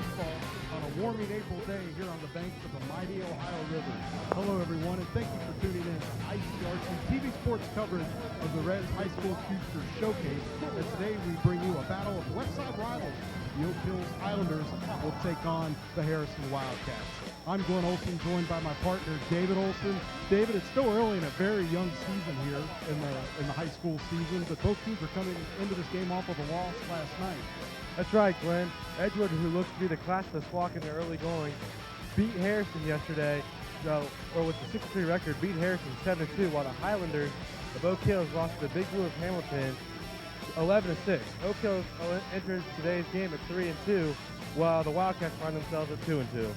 baseball on a warming April day here on the banks of the mighty Ohio River. Hello, everyone, and thank you for tuning in to ICRC-TV sports coverage of the Reds High School Future Showcase. And today we bring you a battle of Westside rivals. The Oak Hills Islanders will take on the Harrison Wildcats. I'm Glenn Olson, joined by my partner, David Olson. David, it's still early in a very young season here in the high school season, but both teams are coming into this game off of a loss last night. That's right, Glenn. Edgewood, who looks to be the class of the squawk in the early going, beat Harrison yesterday, or with the 6-3 record, beat Harrison 7-2, while the Highlanders of Oak Hills lost to the Big Blue of Hamilton 11-6. Oak Hills enters today's game at 3-2, while the Wildcats find themselves at 2-2.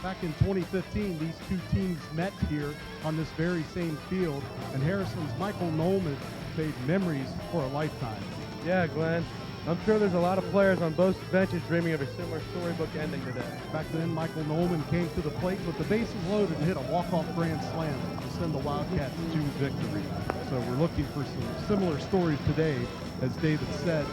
Back in 2015, these two teams met here on this very same field, and Harrison's Michael Nolman made memories for a lifetime. Yeah, Glenn. I'm sure there's a lot of players on both benches dreaming of a similar storybook ending today. Back then, Michael Nolman came to the plate with the bases loaded and hit a walk-off grand slam to send the Wildcats to victory. So we're looking for some similar stories today, as David said.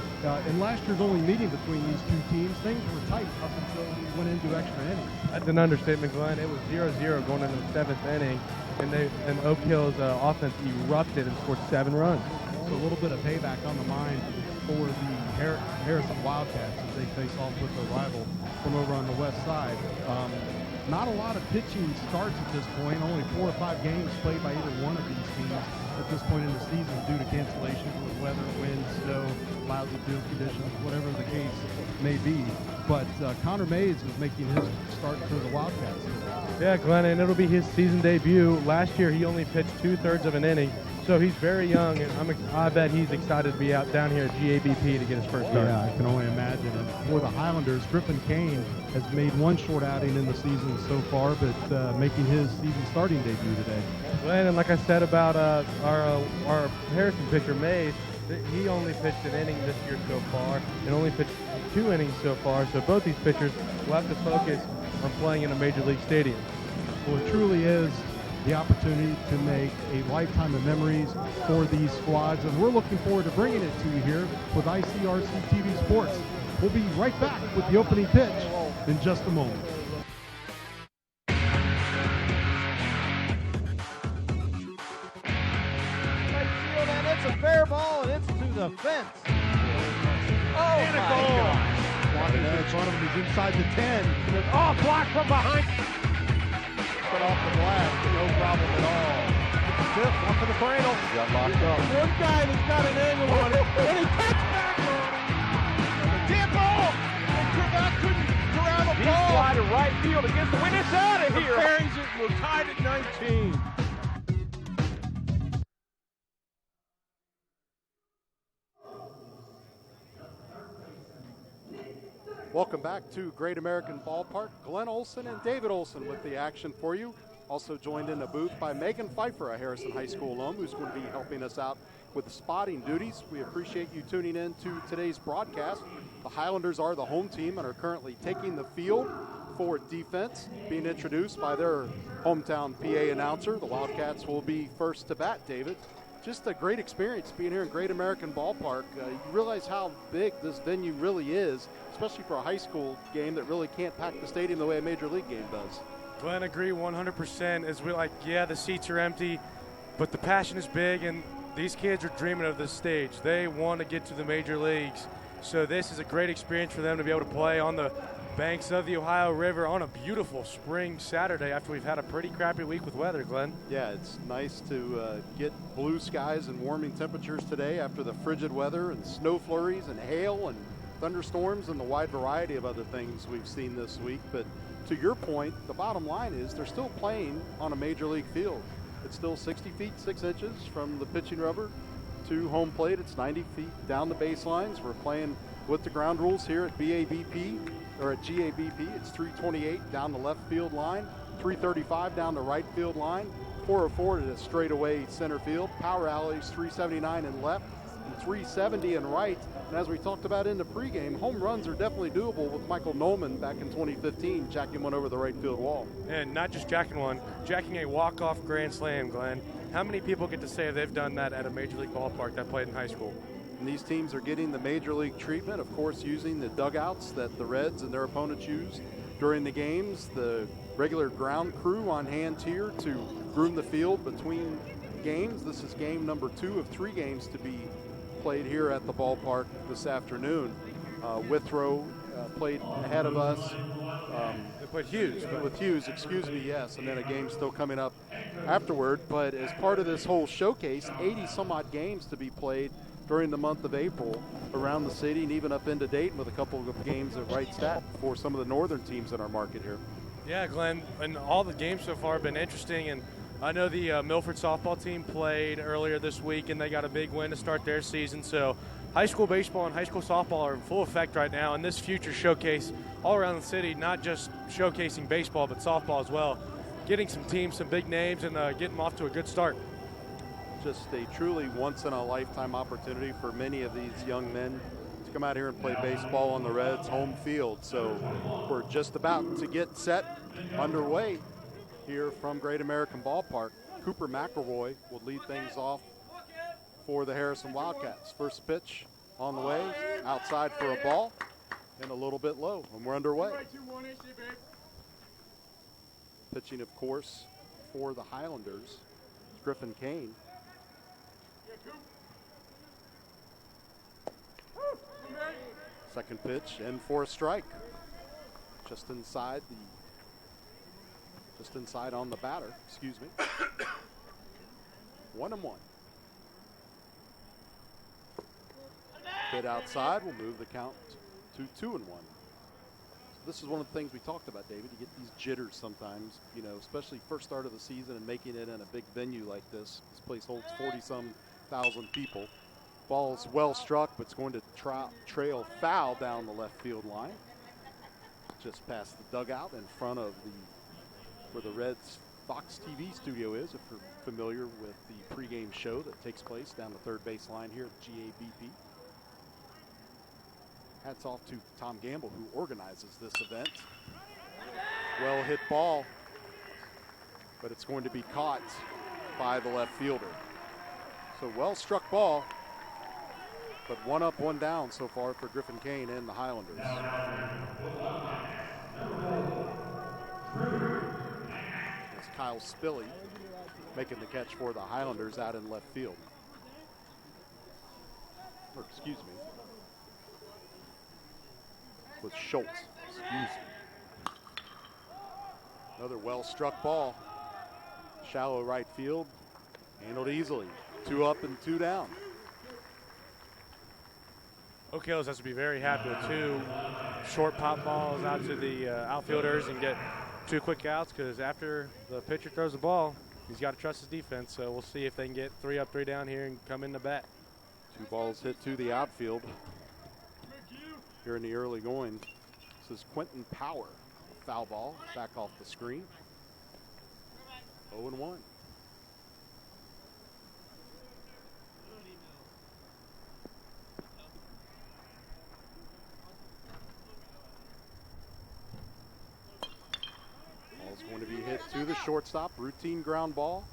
In last year's only meeting between these two teams, things were tight up until we went into extra innings. That's an understatement, Glenn. It was 0-0 going into the 7th inning, and Oak Hills offense erupted and scored 7 runs. So a little bit of payback on the mind for the Harrison Wildcats as they face off with their rival from over on the west side. Not a lot of pitching starts at this point. Only 4 or 5 games played by either one of these teams at this point in the season due to cancellations with weather, wind, snow, lousy field conditions, whatever the case may be. But Connor Mays is making his start for the Wildcats. Yeah, Glenn, and it'll be his season debut. Last year he only pitched 2/3 of an inning, so he's very young, and I bet he's excited to be out down here at GABP to get his first start. Yeah, I can only imagine. And for the Highlanders, Griffin Kane has made 1 short outing in the season so far, but making his season starting debut today. Glenn, and like I said about our Harrison pitcher, Mays, he only pitched an inning this year so far and only pitched 2 innings so far, so both these pitchers will have to focus on playing in a major league stadium. Well, it truly is the opportunity to make a lifetime of memories for these squads, and we're looking forward to bringing it to you here with ICRC-TV Sports. We'll be right back with the opening pitch in just a moment. And it's a fair ball, and it's to the fence. Oh, and a goal. Walking in front of him, he's inside the 10. Oh, blocked from behind. Put off the glass, no problem at all. Fifth, one for the cradle. Got locked up. One guy that's got an angle on it, and he cuts back on it. Dead ball. And Krivak couldn't grab a ball. He's fly to right field against the wind. It's out of here. Buries it. We're tied at 19. Welcome back to Great American Ballpark. Glenn Olson and David Olson with the action for you. Also joined in the booth by Megan Pfeiffer, a Harrison High School alum, who's going to be helping us out with the spotting duties. We appreciate you tuning in to today's broadcast. The Highlanders are the home team and are currently taking the field for defense, being introduced by their hometown PA announcer. The Wildcats will be first to bat, David. Just a great experience being here in Great American Ballpark. You realize how big this venue really is, especially for a high school game that really can't pack the stadium the way a major league game does. Glenn, agree 100%. As we're like, yeah, the seats are empty, but the passion is big, and these kids are dreaming of this stage. They want to get to the major leagues, so this is a great experience for them to be able to play on the banks of the Ohio River on a beautiful spring Saturday after we've had a pretty crappy week with weather, Glenn. Yeah, it's nice to get blue skies and warming temperatures today after the frigid weather and snow flurries and hail and thunderstorms and the wide variety of other things we've seen this week. But to your point, the bottom line is they're still playing on a major league field. It's still 60 feet 6 inches from the pitching rubber to home plate. It's 90 feet down the baselines. We're playing with the ground rules here at BABP. Or at GABP, it's 328 down the left field line, 335 down the right field line, 404 to the straightaway center field, power alleys 379 in left and 370 in right. And as we talked about in the pregame, home runs are definitely doable with Michael Nolman back in 2015 jacking one over the right field wall. And not just jacking one, jacking a walk-off grand slam, Glenn. How many people get to say they've done that at a major league ballpark that played in high school? And these teams are getting the major league treatment, of course, using the dugouts that the Reds and their opponents use during the games. The regular ground crew on hand here to groom the field between games. This is game number 2 of 3 games to be played here at the ballpark this afternoon. Withrow played ahead of us. They played Hughes. With Hughes, excuse me, yes, and then a game still coming up afterward. But as part of this whole showcase, 80 some odd games to be played during the month of April around the city and even up into Dayton with a couple of games at Wright Stat for some of the northern teams in our market here. Yeah, Glenn, and all the games so far have been interesting. And I know the Milford softball team played earlier this week, and they got a big win to start their season. So high school baseball and high school softball are in full effect right now, and this future showcase all around the city, not just showcasing baseball but softball as well, getting some teams, some big names, and getting them off to a good start. Just a truly once-in-a-lifetime opportunity for many of these young men to come out here and play baseball on the Reds' home field. So we're just about to get set underway here from Great American Ballpark. Cooper McElroy will lead things off for the Harrison Wildcats. First pitch on the way, outside for a ball, and a little bit low, and we're underway. Pitching, of course, for the Highlanders is Griffin Kane. Second pitch, and for a strike. Just inside on the batter, excuse me. 1-1. Hit outside will move the count to 2-1. So this is one of the things we talked about, David. You get these jitters sometimes, you know, especially first start of the season and making it in a big venue like this. This place holds 40-some thousand people. Ball's well struck, but it's going to trail foul down the left field line. Just past the dugout in front of where the Reds Fox TV studio is, if you're familiar with the pregame show that takes place down the third base line here at GABP. Hats off to Tom Gamble, who organizes this event. Well hit ball, but it's going to be caught by the left fielder. So well struck ball, but 1 up, 1 down so far for Griffin Kane and the Highlanders. It's Kyle Spilly making the catch for the Highlanders out in left field. Or excuse me. With Schultz, excuse me. Another well-struck ball. Shallow right field, handled easily. 2 up and 2 down. Oak Hills has to be very happy with 2 short pop balls out to the outfielders and get 2 quick outs, because after the pitcher throws the ball, he's got to trust his defense. So we'll see if they can get 3 up, 3 down here and come in the bat. 2 balls hit to the outfield here in the early going. This is Quentin Power. Foul ball back off the screen. 0-1. Ball's going to be hit to the shortstop. Routine ground ball.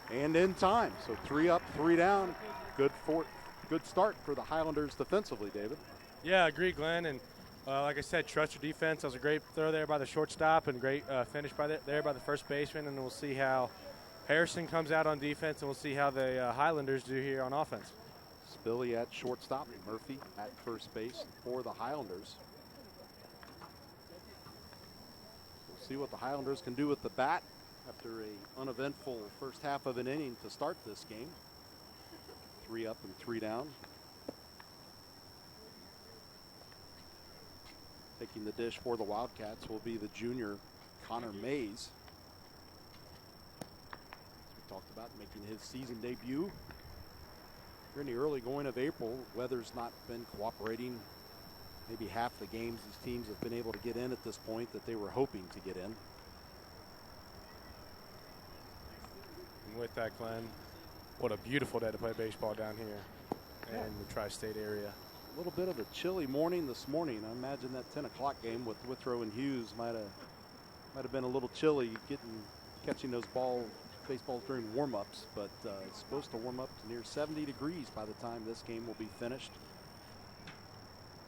And in time. So 3 up, 3 down. Good start for the Highlanders defensively, David. Yeah, I agree, Glenn. And like I said, trust your defense. That was a great throw there by the shortstop and great finish there by the first baseman. And we'll see how Harrison comes out on defense, and we'll see how the Highlanders do here on offense. Spilly at shortstop, Murphy at first base for the Highlanders. We'll see what the Highlanders can do with the bat after a uneventful first half of an inning to start this game. 3 up and 3 down. Taking the dish for the Wildcats will be the junior Connor Mays. As we talked about, making his season debut. We're in the early going of April. Weather's not been cooperating. Maybe half the games these teams have been able to get in at this point that they were hoping to get in. And with that, Glenn, what a beautiful day to play baseball down here in the tri-state area. A little bit of a chilly morning this morning. I imagine that 10 o'clock game with Withrow and Hughes might have been a little chilly catching those balls baseball during warm-ups, but it's supposed to warm up to near 70 degrees by the time this game will be finished.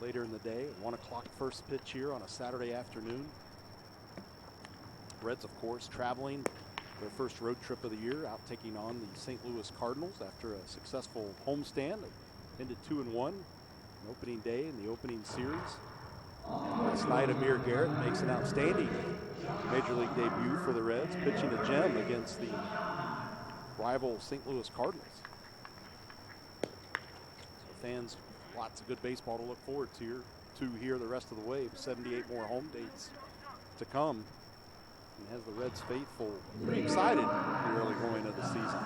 Later in the day, 1 o'clock first pitch here on a Saturday afternoon. Reds, of course, traveling their first road trip of the year, out taking on the St. Louis Cardinals after a successful homestand. Ended 2-1, an opening day in the opening series. Last night, Amir Garrett makes an outstanding Major League debut for the Reds, pitching a gem against the rival St. Louis Cardinals. So fans, lots of good baseball to look forward to here the rest of the way. 78 more home dates to come. And has the Reds faithful pretty excited in the early going of the season.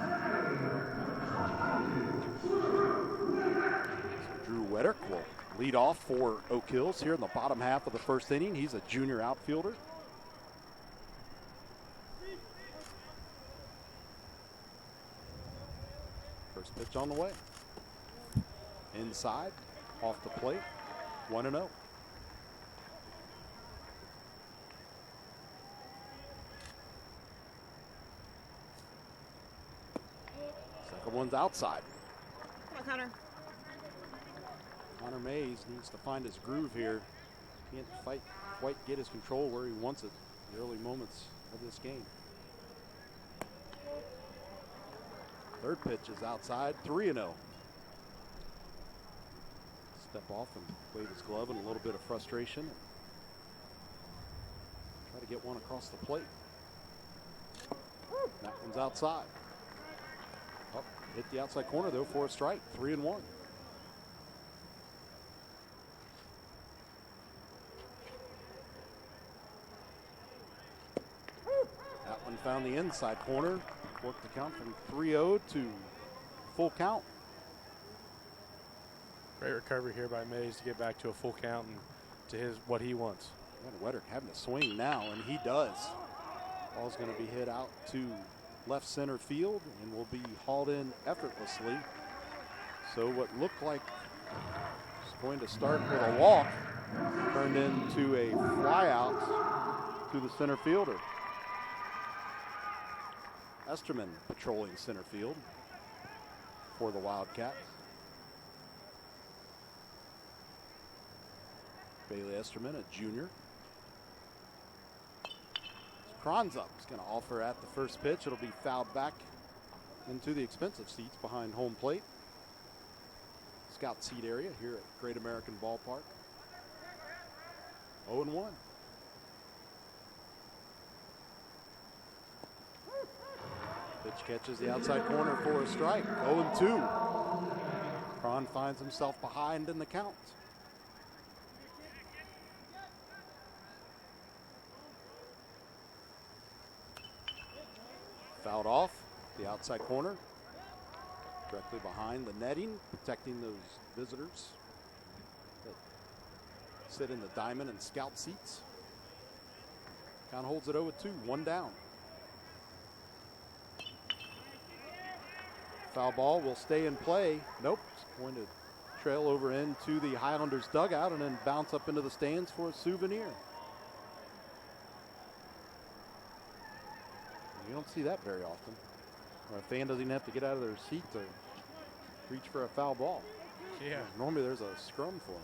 So Drew Weddick will lead off for Oak Hills here in the bottom half of the first inning. He's a junior outfielder. First pitch on the way. Inside, off the plate, 1-0. Second one's outside. Come on, Connor. Connor Mays needs to find his groove here. Can't quite get his control where he wants it in the early moments of this game. Third pitch is outside, 3-0. Step off and wave his glove in a little bit of frustration. Try to get one across the plate. That one's outside. Oh, hit the outside corner though for a strike, 3-1. That one found the inside corner. Worked the count from 3-0 to full count. Great recovery here by Mays to get back to a full count and to what he wants. And Weddick having to swing now, and he does. Ball's going to be hit out to left center field and will be hauled in effortlessly. So what looked like was going to start with a walk turned into a fly out to the center fielder. Esterman patrolling center field for the Wildcats. Bailey Esterman, a junior. Kronzup is going to offer at the first pitch. It'll be fouled back into the expensive seats behind home plate. Scout seat area here at Great American Ballpark. 0-1. Pitch catches the outside corner for a strike. 0-2. Cron finds himself behind in the count. Fouled off the outside corner, directly behind the netting, protecting those visitors that sit in the diamond and scout seats. Count holds it 0-2, one down. Foul ball will stay in play. Nope, it's going to trail over into the Highlanders dugout and then bounce up into the stands for a souvenir. You don't see that very often. Or a fan doesn't even have to get out of their seat to reach for a foul ball. Yeah. Normally there's a scrum for them.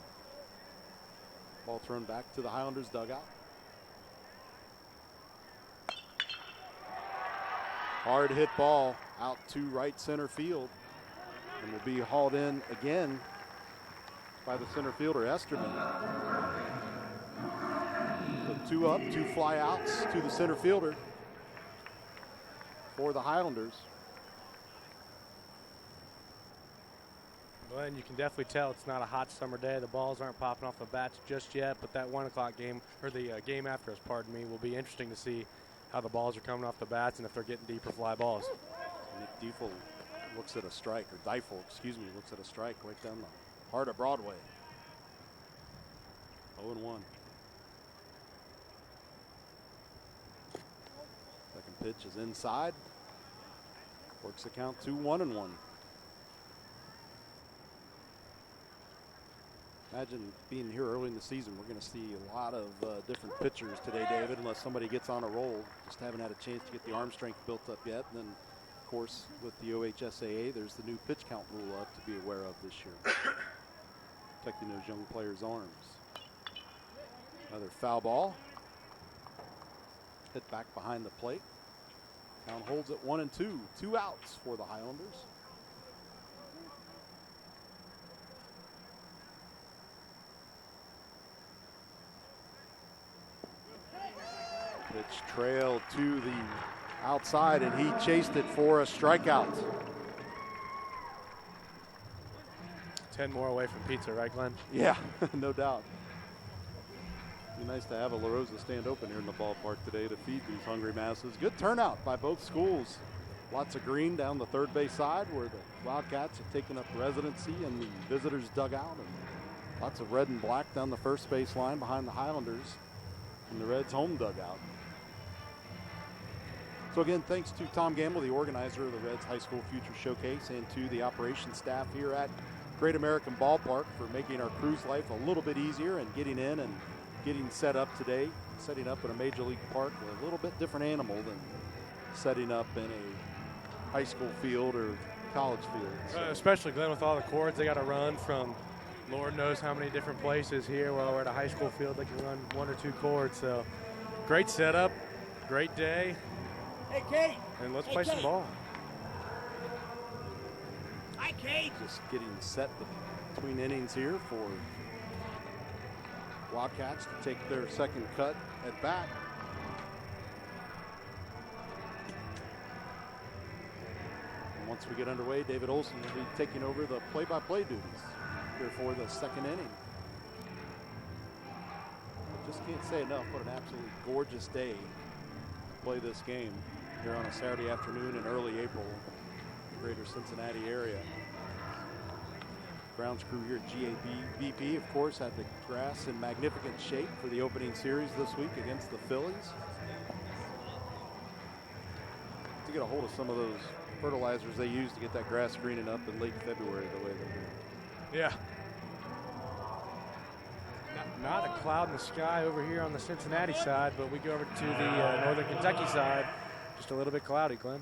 Ball thrown back to the Highlanders dugout. Hard hit ball out to right center field and will be hauled in again by the center fielder, Esterman. So 2 up, 2 fly outs to the center fielder for the Highlanders. Well, and you can definitely tell it's not a hot summer day. The balls aren't popping off the bats just yet, but that 1 o'clock game, or the game after us, pardon me, will be interesting to see how the balls are coming off the bats and if they're getting deeper fly balls. Nick Diefel looks at a strike, or Diefel, excuse me, looks at a strike right down the heart of Broadway. 0-1. Second pitch is inside. Works the count to 1-1. Imagine being here early in the season. We're going to see a lot of different pitchers today, David, unless somebody gets on a roll. Just haven't had a chance to get the arm strength built up yet. And then, of course, with the OHSAA, there's the new pitch count rule up to be aware of this year. Protecting those young players' arms. Another foul ball. Hit back behind the plate. Count holds at 1-2. 2 outs for the Highlanders. Pitch trailed to the outside, and he chased it for a strikeout. 10 more away from pizza, right, Glenn? Yeah, no doubt. Be nice to have a La Rosa stand open here in the ballpark today to feed these hungry masses. Good turnout by both schools. Lots of green down the third base side where the Wildcats have taken up residency in the visitors' dugout, and lots of red and black down the first base line behind the Highlanders in the Reds' home dugout. So again, thanks to Tom Gamble, the organizer of the Reds High School Future Showcase, and to the operations staff here at Great American Ballpark for making our crew's life a little bit easier and getting in and getting set up today. Setting up in a major league park, a little bit different animal than setting up in a high school field or college field. So. Especially, Glenn, with all the cords they got to run from Lord knows how many different places here. While we're at a high school field, they can run 1 or 2 cords. So great setup, great day. Hey, Kate. And let's play some ball. Hi, Kate. Just getting set between innings here for Wildcats to take their second cut at bat. And once we get underway, David Olson will be taking over the play-by-play duties here for the second inning. I just can't say enough what an absolutely gorgeous day to play this game here on a Saturday afternoon in early April in the greater Cincinnati area. Grounds crew here at GABP, of course, had the grass in magnificent shape for the opening series this week against the Phillies. To get a hold of some of those fertilizers they use to get that grass greening up in late February the way they do. Yeah. Not a cloud in the sky over here on the Cincinnati side, but we go over to the Northern Kentucky side. Just a little bit cloudy, Glenn.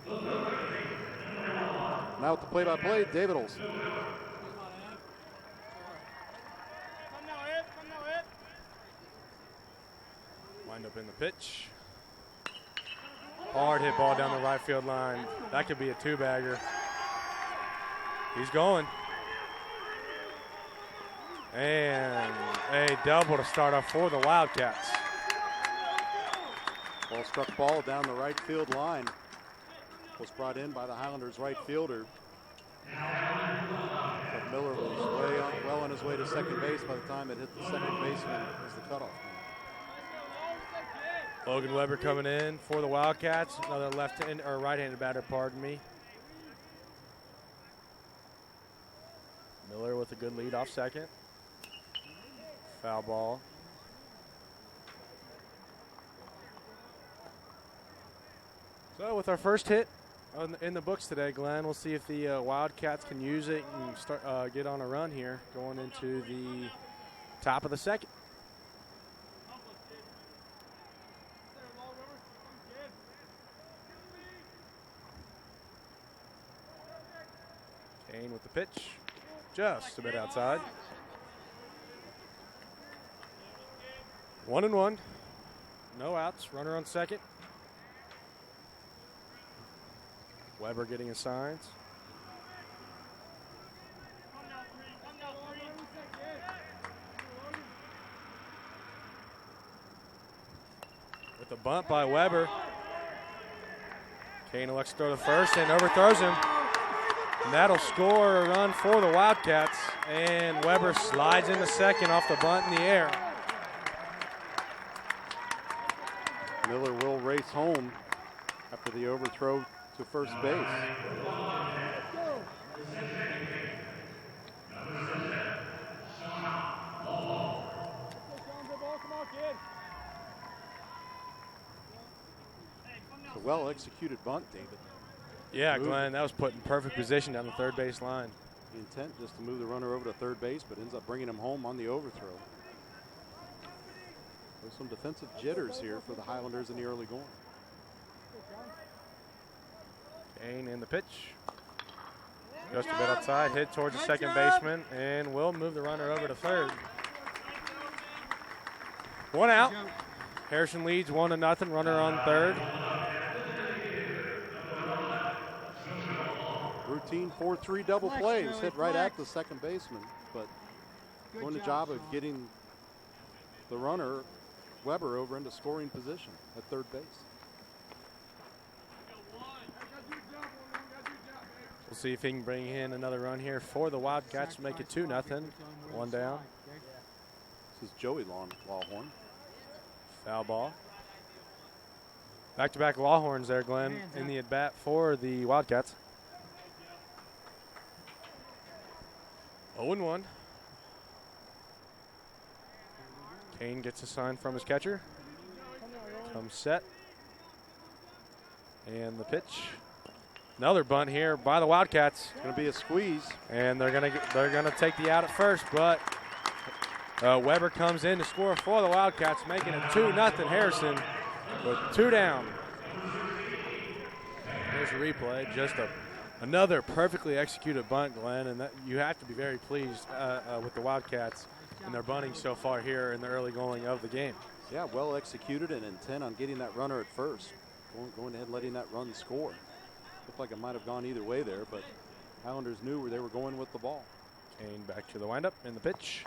Now with the play-by-play, David Olson. Wind up in the pitch. Hard hit ball down the right field line. That could be a 2-bagger. He's going. And a double to start off for the Wildcats. Well struck ball down the right field line was brought in by the Highlanders right fielder. But Miller was well on his way to second base by the time it hit the second baseman as the cutoff man. Logan Weber coming in for the Wildcats. Another left-handed or right-handed batter, pardon me. Miller with a good lead off second. Foul ball. So with our first hit in the books today, Glenn, we'll see if the Wildcats can use it and start get on a run here going into the top of the second. Kane with the pitch, just a bit outside. 1-1, no outs, runner on second. Weber getting his signs. With a bunt by Weber. Kane elects to throw to first and overthrows him. And that'll score a run for the Wildcats. And Weber slides into second off the bunt in the air. Miller will race home after the overthrow to first base. A well-executed bunt, David. Yeah, Glenn, that was put in perfect position down the third base line. The intent just to move the runner over to third base, but ends up bringing him home on the overthrow. There's some defensive jitters here for the Highlanders in the early going. Kane in the pitch. Just a bit outside, hit towards the second baseman, and will move the runner over to third. One out. Harrison leads 1-0. Runner on third. Routine 4-3 double plays hit right at the second baseman, but doing the job of getting the runner, Weber, over into scoring position at third base. We'll see if he can bring in another run here for the Wildcats to make it 2-0. One down. This is Joey Lawhorn. Foul ball. Back-to-back Lawhorns there, Glenn, in the at-bat for the Wildcats. 0-1. Kane gets a sign from his catcher. Comes set. And the pitch. Another bunt here by the Wildcats. It's going to be a squeeze. And they're gonna take the out at first, but Weber comes in to score for the Wildcats, making it 2-0 Harrison with 2 down. Here's a replay. Just another perfectly executed bunt, Glenn, and you have to be very pleased with the Wildcats and their bunting so far here in the early going of the game. Yeah, well executed and intent on getting that runner at first. Going ahead and letting that run score. Looked like it might have gone either way there, but Highlanders knew where they were going with the ball. Kane back to the windup in the pitch.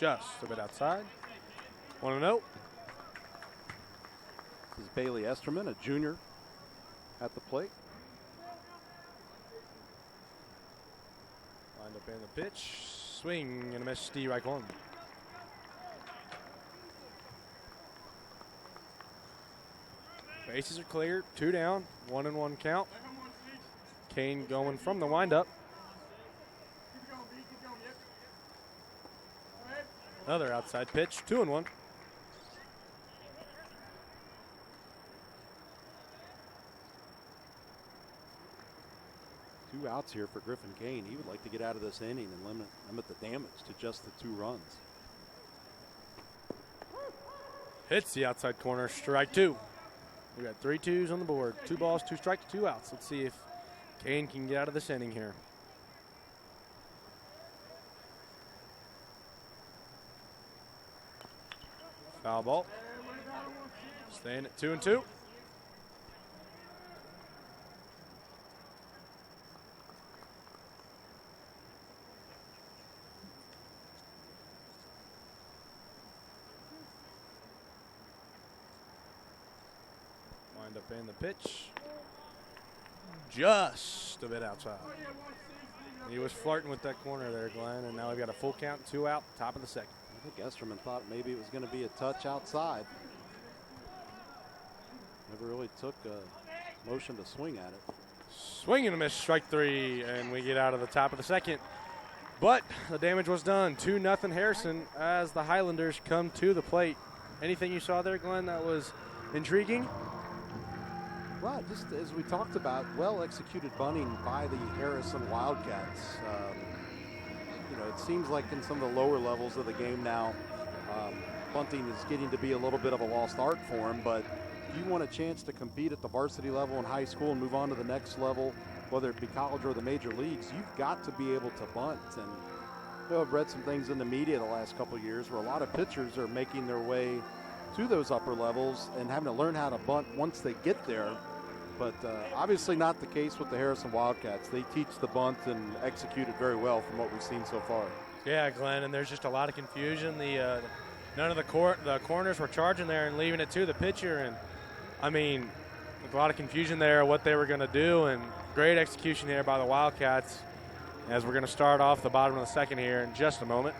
Just a bit outside. 1-0. This is Bailey Esterman, a junior at the plate. Lined up in the pitch. Swing and a miss, Steve right on. Bases are cleared. 2 down. 1-1 count. Kane going from the windup. Another outside pitch. 2-1. Two outs here for Griffin Kane. He would like to get out of this inning and limit the damage to just the 2 runs. Hits the outside corner. Strike 2. We got 3 twos on the board. 2 balls, 2 strikes, 2 outs. Let's see if Kane can get out of this inning here. Foul ball. Staying at 2-2. Wind up in the pitch. Just a bit outside. He was flirting with that corner there, Glenn, and now we've got a full count, 2 out, top of the second. I think Esterman thought maybe it was going to be a touch outside. Never really took a motion to swing at it. Swing and a miss, strike 3, and we get out of the top of the second. But the damage was done. 2-0 Harrison as the Highlanders come to the plate. Anything you saw there, Glenn, that was intriguing? Well, just as we talked about, well-executed bunting by the Harrison Wildcats. It seems like in some of the lower levels of the game now, bunting is getting to be a little bit of a lost art for them. But if you want a chance to compete at the varsity level in high school and move on to the next level, whether it be college or the major leagues, you've got to be able to bunt. And I've read some things in the media the last couple of years where a lot of pitchers are making their way to those upper levels and having to learn how to bunt once they get there. But obviously not the case with the Harrison Wildcats. They teach the bunt and execute it very well from what we've seen so far. Yeah, Glenn, and there's just a lot of confusion. None of the corners were charging there and leaving it to the pitcher. And, I mean, a lot of confusion there what they were going to do, and great execution here by the Wildcats as we're going to start off the bottom of the second here in just a moment.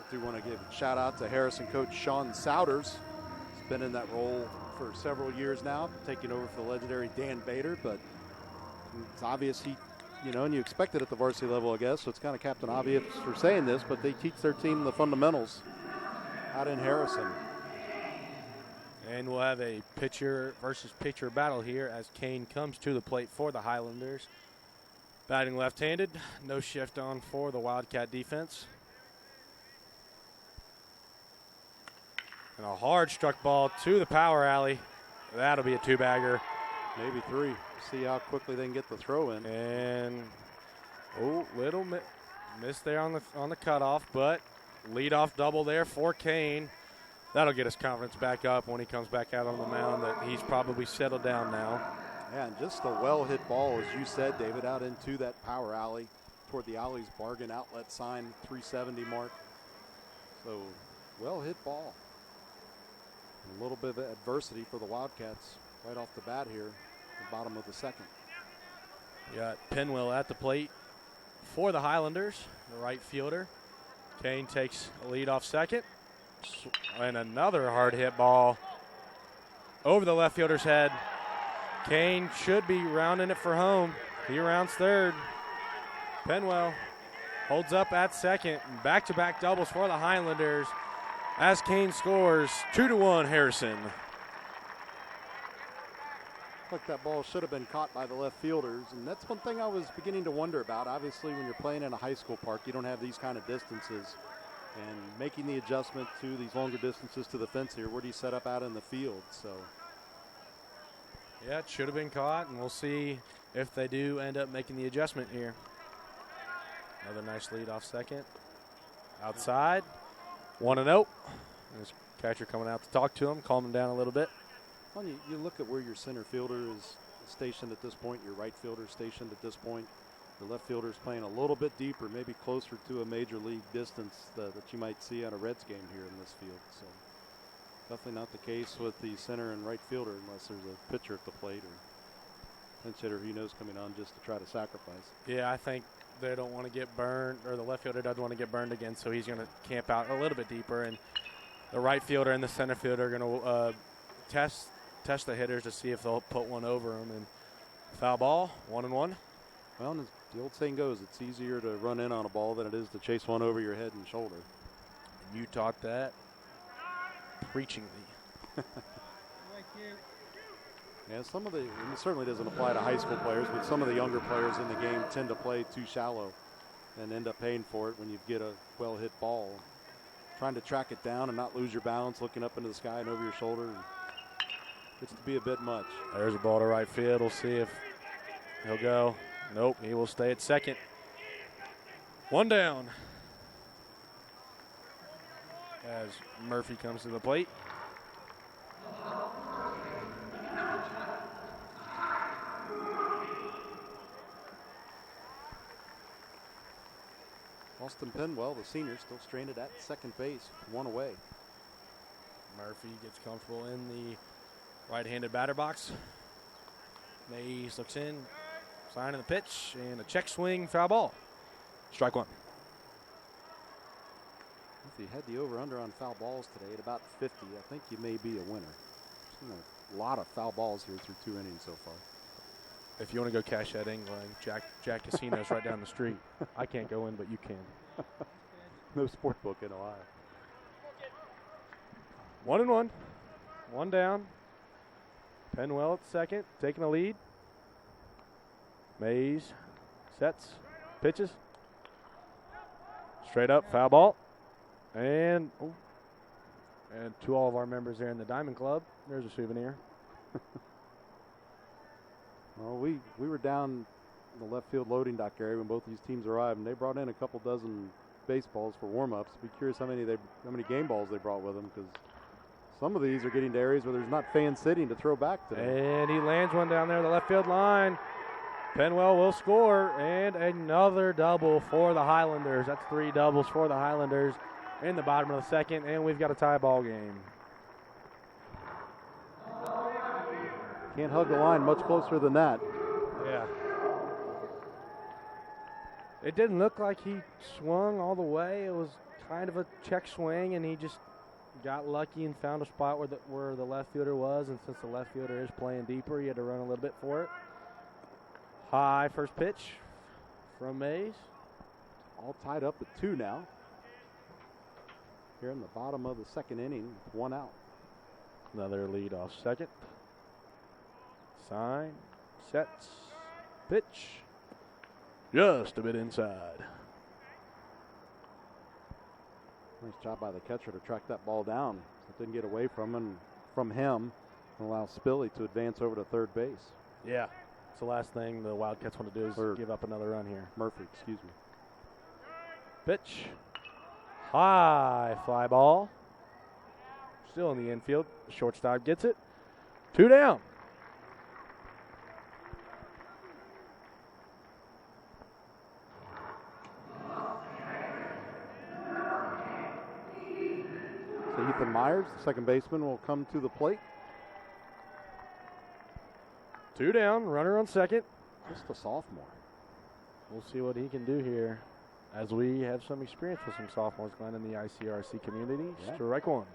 I do want to give a shout-out to Harrison coach Sean Souders. He's been in that role for several years now, taking over for the legendary Dan Bader, but it's obvious and you expect it at the varsity level, I guess, so it's kind of Captain Obvious for saying this, but they teach their team the fundamentals out in Harrison. And we'll have a pitcher versus pitcher battle here as Kane comes to the plate for the Highlanders. Batting left-handed, no shift on for the Wildcat defense. And a hard struck ball to the power alley. That'll be a two-bagger. Maybe three. See how quickly they can get the throw in. And little miss there on the cutoff, but leadoff double there for Kane. That'll get his confidence back up when he comes back out on the mound that he's probably settled down now. Yeah, and just a well-hit ball, as you said, David, out into that power alley toward the alley's bargain outlet sign, 370 mark. So, well-hit ball. A little bit of adversity for the Wildcats right off the bat here, the bottom of the second. You got Penwell at the plate for the Highlanders, the right fielder. Kane takes a lead off second. And another hard hit ball over the left fielder's head. Kane should be rounding it for home. He rounds third. Penwell holds up at second. Back-to-back doubles for the Highlanders as Kane scores 2-1 Harrison. Like that ball should have been caught by the left fielders, and that's one thing I was beginning to wonder about. Obviously, when you're playing in a high school park, you don't have these kind of distances. And making the adjustment to these longer distances to the fence here, where do you set up out in the field? So, yeah, it should have been caught, and we'll see if they do end up making the adjustment here. Another nice lead off second. Outside, 1-0. There's catcher coming out to talk to him, calm him down a little bit. Well, you look at where your center fielder is stationed at this point, your right fielder is stationed at this point. The left fielder is playing a little bit deeper, maybe closer to a major league distance that you might see on a Reds game here in this field. So definitely not the case with the center and right fielder unless there's a pitcher at the plate or pinch hitter who knows coming on just to try to sacrifice. Yeah, I think they don't want to get burned, or the left fielder doesn't want to get burned again, so he's going to camp out a little bit deeper. And the right fielder and the center fielder are going to test the hitters to see if they'll put one over them. And foul ball, 1-1. Well, and as the old saying goes, it's easier to run in on a ball than it is to chase one over your head and shoulder. You taught that preachingly. Yeah, some of the, and it certainly doesn't apply to high school players, but some of the younger players in the game tend to play too shallow and end up paying for it when you get a well-hit ball. Trying to track it down and not lose your balance, looking up into the sky and over your shoulder, gets to be a bit much. There's a ball to right field. We'll see if he'll go. Nope, he will stay at second. One down as Murphy comes to the plate. Austin Penwell, the senior, still stranded at second base, one away. Murphy gets comfortable in the right-handed batter box. Mays looks in, sign of the pitch, and a check swing, foul ball. Strike one. If you had the over-under on foul balls today at about 50, I think you may be a winner. Seen a lot of foul balls here through 2 innings so far. If you want to go cash that England, Jack Casino's right down the street. I can't go in, but you can. No sport book in Ohio. 1-1. One down. Penwell at second, taking the lead. Mays sets, pitches. Straight up, foul ball. And to all of our members there in the Diamond Club, there's a souvenir. Well, we were down in the left field loading dock area when both these teams arrived, and they brought in a couple dozen baseballs for warm-ups. Be curious how many game balls they brought with them, because some of these are getting to areas where there's not fans sitting to throw back to them. And he lands one down there the left field line. Penwell will score, and another double for the Highlanders. That's 3 doubles for the Highlanders in the bottom of the second, and we've got a tie ball game. Can't hug the line much closer than that. Yeah. It didn't look like he swung all the way. It was kind of a check swing, and he just got lucky and found a spot where the left fielder was, and since the left fielder is playing deeper, he had to run a little bit for it. High first pitch from Mays. All tied up at 2 now. Here in the bottom of the second inning, 1 out. Another lead off second. Sign, sets, pitch. just a bit inside. Nice job by the catcher to track that ball down. It didn't get away from him and allow Spilly to advance over to third base. Yeah, it's the last thing the Wildcats want to do is give up another run here. Murphy, excuse me. Pitch. High fly ball. Still in the infield. The shortstop gets it. 2 down. So Ethan Myers, the second baseman, will come to the plate. 2 down. Runner on second. Just a sophomore. We'll see what he can do here, as we have some experience with some sophomores, Glenn, in the ICRC community. Yeah. Strike one.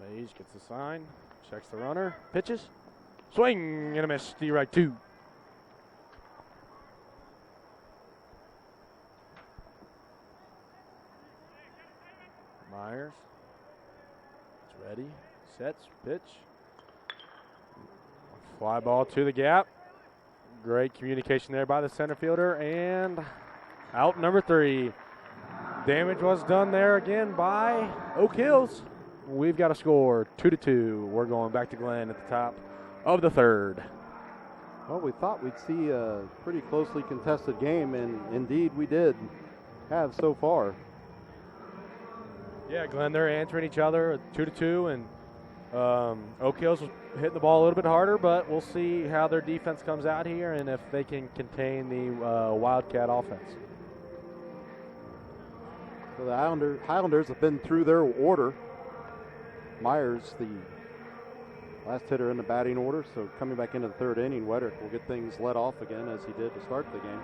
Mays gets the sign, checks the runner, pitches, swing and a miss. Strike 2. Myers. It's ready, sets, pitch. Fly ball to the gap. Great communication there by the center fielder, and out number 3. Damage was done there again by Oak Hills. We've got a score, 2-2. We're going back to Glenn at the top of the third. Well, we thought we'd see a pretty closely contested game, and indeed we did have so far. Yeah, Glenn, they're answering each other, 2-2, and Oak Hills was hitting the ball a little bit harder, but we'll see how their defense comes out here and if they can contain the Wildcat offense. So the Highlanders have been through their order. Myers, the last hitter in the batting order, so coming back into the third inning, Wedrick will get things let off again as he did to start the game.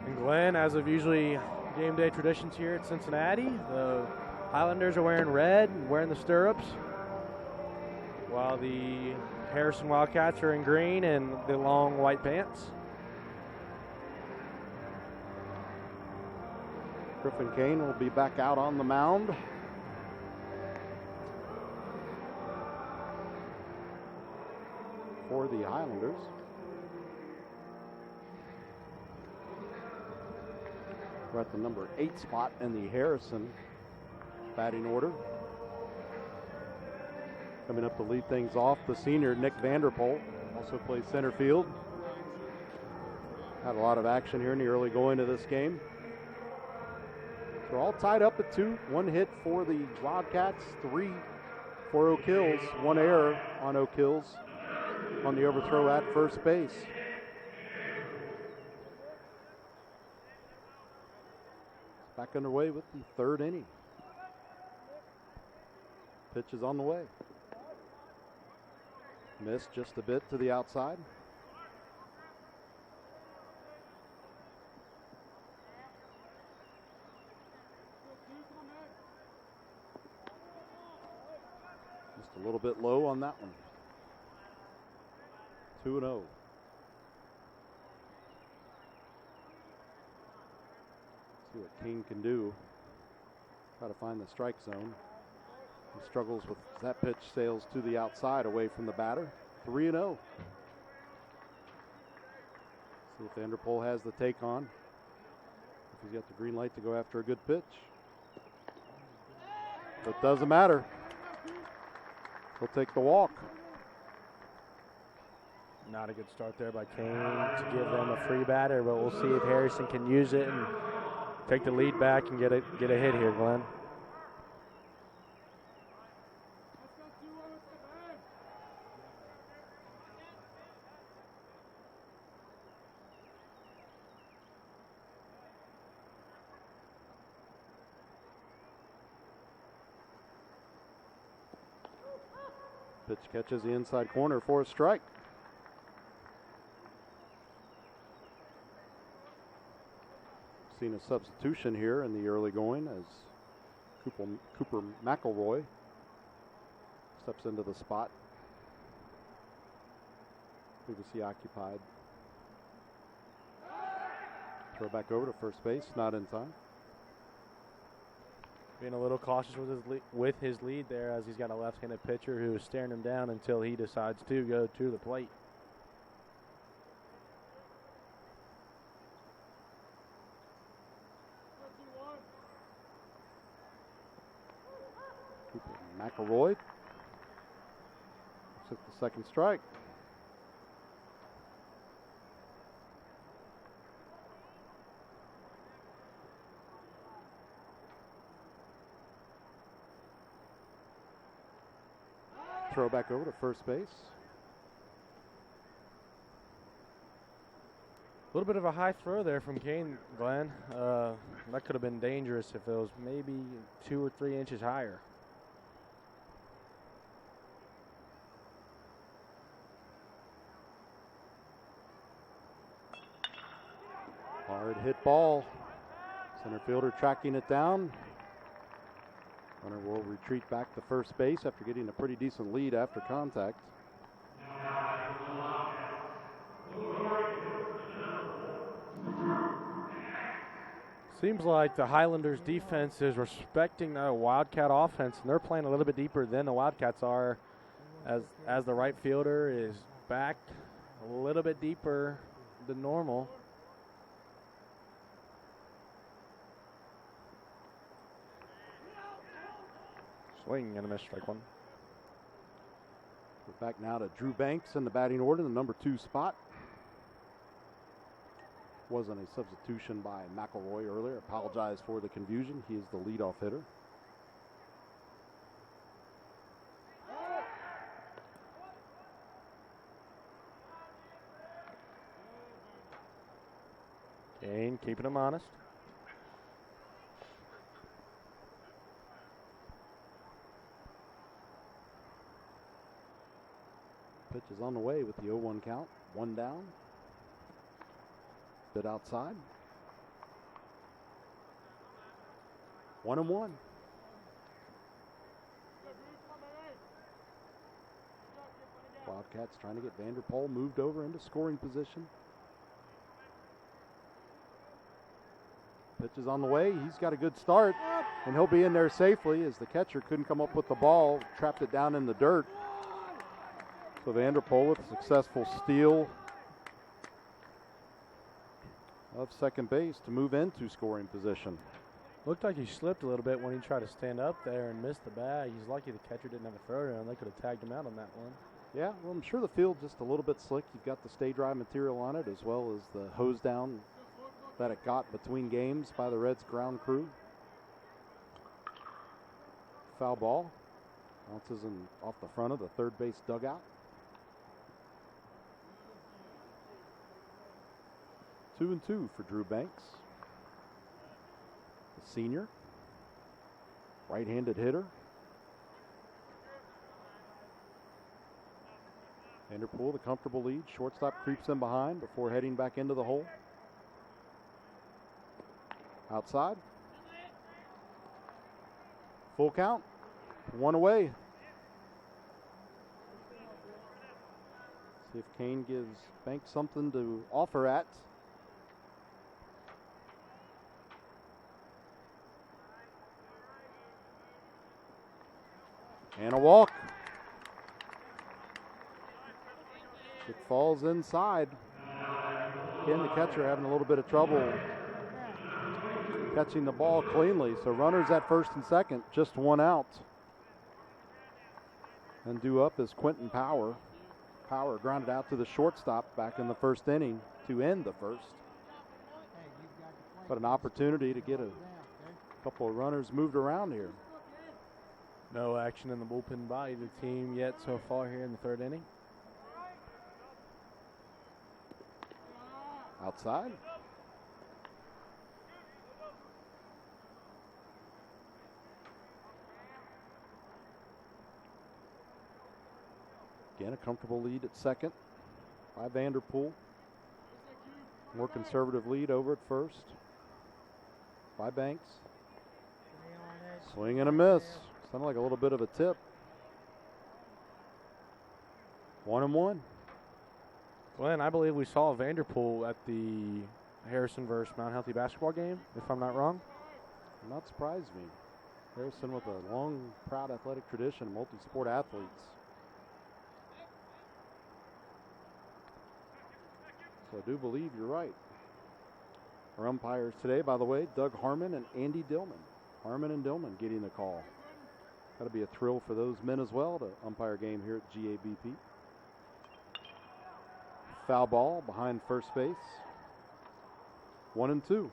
And Glenn, as of usually game day traditions here at Cincinnati, the Highlanders are wearing red and wearing the stirrups, while the Harrison Wildcats are in green and the long white pants. Griffin Kane will be back out on the mound. For the Highlanders. We're at the number 8 spot in the Harrison batting order. Coming up to lead things off, the senior Nick Vanderpool also plays center field. Had a lot of action here in the early going of this game. They're all tied up at 2. 1 hit for the Wildcats, 3 for Oak Hills. 1 error on Oak Hills on the overthrow at first base. Back underway with the third inning. Pitch is on the way. Missed just a bit to the outside. Just a little bit low on that one. 2-0. See what King can do. Try to find the strike zone. He struggles with that pitch, sails to the outside away from the batter. 3-0. See if Vanderpool has the take on. If he's got the green light to go after a good pitch. But doesn't matter. He'll take the walk. Not a good start there by Kane to give them a free batter, but we'll see if Harrison can use it and take the lead back and get a hit here, Glenn. Pitch catches the inside corner for a strike. Seen a substitution here in the early going as Cooper McElroy steps into the spot previously occupied Throw back over to first base, not in time. Being a little cautious with his lead there, as he's got a left-handed pitcher who is staring him down until he decides to go to the plate. McElroy took the second strike. Throw back over to first base. A little bit of a high throw there from Kane, Glenn. That could have been dangerous if it was maybe 2 or 3 inches higher. Hard hit ball. Center fielder tracking it down. Runner will retreat back to first base after getting a pretty decent lead after contact. Seems like the Highlanders defense is respecting the Wildcat offense, and they're playing a little bit deeper than the Wildcats are, as the right fielder is back a little bit deeper than normal. Swing and a miss, strike one. We're back now to Drew Banks in the batting order, the number 2 spot. Wasn't a substitution by McElroy earlier. Apologize for the confusion. He is the leadoff hitter. Kane keeping him honest. Pitch is on the way with the 0-1 count. 1 down. Bit outside. 1-1. Wildcats trying to get Vanderpool moved over into scoring position. Pitch is on the way. He's got a good start, and he'll be in there safely as the catcher couldn't come up with the ball, trapped it down in the dirt. So Vanderpool with a successful steal of second base to move into scoring position. Looked like he slipped a little bit when he tried to stand up there and missed the bag. He's lucky the catcher didn't have a throw down. They could have tagged him out on that one. Yeah, well, I'm sure the field's just a little bit slick. You've got the stay dry material on it as well as the hose down that it got between games by the Reds ground crew. Foul ball. Bounces off the front of the third base dugout. 2-2 for Drew Banks. The senior. Right-handed hitter. Vanderpool, the comfortable lead. Shortstop creeps in behind before heading back into the hole. Outside. Full count. 1 away. See if Kane gives Banks something to offer at. And a walk. It falls inside. Again, the catcher having a little bit of trouble catching the ball cleanly. So runners at first and second, just 1 out. And due up is Quentin Power. Power grounded out to the shortstop back in the first inning to end the first. But an opportunity to get a couple of runners moved around here. No action in the bullpen by either team yet so far here in the third inning. Outside. Again, a comfortable lead at second by Vanderpool. More conservative lead over at first by Banks. Swing and a miss. Sounded like a little bit of a tip. 1-1. Glenn, I believe we saw Vanderpool at the Harrison versus Mount Healthy basketball game, if I'm not wrong. Not surprised me. Harrison with a long, proud athletic tradition, multi-sport athletes. So I do believe you're right. Our umpires today, by the way, Doug Harmon and Andy Dillman. Harmon and Dillman getting the call. That'll be a thrill for those men as well to umpire a game here at GABP. Foul ball behind first base. 1-2.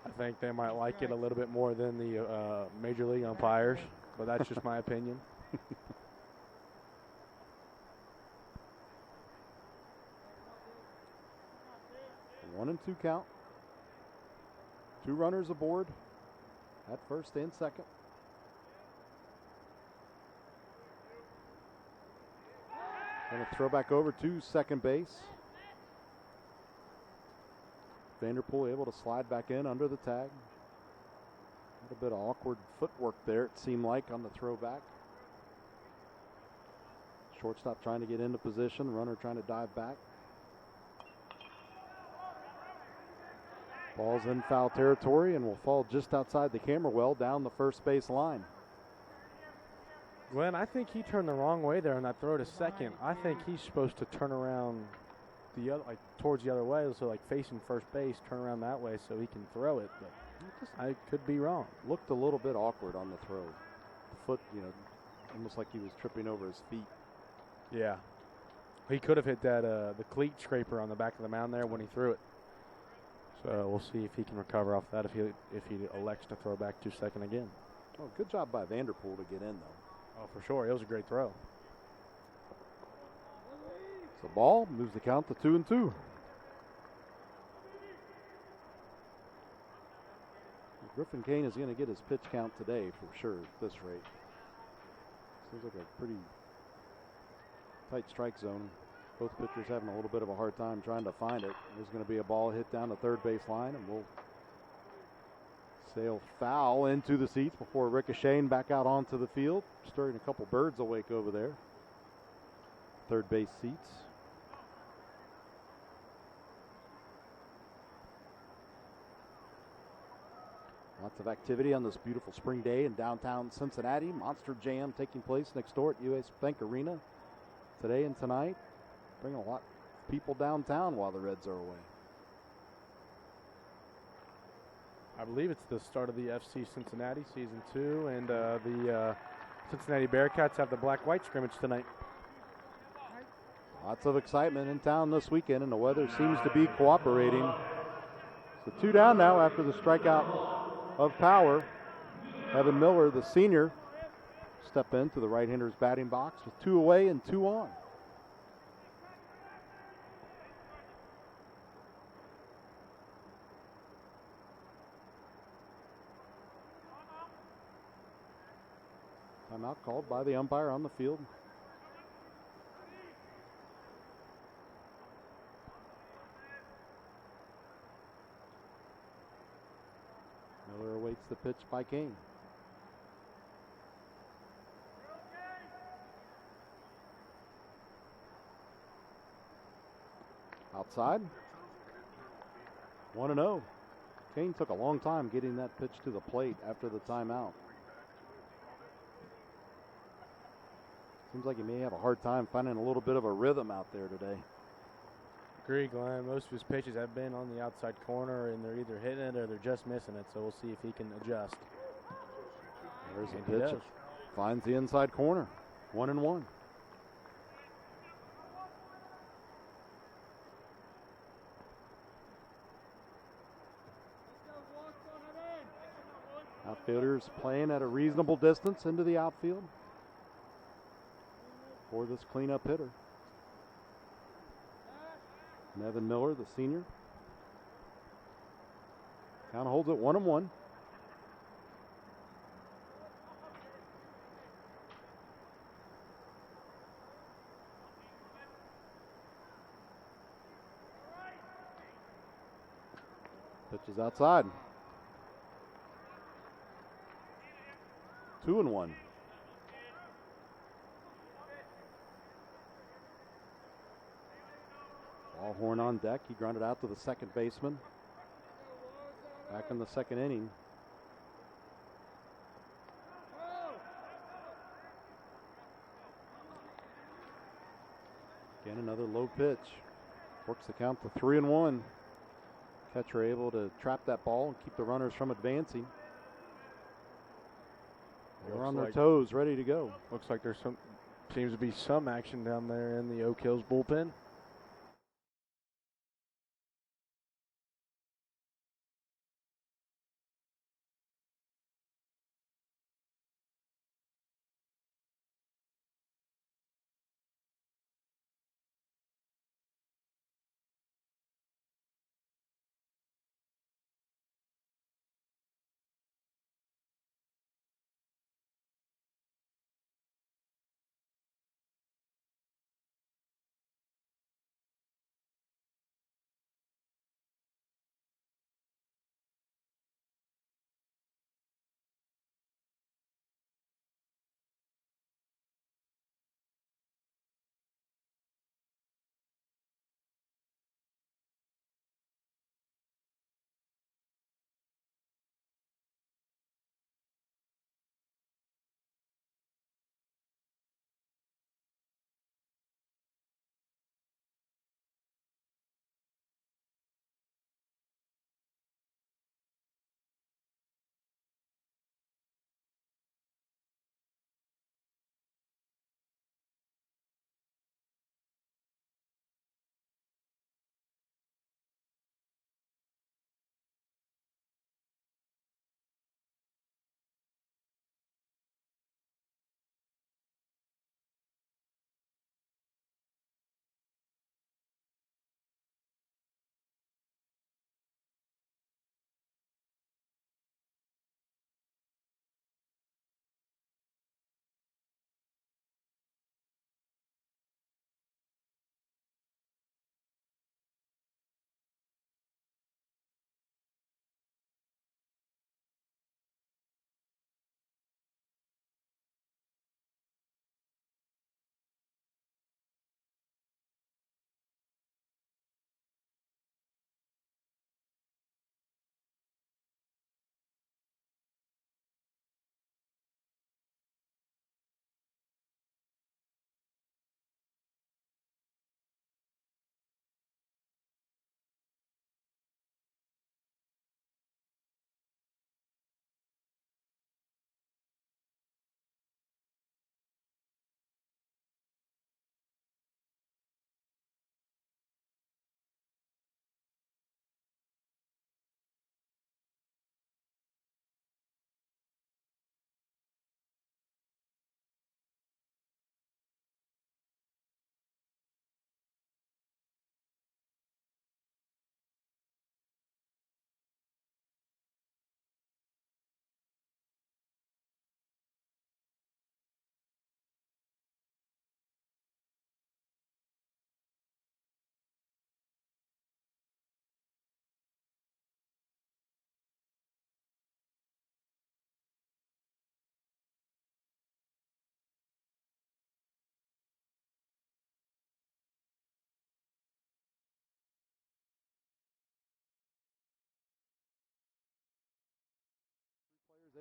I think they might like it a little bit more than the Major League umpires, but that's just my opinion. 1-2 count. 2 runners aboard at first and second. Going to throw back over to second base. Vanderpool able to slide back in under the tag. A little bit of awkward footwork there, it seemed like, on the throwback. Shortstop trying to get into position, runner trying to dive back. Ball's in foul territory and will fall just outside the camera well down the first base line. Glenn, I think he turned the wrong way there on that throw to second. I think he's supposed to turn around the other, like towards the other way, so like facing first base, turn around that way so he can throw it. But I could be wrong. Looked a little bit awkward on the throw. The foot, almost like he was tripping over his feet. Yeah, he could have hit that the cleat scraper on the back of the mound there when he threw it. So we'll see if he can recover off that if he elects to throw back to second again. Oh, good job by Vanderpool to get in though. Oh, for sure, it was a great throw. So ball moves the count to 2-2. Griffin Kane is going to get his pitch count today for sure at this rate. Seems like a pretty tight strike zone. Both pitchers having a little bit of a hard time trying to find it. There's going to be a ball hit down the third base line, and we'll sail foul into the seats before ricocheting back out onto the field, stirring a couple birds awake over there. Third base seats. Lots of activity on this beautiful spring day in downtown Cincinnati. Monster Jam taking place next door at US Bank Arena today and tonight. Bringing a lot of people downtown while the Reds are away. I believe it's the start of the FC Cincinnati Season 2, and the Cincinnati Bearcats have the black-white scrimmage tonight. Lots of excitement in town this weekend, and the weather seems to be cooperating. So 2 down now after the strikeout of Power. Evan Miller, the senior, step into the right-hander's batting box with 2 away and 2 on. Timeout called by the umpire on the field. Miller awaits the pitch by Kane. Outside. 1-0. Kane took a long time getting that pitch to the plate after the timeout. Seems like he may have a hard time finding a little bit of a rhythm out there today. Agree, Glenn. Most of his pitches have been on the outside corner, and they're either hitting it or they're just missing it. So we'll see if he can adjust. There's a pitch. It finds the inside corner. 1-1. Outfielders playing at a reasonable distance into the outfield for this cleanup hitter. Evan Miller, the senior. Count holds it 1-1. Pitch is outside. 2-1. Ball Al Horn on deck. He grounded out to the second baseman. Back in the second inning. Again, another low pitch. Works the count to 3-1. Catcher able to trap that ball and keep the runners from advancing. They're on their toes, ready to go. Looks like seems to be some action down there in the Oak Hills bullpen.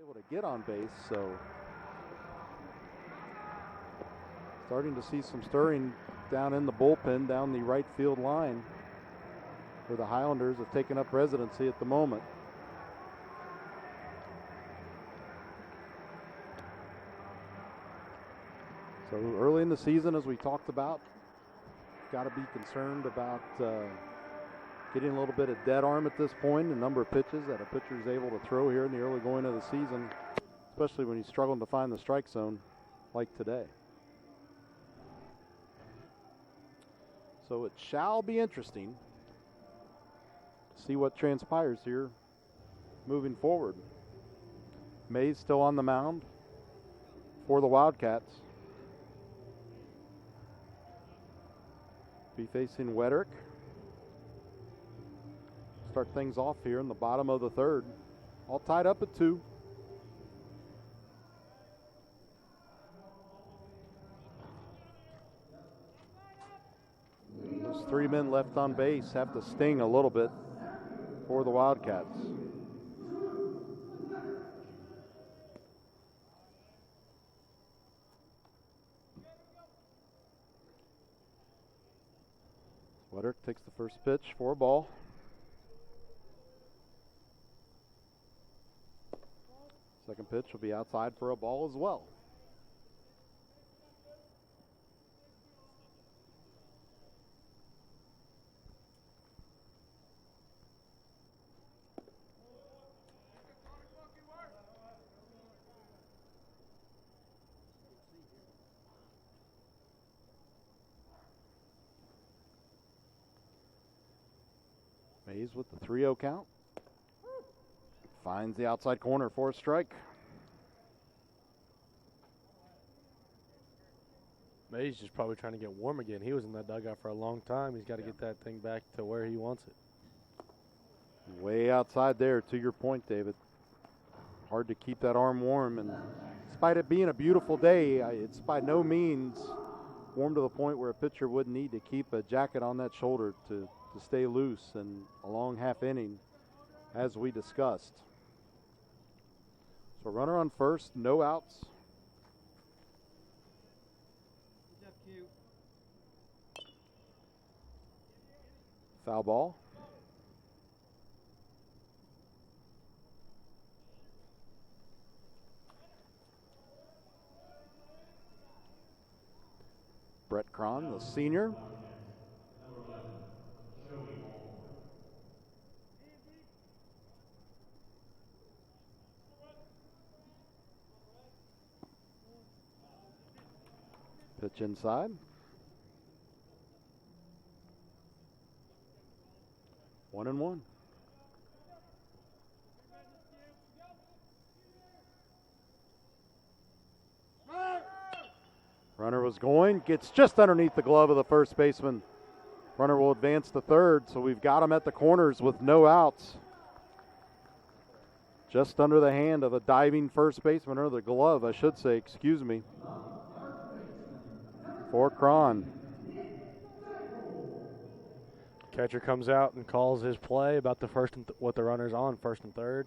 Able to get on base, so starting to see some stirring down in the bullpen, down the right field line, where the Highlanders have taken up residency at the moment. So early in the season, as we talked about, got to be concerned about getting a little bit of dead arm at this point, the number of pitches that a pitcher is able to throw here in the early going of the season, especially when he's struggling to find the strike zone like today. So it shall be interesting to see what transpires here moving forward. Mays still on the mound for the Wildcats. Be facing Wederick. Start things off here in the bottom of the third. All tied up at 2. Those 3 men left on base have to sting a little bit for the Wildcats. Sweater takes the first pitch for a ball. Second pitch will be outside for a ball as well. Mays with the 3-0 count. Finds the outside corner for a strike. Mays just probably trying to get warm again. He was in that dugout for a long time. He's got to get that thing back to where he wants it. Way outside there, to your point, David. Hard to keep that arm warm, and despite it being a beautiful day, it's by no means warm to the point where a pitcher would need to keep a jacket on that shoulder to stay loose in a long half inning, as we discussed. So runner on first, no outs. Foul ball. Brett Cron, the senior. Pitch inside. 1-1. Runner was going, gets just underneath the glove of the first baseman. Runner will advance to third, so we've got him at the corners with no outs. Just under the hand of a diving first baseman, or the glove, I should say, excuse me. For Cron. Catcher comes out and calls his play about the first and what the runner's on first and third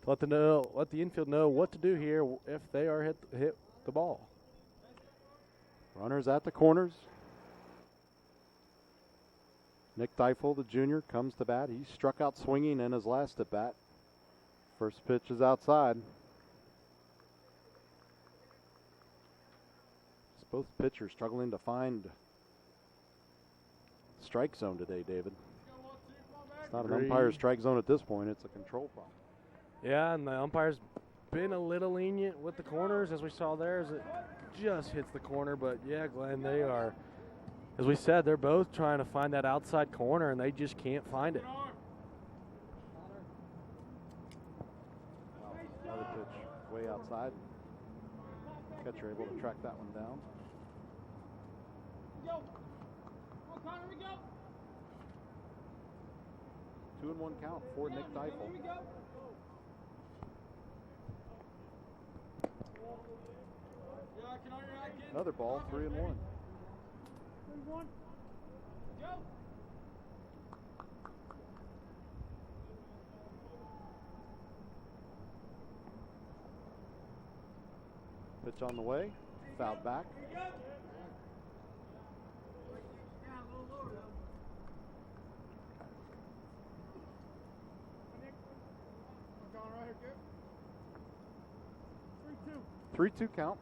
to let the infield know what to do here if they are hit the ball. Runners at the corners. Nick Deifel, the junior, comes to bat. He struck out swinging in his last at bat. First pitch is outside. It's both pitchers struggling to find strike zone today, David. It's not an umpire strike zone at this point. It's a control problem. Yeah, and the umpire's been a little lenient with the corners, as we saw there, as it just hits the corner. But, yeah, Glenn, they are, as we said, they're both trying to find that outside corner, and they just can't find it. Wow, another pitch way outside. Catcher able to track that one down. 2-1 count for Nick Deifel. Another ball, 3-1. Pitch on the way, fouled back. Three-two count.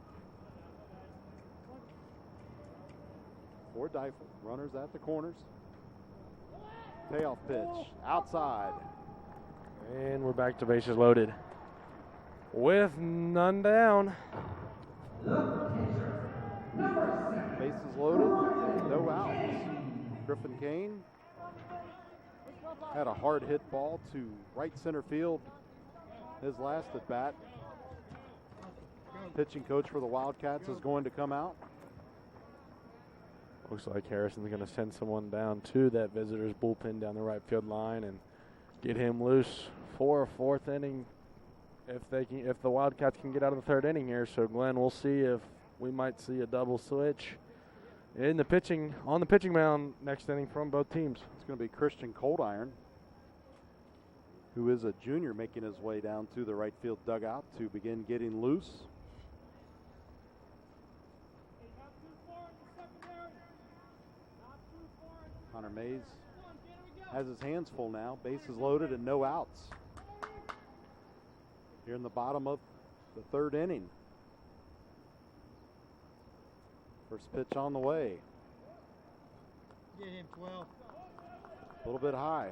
For Deifel. Runners at the corners. Payoff pitch outside. And we're back to bases loaded with none down. Bases loaded, no outs. Griffin Kane had a hard hit ball to right center field his last at bat. Pitching coach for the Wildcats is going to come out. Looks like Harrison's going to send someone down to that visitor's bullpen down the right field line and get him loose for a fourth inning if the Wildcats can get out of the third inning here. So, Glenn, we'll see if we might see a double switch on the pitching mound next inning from both teams. It's going to be Christian Coldiron, who is a junior, making his way down to the right field dugout to begin getting loose. Connor Mays has his hands full now. Bases loaded and no outs. Here in the bottom of the third inning. First pitch on the way. Get him 12. A little bit high.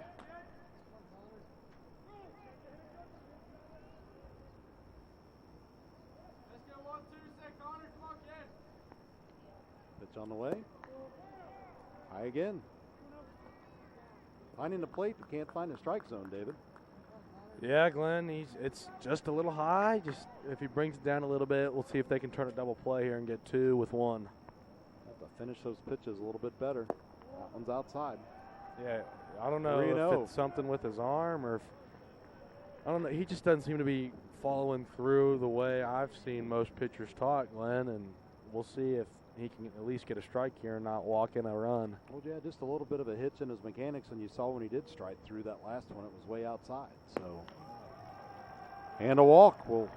Let's go 1-2, say Connor. Come on, kid. Pitch on the way. High again. Finding the plate, but can't find the strike zone, David. Yeah, Glenn, it's just a little high. Just if he brings it down a little bit, we'll see if they can turn a double play here and get 2 with 1. Have to finish those pitches a little bit better. That one's outside. Yeah, I don't know if it's something with his arm or if I don't know. He just doesn't seem to be following through the way I've seen most pitchers taught, Glenn, and we'll see if he can at least get a strike here and not walk in a run. Well, yeah, just a little bit of a hitch in his mechanics, and you saw when he did strike through that last one, it was way outside. So, and a walk will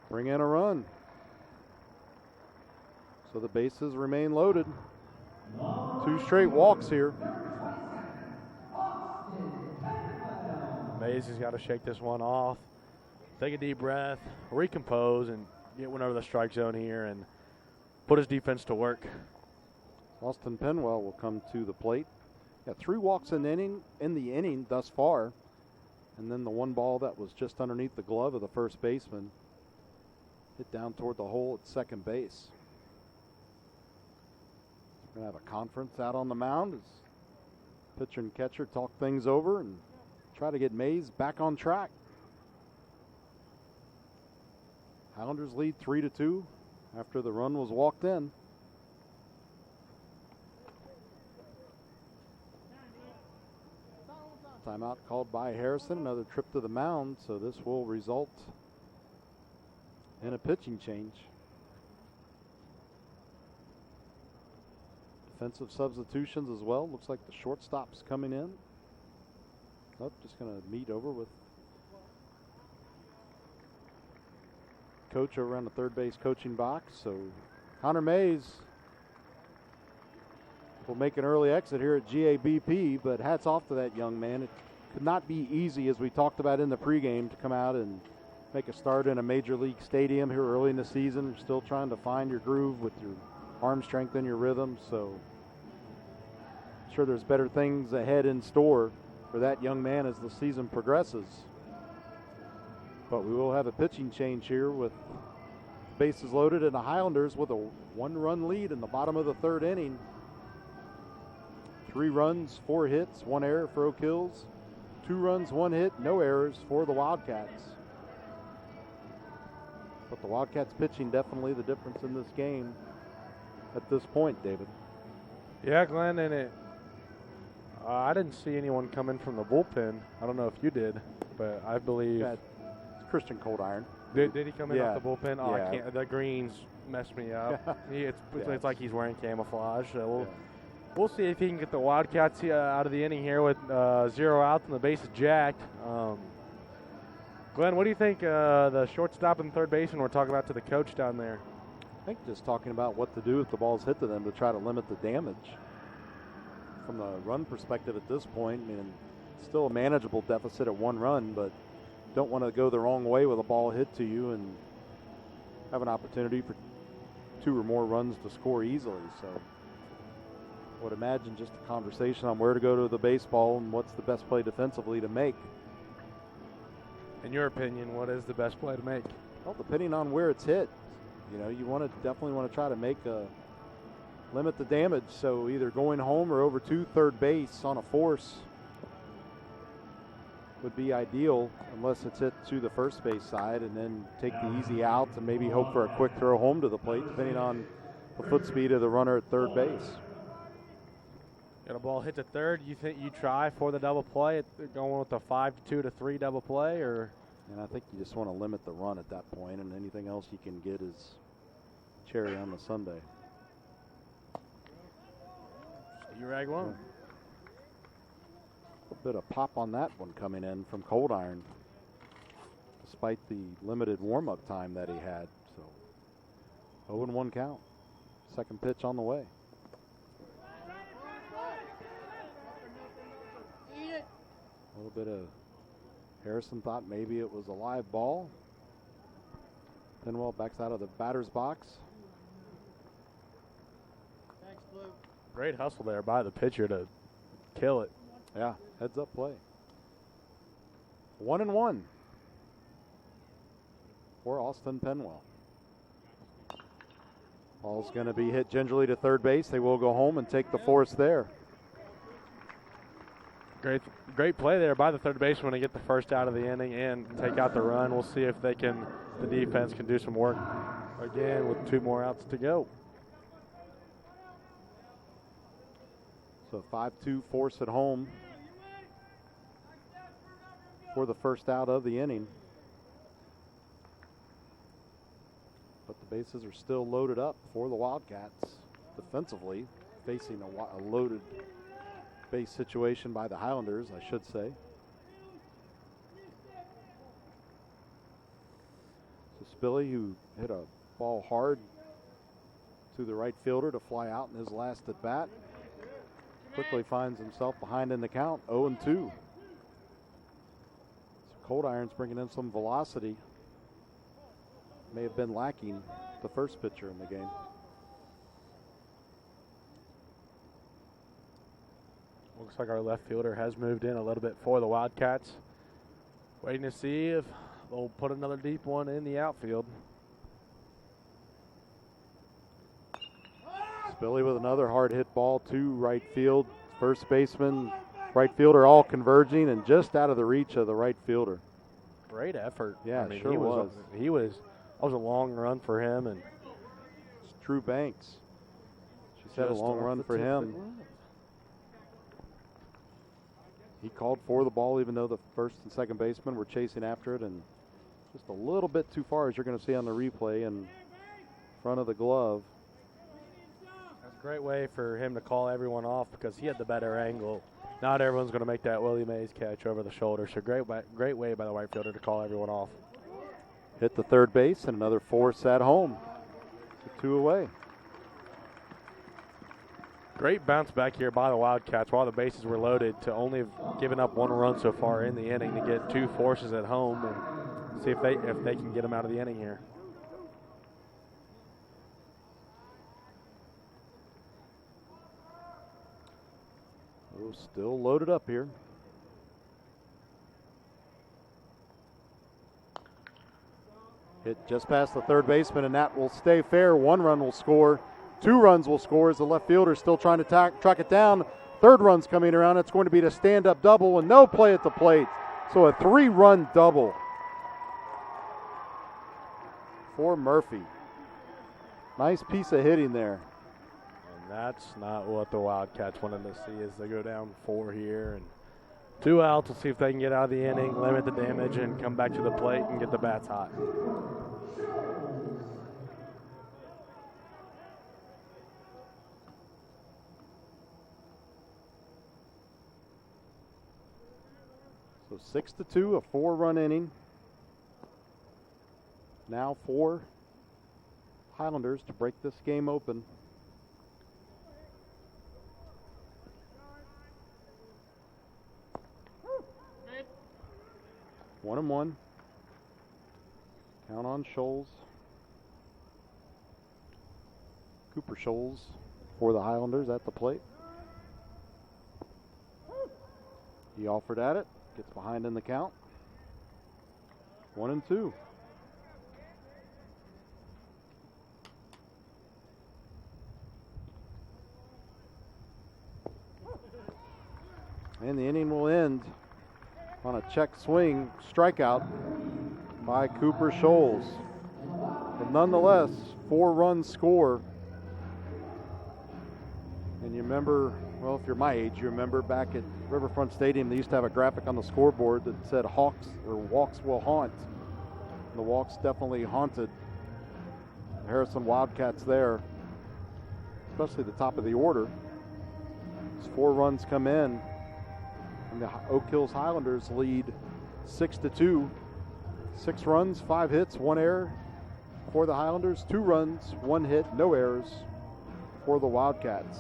bring in a run. So the bases remain loaded. 2 straight walks here. Mays has got to shake this one off, take a deep breath, recompose, and get one over the strike zone here and put his defense to work. Austin Penwell will come to the plate. Got 3 walks in the inning thus far, and then the one ball that was just underneath the glove of the first baseman hit down toward the hole at second base. We're going to have a conference out on the mound as pitcher and catcher talk things over and try to get Mays back on track. Highlanders lead 3-2 after the run was walked in. Timeout called by Harrison. Another trip to the mound, so this will result in a pitching change. Defensive substitutions as well. Looks like the shortstop's coming in. Oh, just going to meet over with coach over on the third base coaching box. So Connor Mays will make an early exit here at GABP, but hats off to that young man. It could not be easy, as we talked about in the pregame, to come out and make a start in a major league stadium here early in the season. You're still trying to find your groove with your arm strength and your rhythm, so I'm sure there's better things ahead in store for that young man as the season progresses. But we will have a pitching change here with bases loaded and the Highlanders with a 1-run lead in the bottom of the third inning. 3 runs, 4 hits, 1 error for Oak Hills. 2 runs, 1 hit, no errors for the Wildcats. But the Wildcats pitching definitely the difference in this game at this point, David. Yeah, Glenn, and I didn't see anyone come in from the bullpen. I don't know if you did, but I believe It's Christian Coldiron. Did he come in Yeah. off the bullpen? Oh, Yeah. I can't. The greens messed me up. It's like he's wearing camouflage. So we'll see if he can get the Wildcats out of the inning here with 0 outs and the bases jacked. Glenn, what do you think the shortstop and third baseman were talking about to the coach down there? I think just talking about what to do if the ball's hit to them to try to limit the damage. From the run perspective at this point, I mean, still a manageable deficit at 1 run, but don't want to go the wrong way with a ball hit to you and have an opportunity for 2 or more runs to score easily. So I would imagine just a conversation on where to go to the baseball and what's the best play defensively to make. In your opinion, what is the best play to make? Well, depending on where it's hit, you know, you definitely want to try to make limit the damage. So either going home or over to third base on a force would be ideal, unless it's hit to the first base side, and then take the easy out and maybe hope for a quick throw home to the plate, depending on the foot speed of the runner at third base. Got a ball hit to third. You think you try for the double play, going with the 5-2 to 3 double play, or? And I think you just want to limit the run at that point, and anything else you can get is cherry on the sundae. You rag one. A bit of pop on that one coming in from Cold Iron, despite the limited warm-up time that he had. So 0-1 count. Second pitch on the way. A little bit of Harrison thought maybe it was a live ball. Penwell backs out of the batter's box. Thanks, Blue. Great hustle there by the pitcher to kill it. Yeah, heads up play. 1-1 for Austin Penwell. Ball's going to be hit gingerly to third base. They will go home and take the force there. Great play there by the third baseman to get the first out of the inning and take out the run. We'll see if the defense can do some work again with 2 more outs to go. So 5-2 force at home for the first out of the inning. But the bases are still loaded up for the Wildcats defensively, facing a loaded base situation by the Highlanders, I should say. So Spilly, who hit a ball hard to the right fielder to fly out in his last at bat, quickly finds himself behind in the count, 0-2. So Cold Iron's bringing in some velocity. May have been lacking the first pitcher in the game. Looks like our left fielder has moved in a little bit for the Wildcats. Waiting to see if they'll put another deep one in the outfield. Spilly with another hard hit ball to right field. First baseman, right fielder all converging and just out of the reach of the right fielder. Great effort. Yeah, I mean, sure was. That was a long run for him. And it's Drew Banks. She said a long run for him. He called for the ball even though the first and second baseman were chasing after it, and just a little bit too far, as you're going to see on the replay, in front of the glove. That's a great way for him to call everyone off because he had the better angle. Not everyone's going to make that Willie Mays catch over the shoulder, so great way by the right fielder to call everyone off. Hit the third base and another force at home. So 2 away. Great bounce back here by the Wildcats while the bases were loaded to only have given up 1 run so far in the inning to get 2 forces at home and see if they can get them out of the inning here. Oh, still loaded up here. Hit just past the third baseman, and that will stay fair. 1 run will score. 2 runs will score as the left fielder still trying to track it down. Third run's coming around. It's going to be a stand-up double and no play at the plate. So a 3-run double for Murphy. Nice piece of hitting there. And that's not what the Wildcats wanted to see as they go down 4 here. And 2 outs. We'll see if they can get out of the inning, limit the damage, and come back to the plate and get the bats hot. So 6-2, a 4-run inning. Now for Highlanders to break this game open. One and one. Count on Scholes. Cooper Scholes for the Highlanders at the plate. He offered at it. Gets behind in the count. 1-2. And the inning will end on a check swing strikeout by Cooper Scholes. But nonetheless, 4-run score. And you remember, well, if you're my age, you remember back at Riverfront Stadium, they used to have a graphic on the scoreboard that said Hawks or Walks will haunt. And the Walks definitely haunted the Harrison Wildcats there, especially the top of the order. As 4 runs come in, and the Oak Hills Highlanders lead 6-2. 6 runs, 5 hits, 1 error for the Highlanders. 2 runs, 1 hit, no errors for the Wildcats.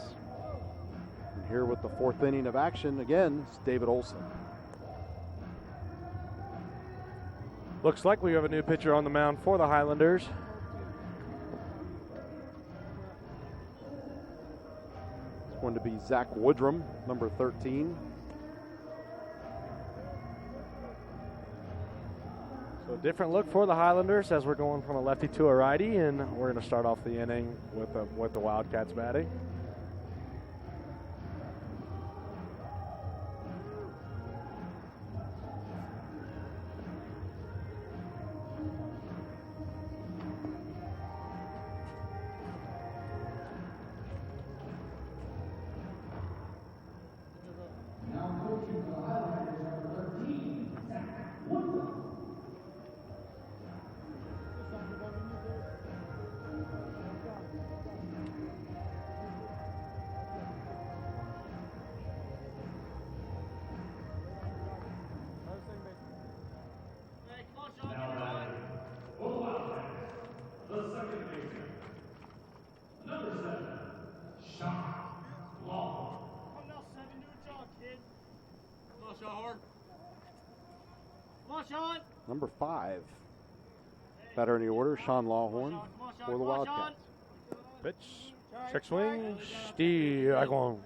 And here with the 4th inning of action again is David Olson. Looks like we have a new pitcher on the mound for the Highlanders. It's going to be Zach Woodrum, number 13. So a different look for the Highlanders as we're going from a lefty to a righty, and we're going to start off the inning with the Wildcats batting. Number 5, batter in the order, Sean Lawhorn for the Wildcats. Pitch, check swing, Steve Agwon.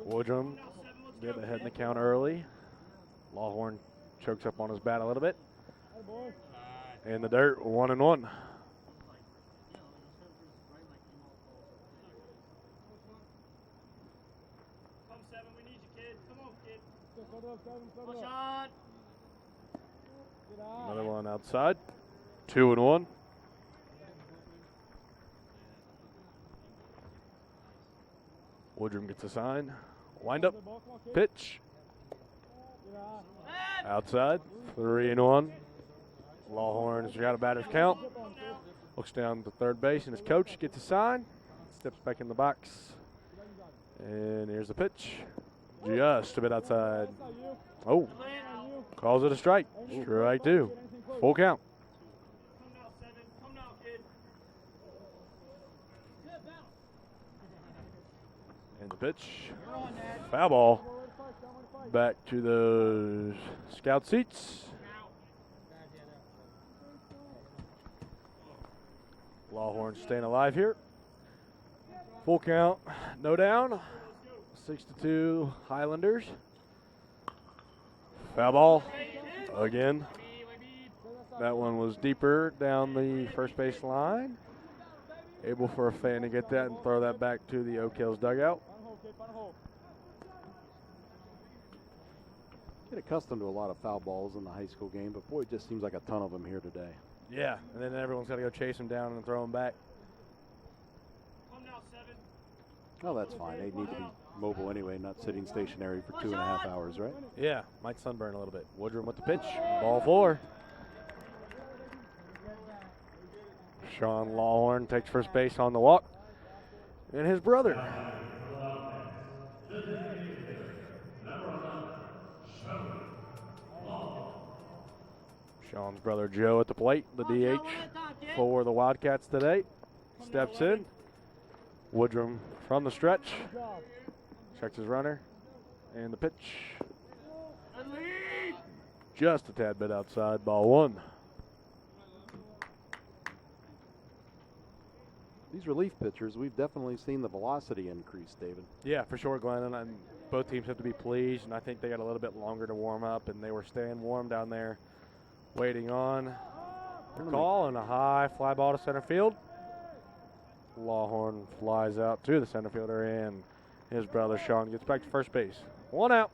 Woodrum getting ahead in the count early. Lawhorn chokes up on his bat a little bit. In the dirt, 1-1. Another one outside. 2-1. Woodrum gets a sign. Wind up. Pitch. Outside. 3-1. Lawhorn's got a batter's count. Looks down to third base, and his coach gets a sign. Steps back in the box. And here's the pitch. Just a bit outside. Oh. Calls it a strike. Strike 2. Full count. And the pitch. Foul ball. Back to the scout seats. Lawhorn staying alive here. Full count. No down. 6-2 Highlanders. Foul ball again. That one was deeper down the first base line. Able for a fan to get that and throw that back to the Oak Hills dugout. Get accustomed to a lot of foul balls in the high school game, but boy, it just seems like a ton of them here today. Yeah, and then everyone's got to go chase them down and throw them back. Oh, that's fine. They need to be mobile anyway, not sitting stationary for 2.5 hours, right? Yeah, might sunburn a little bit. Woodrum with the pitch. Ball 4. Sean Lawhorn takes first base on the walk. And his brother. Sean's brother Joe at the plate, the DH for the Wildcats today. Steps in. Woodrum from the stretch. Checks his runner. And the pitch. Just a tad bit outside, ball 1. These relief pitchers, we've definitely seen the velocity increase, David. Yeah, for sure, Glenn. And both teams have to be pleased, and I think they got a little bit longer to warm up, and they were staying warm down there, waiting on the call, and a high fly ball to center field. Lawhorn flies out to the center fielder, and his brother Sean gets back to first base. 1 out.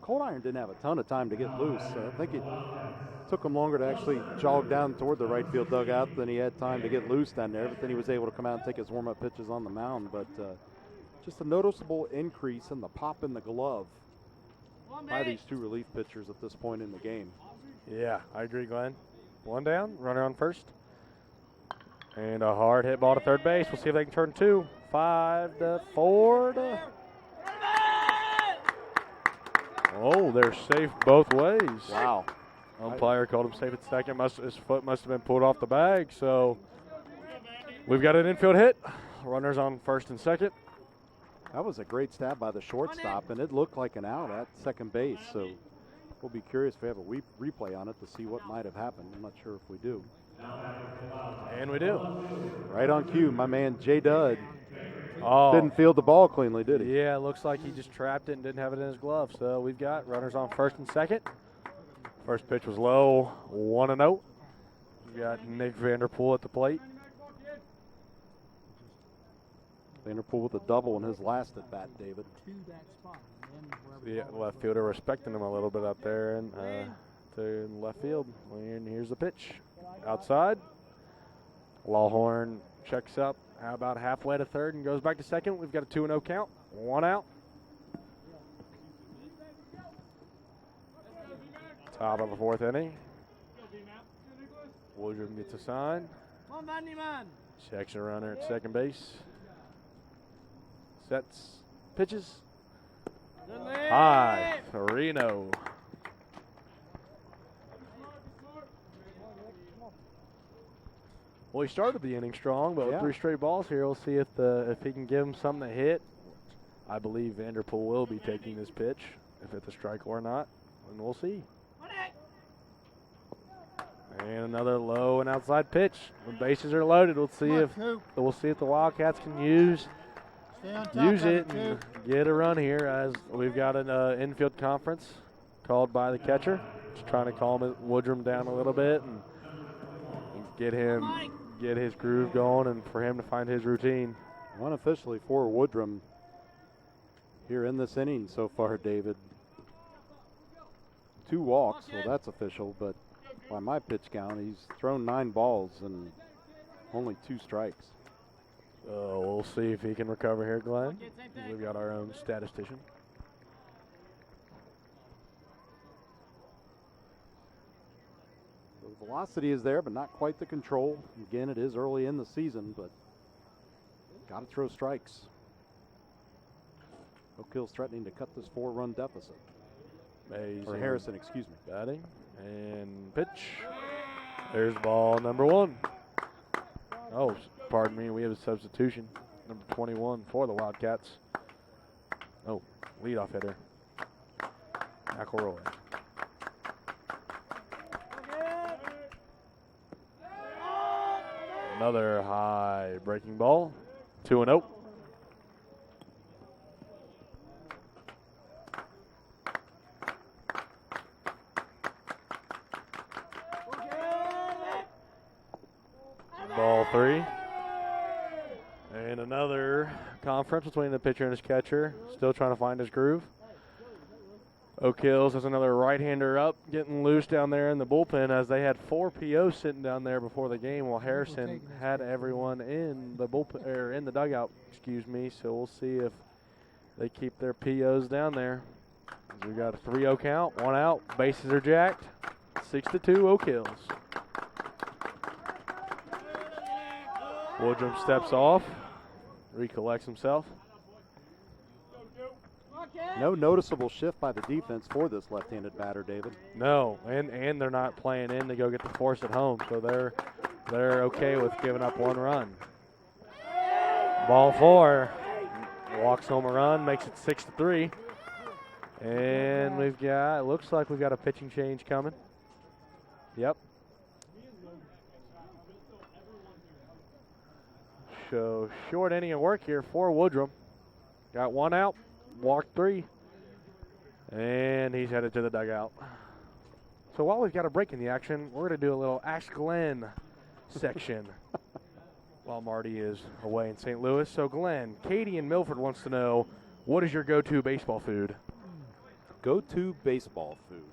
Cold Iron didn't have a ton of time to get loose. I think it took him longer to actually jog down toward the right field dugout than he had time to get loose down there, but then he was able to come out and take his warm-up pitches on the mound. But just a noticeable increase in the pop in the glove by these 2 relief pitchers at this point in the game. Yeah, I agree, Glenn. 1 down, runner on first. And a hard hit ball to third base. We'll see if they can turn 2. 5-4. Oh, they're safe both ways. Wow. Umpire called him safe at second. His foot must have been pulled off the bag. So we've got an infield hit. Runners on first and second. That was a great stab by the shortstop, and it looked like an out at second base. So we'll be curious if we have a replay on it to see what might have happened. I'm not sure if we do. And we do. Right on cue, my man J. Dud Oh, didn't field the ball cleanly, did he? yeah, it looks like he just trapped it and didn't have it in his glove. So we've got runners on first and second. First pitch was low, 1-0. We've got Nick Vanderpool at the plate. Vanderpool with a double in his last at bat, David. To that spot. And then The wherever left fielder respecting him a little bit up there and to left field. And here's the pitch. Outside. Lawhorn checks up about halfway to third and goes back to second. We've got a 2-0 count. 1 out. Top of the fourth inning. Woodrum gets a sign. Come on, man. Checks a runner at second base. Sets. Pitches. High. 3-0. Well, he started the inning strong, but with 3 straight balls here, we'll see if he can give him something to hit. I believe Vanderpool will be taking this pitch, if it's a strike or not, and we'll see. And another low and outside pitch. The bases are loaded. We'll see if the Wildcats can use it and get a run here, as we've got an infield conference called by the catcher. Just trying to calm Woodrum down a little bit and get his groove going and for him to find his routine. Unofficially for Woodrum here in this inning so far, David. 2 walks, well that's official, but by my pitch count, he's thrown 9 balls and only 2 strikes. We'll see if he can recover here, Glenn. We've got our own statistician. The velocity is there, but not quite the control. Again, it is early in the season, but got to throw strikes. Oak Hill's threatening to cut this 4-run deficit. Or Harrison, excuse me. Batting and pitch. There's ball number 1. Oh, pardon me, we have a substitution. Number 21 for the Wildcats. Oh, leadoff hitter. McElroy. Another high breaking ball. 2-0. Ball 3. And another conference between the pitcher and his catcher. Still trying to find his groove. Oak Hills has another right-hander up, getting loose down there in the bullpen, as they had 4 POs sitting down there before the game, while Harrison had everyone in the bullpen or in the dugout. Excuse me. So we'll see if they keep their POs down there. We got a 3-0 count, 1 out. Bases are jacked. 6-2 Oak Hills. Woodrum steps off, recollects himself. No noticeable shift by the defense for this left-handed batter, David. No, and they're not playing in to go get the force at home, so they're okay with giving up 1 run. Ball 4, walks home a run, makes it 6-3. And it looks like we've got a pitching change coming. Yep. So short inning of work here for Woodrum. Got 1 out, walked 3, and he's headed to the dugout. So while we've got a break in the action, we're going to do a little Ask Glenn section while Marty is away in St. Louis. So Glenn, Katie in Milford wants to know, what is your go-to baseball food? Go-to baseball food.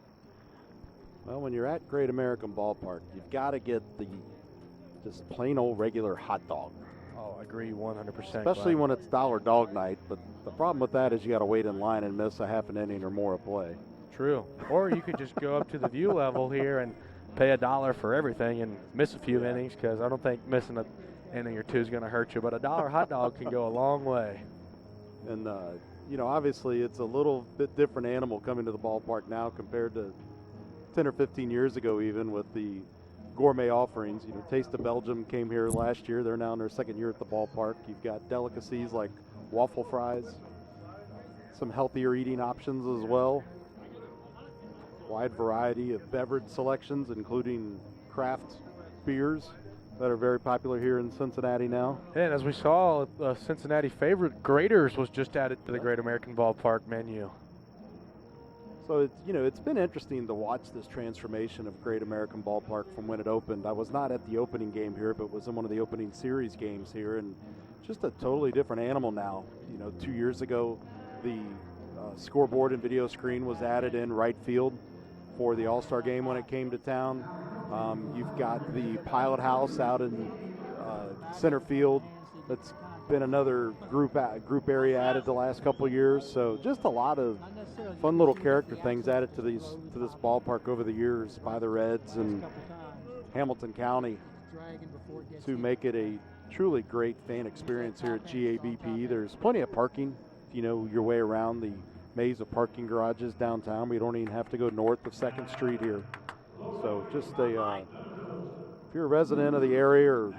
Well, when you're at Great American Ballpark, you've got to get the just plain old regular hot dog. Oh, I agree 100%. Especially when it's dollar dog night, but the problem with that is you got to wait in line and miss a half an inning or more of play. True. Or you could just go up to the view level here and pay $1 for everything and miss a few innings, because I don't think missing inning or two is going to hurt you, but a dollar hot dog can go a long way. And, obviously it's a little bit different animal coming to the ballpark now compared to 10 or 15 years ago even with the gourmet offerings. Taste of Belgium came here last year. They're now in their second year at the ballpark. You've got delicacies like waffle fries, some healthier eating options as well. Wide variety of beverage selections, including craft beers that are very popular here in Cincinnati now. And as we saw, Cincinnati favorite, Graders, was just added to the Great American Ballpark menu. So it's been interesting to watch this transformation of Great American Ballpark from when it opened. I was not at the opening game here, but was in one of the opening series games here, and just a totally different animal now. 2 years ago, the scoreboard and video screen was added in right field for the All-Star game when it came to town. You've got the pilot house out in center field. That's been another group area added the last couple of years. So just a lot of fun little character things added to this ballpark over the years by the Reds and Hamilton County to make it a truly great fan experience here at GABP. There's plenty of parking if you know your way around the maze of parking garages downtown. We don't even have to go north of 2nd Street here. So just if you're a resident of the area or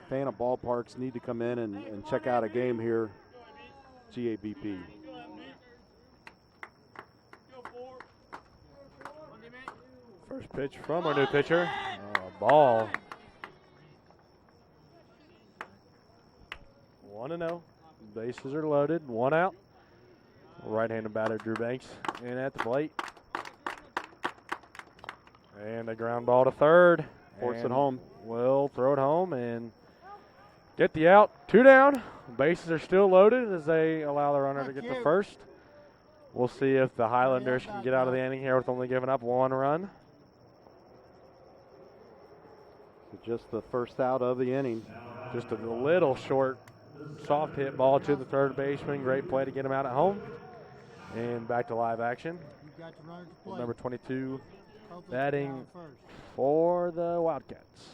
fan of ballparks, need to come in and check out a game here, GABP. First pitch from our new pitcher. Ball. 1-0. Bases are loaded. 1 out. Right-handed batter Drew Banks in at the plate. And a ground ball to third. Force it home. Will throw it home and get the out. 2 down. Bases are still loaded as they allow the runner to get to first. We'll see if the Highlanders can get out of the inning here with only giving up 1 run. So just the first out of the inning. Just a little short, soft hit ball to the third baseman. Great play to get him out at home. And back to live action. Number 22 batting for the Wildcats.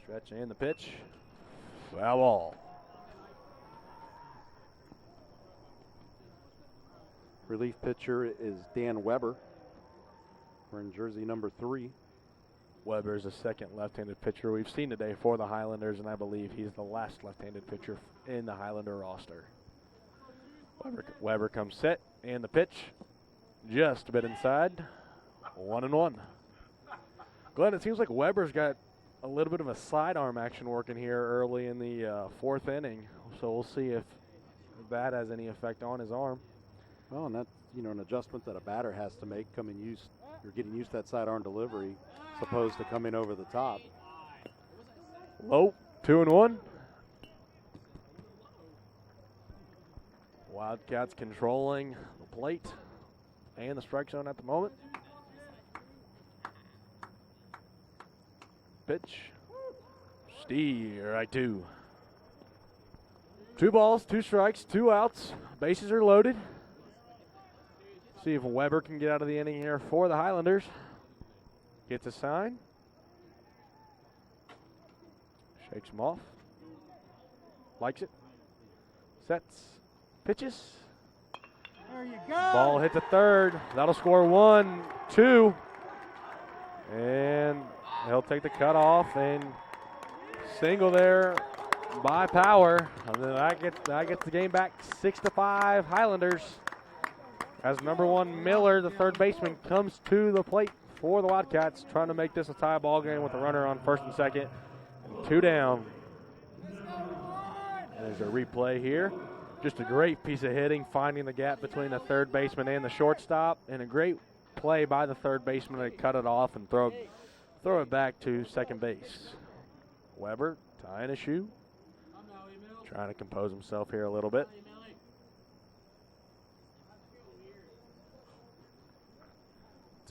Stretch and the pitch. Foul ball. Relief pitcher is Dan Weber, wearing jersey number 3. Weber is the second left-handed pitcher we've seen today for the Highlanders, and I believe he's the last left-handed pitcher in the Highlander roster. Weber comes set, and the pitch just a bit inside. 1-1. Glenn, it seems like Weber's got a little bit of a sidearm action working here early in the 4th inning, so we'll see if that has any effect on his arm. Well, and that's an adjustment that a batter has to make. You're getting used to that sidearm delivery, as opposed to coming over the top. Low, 2-1. Wildcats controlling the plate and the strike zone at the moment. Pitch. Strike 2. 2 balls, 2 strikes, 2 outs. Bases are loaded. See if Weber can get out of the inning here for the Highlanders. Gets a sign. Shakes him off. Likes it. Sets. Pitches. There you go. Ball hit to third. That'll score 1, 2. And he'll take the cutoff and single there by Power. And then that gets the game back 6-5 Highlanders. As number 1 Miller, the third baseman, comes to the plate for the Wildcats, trying to make this a tie ball game with a runner on first and second. And 2 down. There's a replay here. Just a great piece of hitting, finding the gap between the third baseman and the shortstop, and a great play by the third baseman to cut it off and throw it back to second base. Weber tying a shoe, trying to compose himself here a little bit.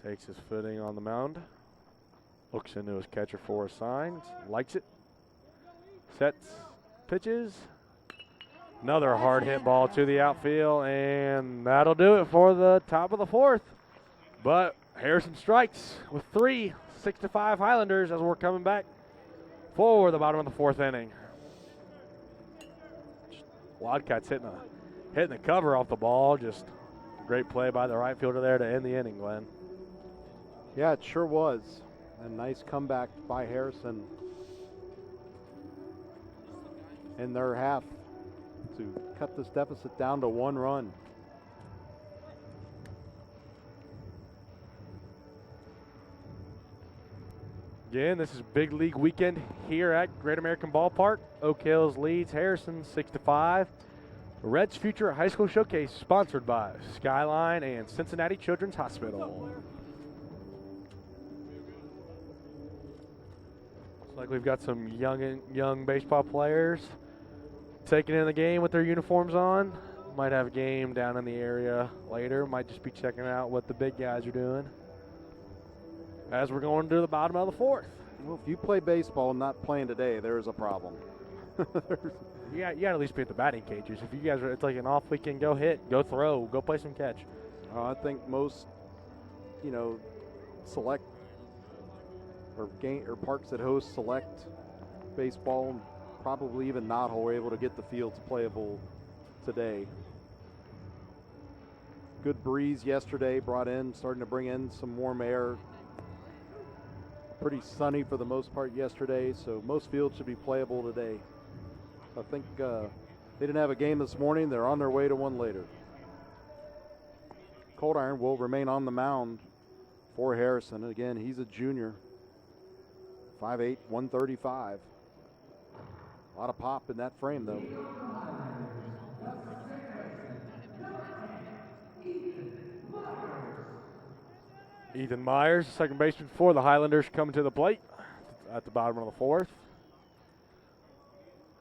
Takes his footing on the mound. Looks into his catcher for a sign. Likes it. Sets. Pitches. Another hard hit ball to the outfield, and that'll do it for the top of the 4th. But Harrison strikes with 3. 6-5 Highlanders as we're coming back for the bottom of the 4th inning. Wildcats hitting the cover off the ball. Just great play by the right fielder there to end the inning, Glenn. Yeah, it sure was. A nice comeback by Harrison in their half to cut this deficit down to 1 run. Again, this is big league weekend here at Great American Ballpark. Oak Hills leads Harrison 6-5. The Reds Future High School Showcase sponsored by Skyline and Cincinnati Children's Hospital. Looks like we've got some young baseball players taking in the game with their uniforms on. Might have a game down in the area later. Might just be checking out what the big guys are doing as we're going to the bottom of the 4th. Well, if you play baseball and not playing today, there is a problem. You got to at least be at the batting cages. If you guys are, it's like an off weekend, go hit, go throw, go play some catch. I think most, select or parks that host select baseball, probably even Knothole, were able to get the fields playable today. Good breeze yesterday, starting to bring in some warm air. Pretty sunny for the most part yesterday, so most fields should be playable today. I think they didn't have a game this morning. They're on their way to one later. Cold Iron will remain on the mound for Harrison. Again, he's a junior. 5'8", 135. A lot of pop in that frame, though. Ethan Myers, second baseman for the Highlanders, coming to the plate at the bottom of the 4th.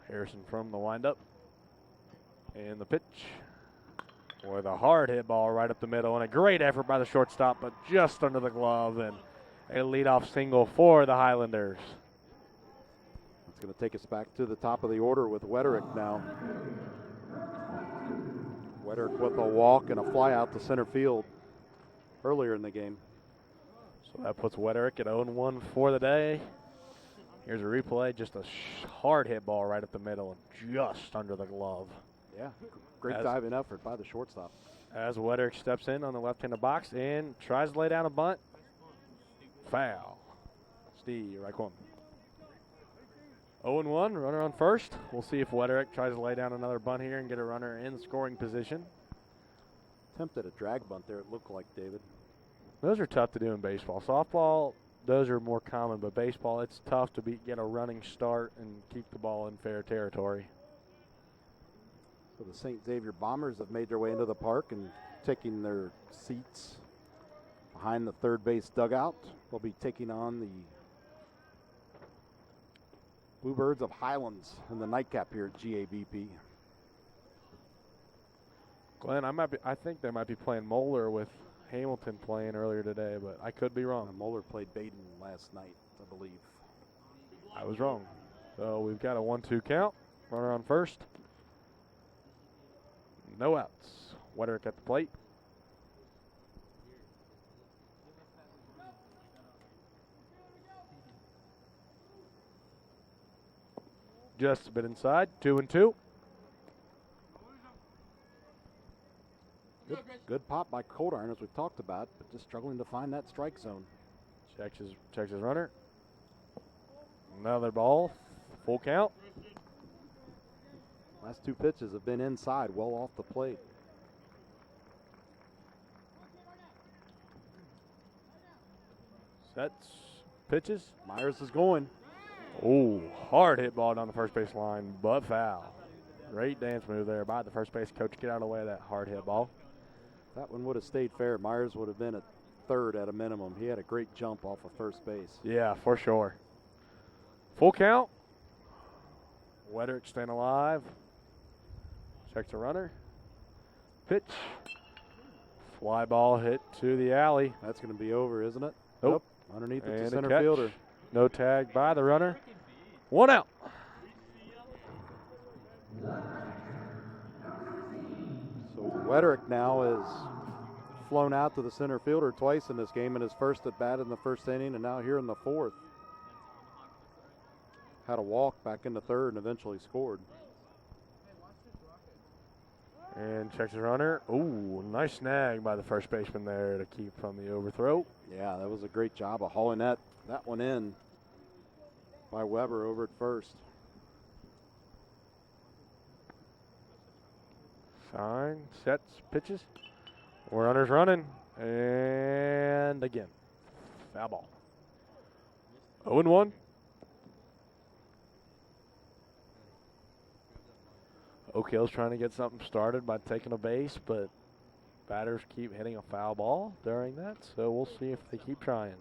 Harrison from the windup. And the pitch with a hard hit ball right up the middle, and a great effort by the shortstop, but just under the glove, and a leadoff single for the Highlanders. It's going to take us back to the top of the order with Wetterick now. Wetterick with a walk and a fly out to center field earlier in the game. So that puts Wetterick at 0-1 for the day. Here's a replay, just a hard hit ball right up the middle and just under the glove. Yeah, great diving effort by the shortstop. As Wetterick steps in on the left-handed box and tries to lay down a bunt. Foul. Steve, right one. 0-1, runner on first. We'll see if Wetterick tries to lay down another bunt here and get a runner in scoring position. Attempted a drag bunt there, it looked like, David. Those are tough to do in baseball. Softball, those are more common, but baseball, it's tough to get a running start and keep the ball in fair territory. So the St. Xavier Bombers have made their way into the park and taking their seats behind the third base dugout. They'll be taking on the Bluebirds of Highlands in the nightcap here at GABP. Glenn, I think they might be playing Moeller with Hamilton playing earlier today, but I could be wrong. Moeller played Baden last night, I believe. I was wrong. So we've got a 1-2 count. Runner on first. No outs. Wetterick at the plate. Just a bit inside. 2-2. Good pop by Cold Iron, as we've talked about, but just struggling to find that strike zone. Checks his runner. Another ball. Full count. Last two pitches have been inside, well off the plate. Sets. Pitches. Myers is going. Oh, hard hit ball down the first base line, but foul. Great dance move there by the first base coach. Get out of the way of that hard hit ball. That one would have stayed fair. Myers would have been at third at a minimum. He had a great jump off of first base. Yeah, for sure. Full count. Wetterick staying alive. Checks the runner. Pitch. Fly ball hit to the alley. That's going to be over, isn't it? Nope. Underneath it And to center catch. fielder. No tag by the runner. 1 out. So Wetterick now is flown out to the center fielder twice in this game, in his first at bat in the first inning and now here in the fourth. Had a walk back in the third and eventually scored. And checks his runner. Ooh, nice snag by the first baseman there to keep from the overthrow. Yeah, that was a great job of hauling that one in by Weber over at first. Fine, sets, pitches. Runner's running. And again, foul ball. 0-1. Oak Hill's trying to get something started by taking a base, but batters keep hitting a foul ball during that, so we'll see if they keep trying.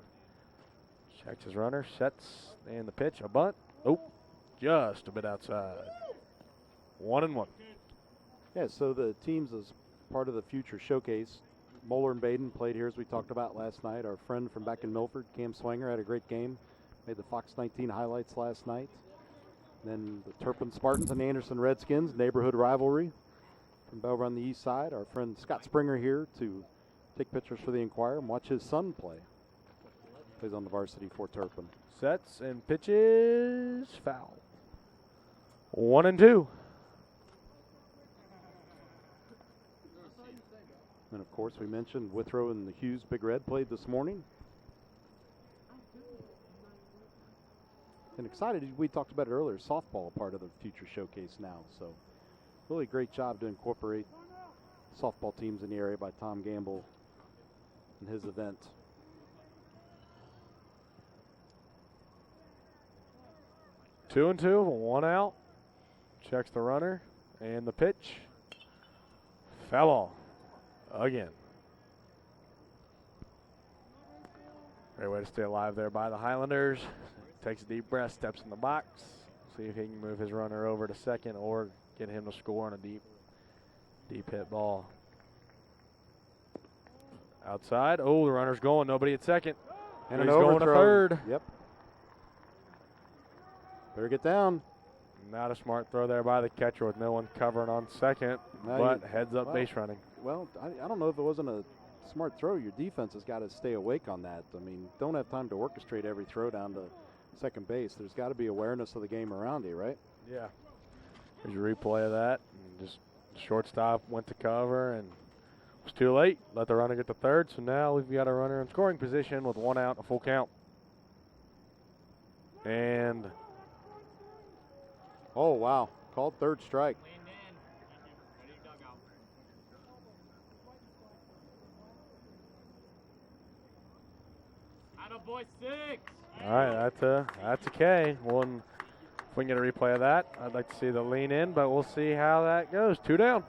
Checks his runner, sets, and the pitch, a bunt. Oh, just a bit outside. 1-1. Yeah, so the teams as part of the future showcase, Moeller and Baden played here as we talked about last night. Our friend from back in Milford, Cam Swanger, had a great game. Made the Fox 19 highlights last night. Then the Turpin Spartans and the Anderson Redskins, neighborhood rivalry from Bell Run the east side. Our friend Scott Springer here to take pictures for the Enquirer and watch his son play. Plays on the varsity for Turpin. Sets and pitches, foul. 1-2. And of course, we mentioned Withrow and the Hughes Big Red played this morning. And excited, we talked about it earlier, softball a part of the future showcase now. So really great job to incorporate softball teams in the area by Tom Gamble and his event. 2-2, 1 out. Checks the runner and the pitch. Foul ball again. Great way to stay alive there by the Highlanders. Takes a deep breath, steps in the box. See if he can move his runner over to second or get him to score on a deep hit ball. Outside. Oh, the runner's going. Nobody at second. And he's an going to overthrow. third. Yep. Better get down. Not a smart throw there by the catcher with no one covering on second, Now but heads up base running. Well, I don't know if it wasn't a smart throw. Your defense has got to stay awake on that. I mean, don't have time to orchestrate every throw down to second base. There's got to be awareness of the game around you, right? Yeah. Here's a replay of that. And just shortstop went to cover and was too late. Let the runner get to third. So now we've got a runner in scoring position with 1 out, a full count. And oh, wow. Called third strike. Boy, 6. all right, that's a K. One, if we can get a replay of that, I'd like to see the lean in, but we'll see how that goes. 2 down.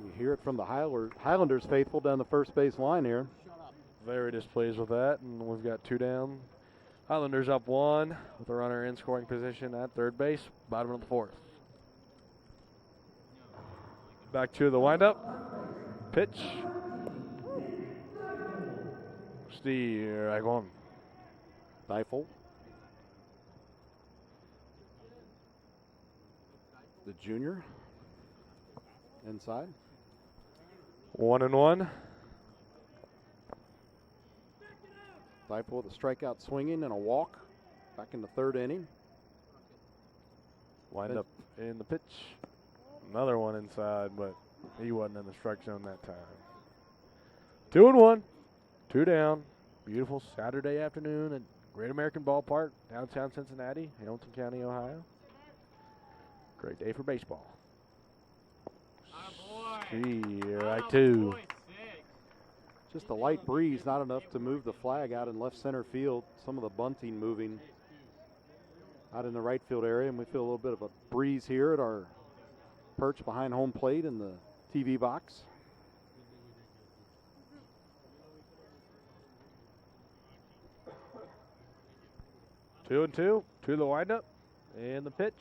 You hear it from the Highlanders faithful down the first base line here. Very displeased with that, and we've got 2 down. Highlanders up 1 with a runner in scoring position at third base, bottom of the 4th. Back to the windup. Pitch. Strike one. Deifel. The junior. Inside. 1-1. Deifel with a strikeout swinging and a walk. Back in the third inning. Wind up in the pitch. Another one inside, but he wasn't in the strike zone that time. 2-1. 2 down. Beautiful Saturday afternoon at Great American Ballpark, downtown Cincinnati, Hamilton County, Ohio. Great day for baseball. Strike 2. Just a light breeze, not enough to move the flag out in left center field. Some of the bunting moving out in the right field area, and we feel a little bit of a breeze here at our perch behind home plate in the TV box. 2-2 to the windup and the pitch.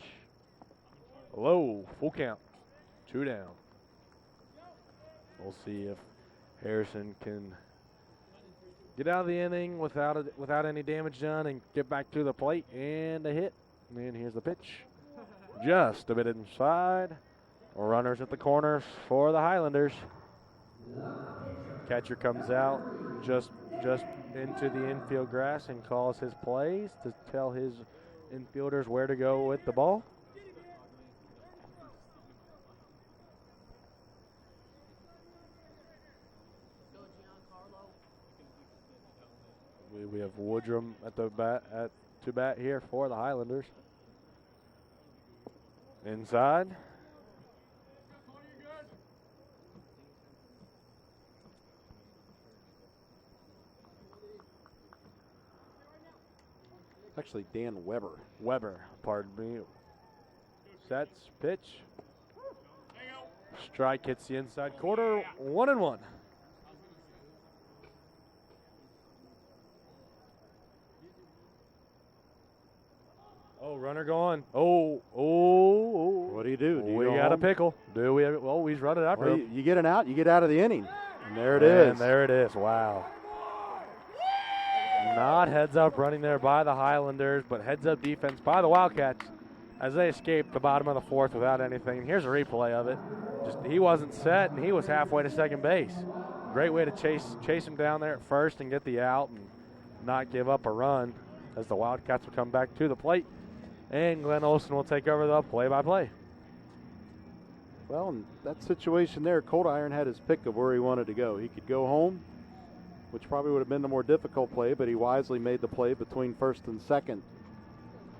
Low, full count. 2 down. We'll see if Harrison can get out of the inning without any damage done and get back to the plate and a hit. And here's the pitch. Just a bit inside. Runners at the corners for the Highlanders. Catcher comes out just into the infield grass and calls his plays to tell his infielders where to go with the ball. We have Woodrum to bat here for the Highlanders. Inside. Actually, Dan Weber. Weber, pardon me. Sets, pitch. Strike hits the inside corner. 1-1. Oh, runner gone. Oh. What do you do? We got a pickle. Do we? Well, he's running after Well, him. you get an out, you get out of the inning. And there it is. And there it is. Wow. Not heads up running there by the Highlanders, but heads up defense by the Wildcats as they escaped the bottom of the fourth without anything. Here's a replay of it. Just he wasn't set, and he was halfway to second base. Great way to chase him down there at first and get the out and not give up a run as the Wildcats will come back to the plate. And Glenn Olson will take over the play-by-play. Well, in that situation there, Cold Iron had his pick of where he wanted to go. He could go home, which probably would have been the more difficult play, but he wisely made the play between first and second,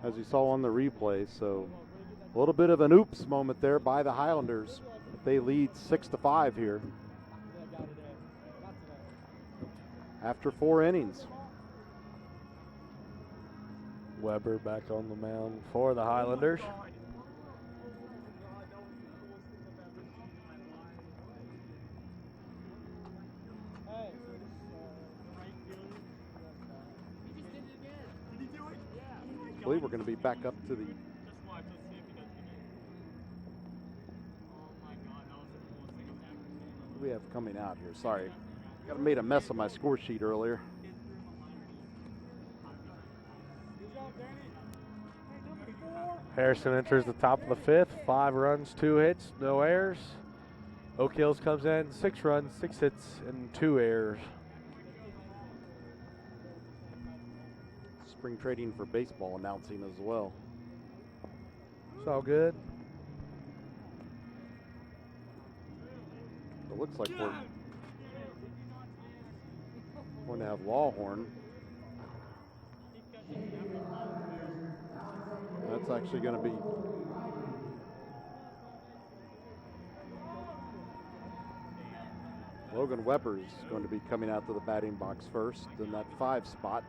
as you saw on the replay. So a little bit of an oops moment there by the Highlanders. They lead 6-5 here after 4 innings. Weber back on the mound for the Highlanders. I believe we're going to be back up to the... What do we have coming out here? Sorry. I made a mess of my score sheet earlier. Harrison enters the top of the fifth. 5 runs, 2 hits, no errors. Oak Hills comes in 6 runs, 6 hits, and 2 errors. Spring trading for baseball announcing as well. It's all good. It looks like we're going to have Lawhorn. That's actually going to be Logan Weber is going to be coming out to the batting box first in that 5 spot.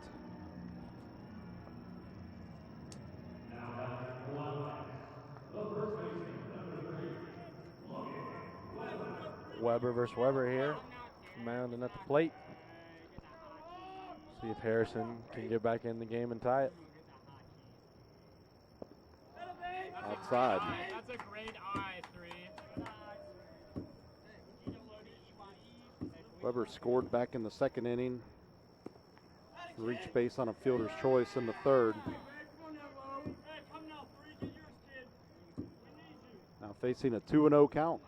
Weber versus Weber here. Mounding at the plate. See if Harrison can get back in the game and tie it. Outside. That's a great eye, 3. Weber scored back in the 2nd inning. Reached base on a fielder's choice in the 3rd. Now facing a 2-0 count.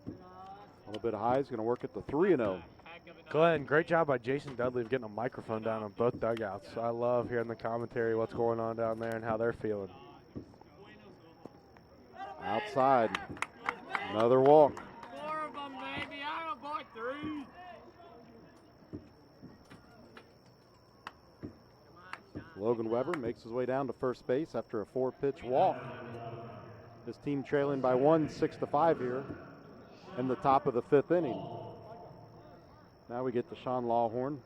A little bit of high. He's going to work at the 3-0. Glenn, great job by Jason Dudley of getting a microphone down on both dugouts. I love hearing the commentary, what's going on down there and how they're feeling. Outside. Another walk. 4 of them, baby. I don't boy 3. Logan Weber makes his way down to first base after a 4-pitch walk. His team trailing by 1, 6-5 here in the top of the 5th inning. Now we get to Sean Lawhorn.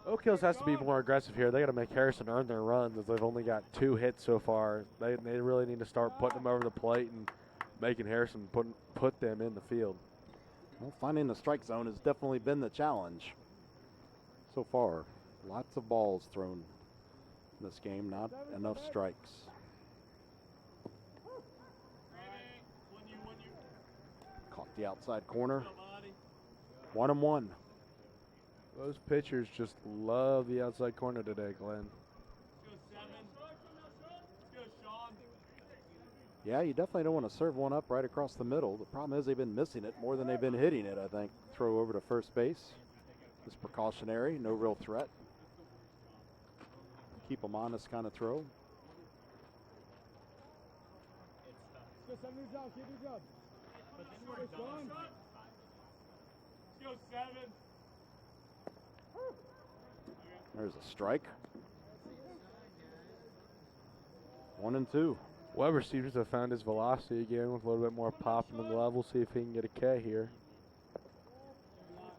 Oak Hills has to be more aggressive here. They got to make Harrison earn their runs as they've only got 2 hits so far. They really need to start putting them over the plate and making Harrison put them in the field. Well, finding the strike zone has definitely been the challenge so far. Lots of balls thrown in this game, not enough strikes. Caught the outside corner. 1-1. Those pitchers just love the outside corner today, Glenn. Yeah, you definitely don't want to serve one up right across the middle. The problem is they've been missing it more than they've been hitting it, I think. Throw over to first base. Just precautionary, no real threat. Keep them honest kind of throw. But then we're done. Let's go 7. There's a strike. 1-2. Weber seems to have found his velocity again with a little bit more pop in the glove. We'll see if he can get a K here.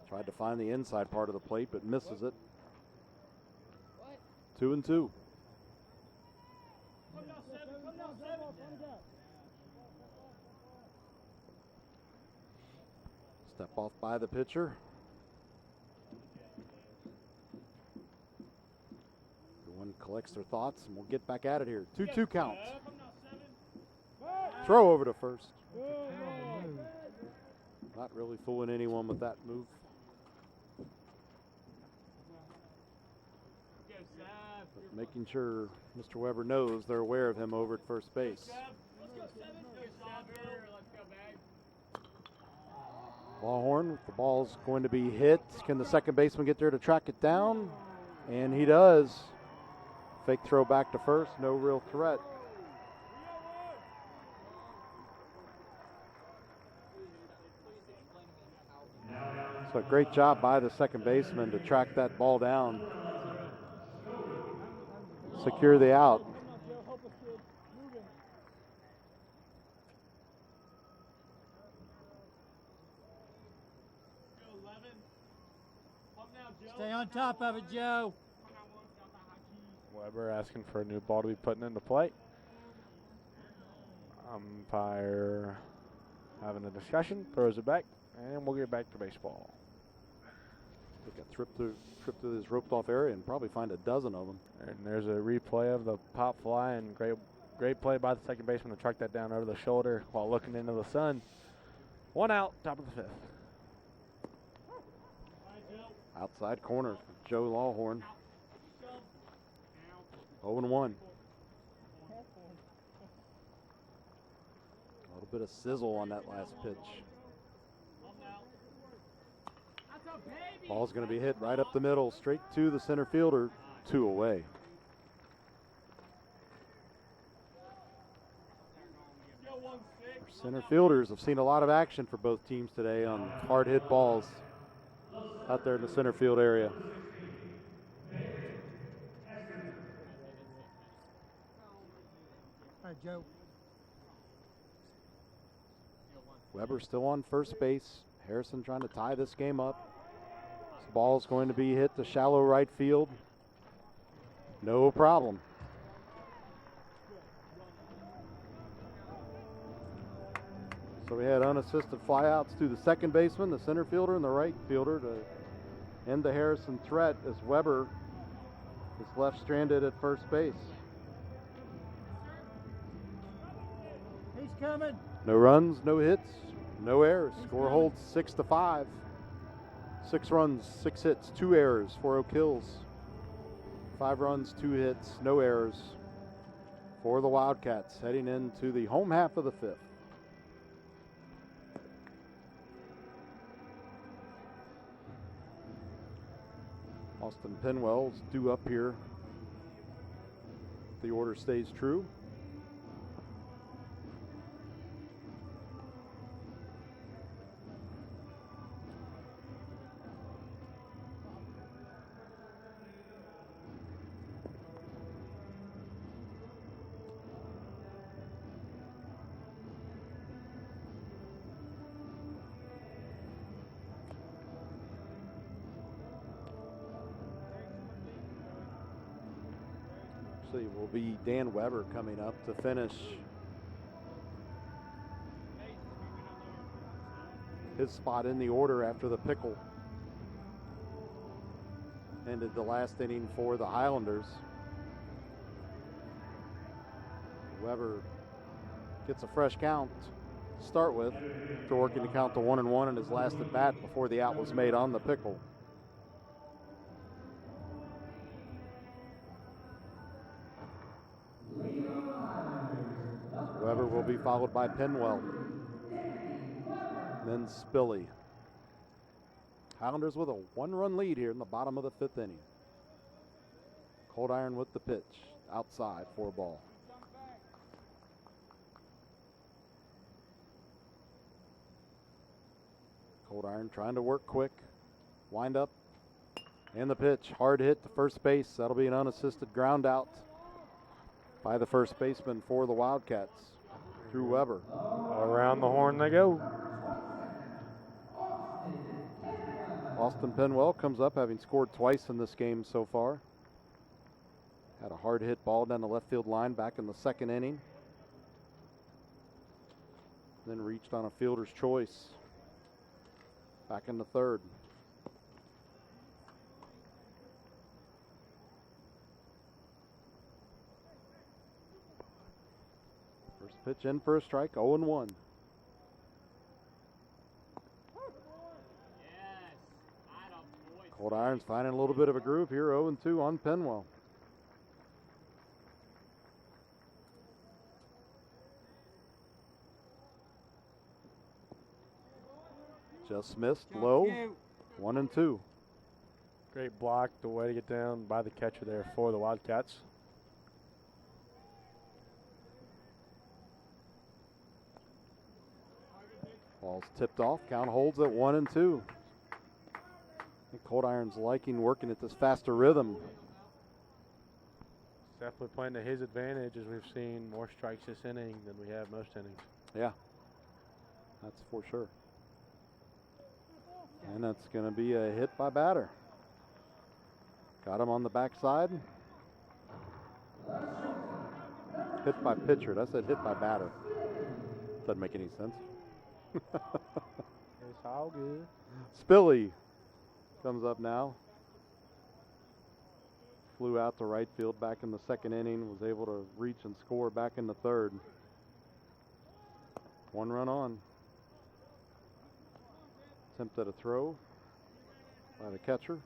Tried to find the inside part of the plate, but misses it. 2-2. Step off by the pitcher. Everyone collects their thoughts, and we'll get back at it here. 2-2 count. Throw over to first. Not really fooling anyone with that move. But making sure Mr. Weber knows they're aware of him over at first base. Lawhorn, the ball's going to be hit. Can the second baseman get there to track it down? And he does. Fake throw back to first, no real threat. So a great job by the second baseman to track that ball down. Secure the out. Stay on top of it, Joe. Weber asking for a new ball to be put into play. Umpire having a discussion, throws it back, and we'll get back to baseball. Take a trip through this roped off area and probably find a dozen of them. And there's a replay of the pop fly, and great play by the second baseman to track that down over the shoulder while looking into the sun. 1 out, top of the 5th. Outside corner for Joe Lawhorn. 0-1. A little bit of sizzle on that last pitch. Ball's going to be hit right up the middle, straight to the center fielder, 2 away. Our center fielders have seen a lot of action for both teams today on hard hit balls out there in the center field area. All right, Joe. Weber still on first base. Harrison trying to tie this game up. This ball's going to be hit to shallow right field. No problem. So we had unassisted flyouts to the second baseman, the center fielder, and the right fielder to end the Harrison threat as Weber is left stranded at first base. He's coming. No runs, no hits, no errors. Score holds 6-5. 6 runs, 6 hits, 2 errors, 4 kills. 5 runs, 2 hits, no errors for the Wildcats heading into the home half of the 5th. Austin Penwell's due up here. The order stays true. Will be Dan Weber coming up to finish his spot in the order after the pickle ended the last inning for the Highlanders. Weber gets a fresh count to start with after working to count to 1-1 in his last at bat before the out was made on the pickle. Weber will be followed by Penwell. Then Spilly. Highlanders with a 1-run lead here in the bottom of the 5th inning. Cold Iron with the pitch. Outside for a ball. Cold Iron trying to work quick. Wind up. And the pitch. Hard hit to first base. That'll be an unassisted ground out by the first baseman for the Wildcats. Drew Weber. Around the horn they go. Austin Penwell comes up having scored twice in this game so far. Had a hard hit ball down the left field line back in the 2nd inning. Then reached on a fielder's choice back in the 3rd. First pitch in for a strike, 0-1. Cold Iron's finding a little bit of a groove here, 0-2 on Penwell. Just missed, low, 1-2. Great block, the way to get down by the catcher there for the Wildcats. Ball's tipped off, count holds at 1-2. I think Cold Iron's liking working at this faster rhythm. Definitely playing to his advantage, as we've seen more strikes this inning than we have most innings. Yeah, that's for sure. And that's going to be a hit by batter. Got him on the backside. Hit by pitcher. I said hit by batter. Doesn't make any sense. It's all good. Spilly comes up now. Flew out to right field back in the 2nd inning. Was able to reach and score back in the 3rd. 1 run on. Attempt at a throw by the catcher.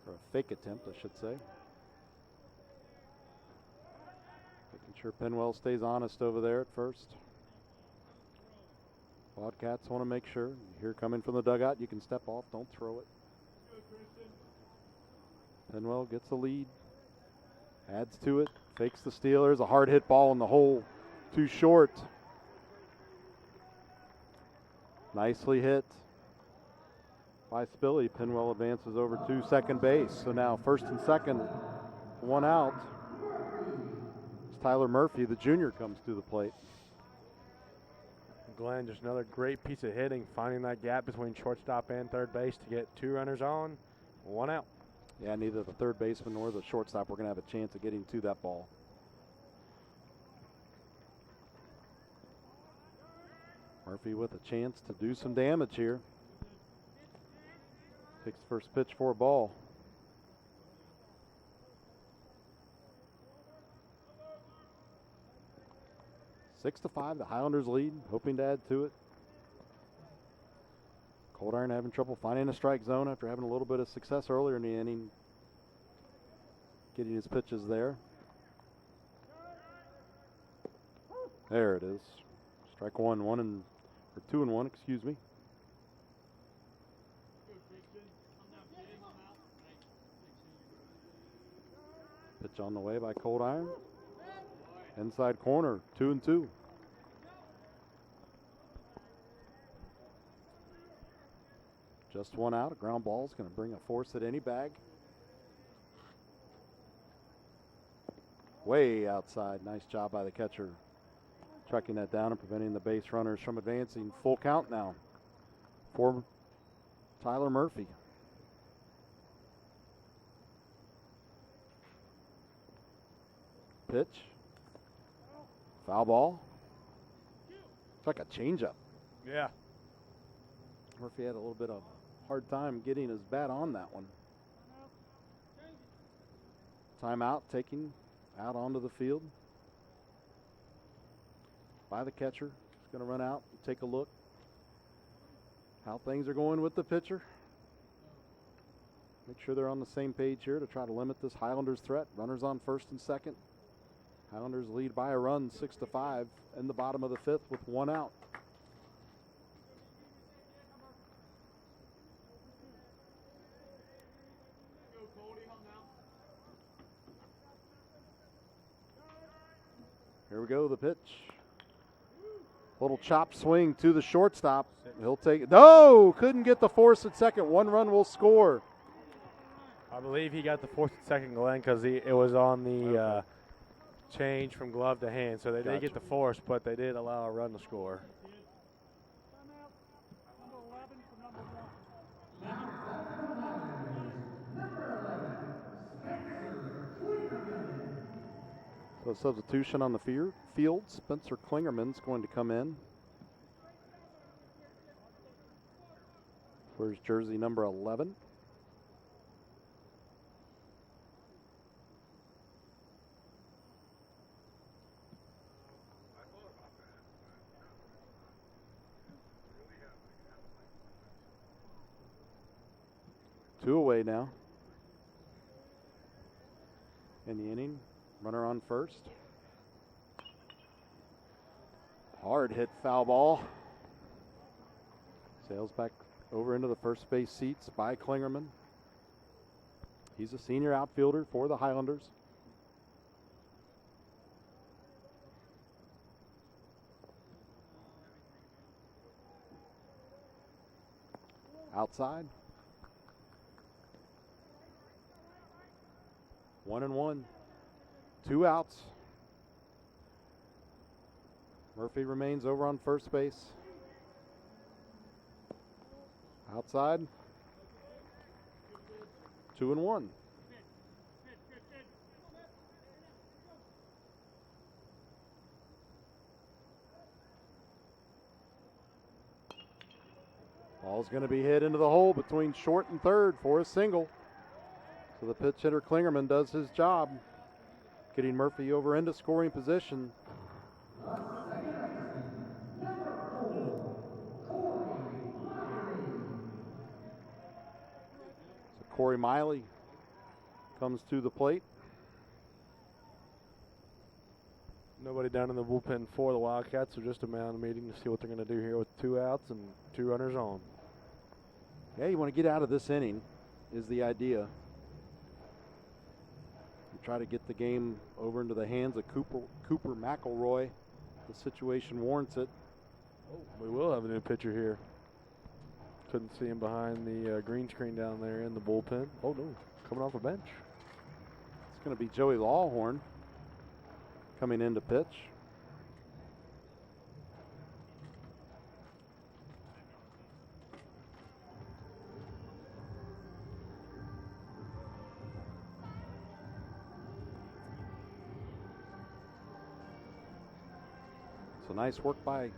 Or a fake attempt, I should say. Making sure Penwell stays honest over there at first. Wildcats want to make sure. Here coming from the dugout, you can step off, don't throw it. Penwell gets the lead. Adds to it, fakes the steal. There's a hard hit ball in the hole. Too short. Nicely hit by Spilly. Penwell advances over to second base. So now 1st and 2nd, 1 out. As Tyler Murphy, the junior, comes to the plate. Glenn, just another great piece of hitting, finding that gap between shortstop and third base to get 2 runners on, 1 out. Yeah, neither the third baseman nor the shortstop were going to have a chance of getting to that ball. Murphy with a chance to do some damage here. Takes the first pitch for a ball. Six to 5, the Highlanders lead, hoping to add to it. Cold Iron having trouble finding a strike zone after having a little bit of success earlier in the inning. Getting his pitches there. There it is. Strike 1, 2 and 1, excuse me. Pitch on the way by Cold Iron. Inside corner, 2 and 2. Just 1 out. A ground ball is going to bring a force at any bag. Way outside. Nice job by the catcher. Tracking that down and preventing the base runners from advancing. Full count now for Tyler Murphy. Pitch. Foul ball. It's like a changeup. Yeah. Murphy had a little bit of hard time getting his bat on that one. Timeout taking out onto the field by the catcher. He's going to run out and take a look how things are going with the pitcher. Make sure they're on the same page here to try to limit this Highlanders threat. Runners on 1st and 2nd. Highlanders lead by a run, 6-5, in the bottom of the 5th with 1 out. Here we go, the pitch. Little chop swing to the shortstop. He'll take it. No, couldn't get the force at second. 1 run will score. I believe he got the force at second, Glenn, because it was on the change from glove to hand. So they did get the force, but they did allow a run to score. So substitution on the field. Spencer Klingerman's going to come in. Where's jersey number 11? Two away now. In the inning, runner on first. Hard hit foul ball. Sails back over into the first base seats by Klingerman. He's a senior outfielder for the Highlanders. Outside. 1-1. 2 outs. Murphy remains over on first base. Outside. 2-1. Ball's going to be hit into the hole between short and third for a single. So the pitch hitter Klingerman does his job, getting Murphy over into scoring position. Corey Miley comes to the plate. Nobody down in the bullpen for the Wildcats, so just a mound meeting to see what they're going to do here with 2 outs and 2 runners on. Yeah, you want to get out of this inning is the idea. You try to get the game over into the hands of Cooper McElroy. The situation warrants it. Oh, we will have a new pitcher here. Couldn't see him behind the green screen down there in the bullpen. Oh, no, coming off the bench. It's going to be Joey Lawhorn coming in to pitch. So nice work by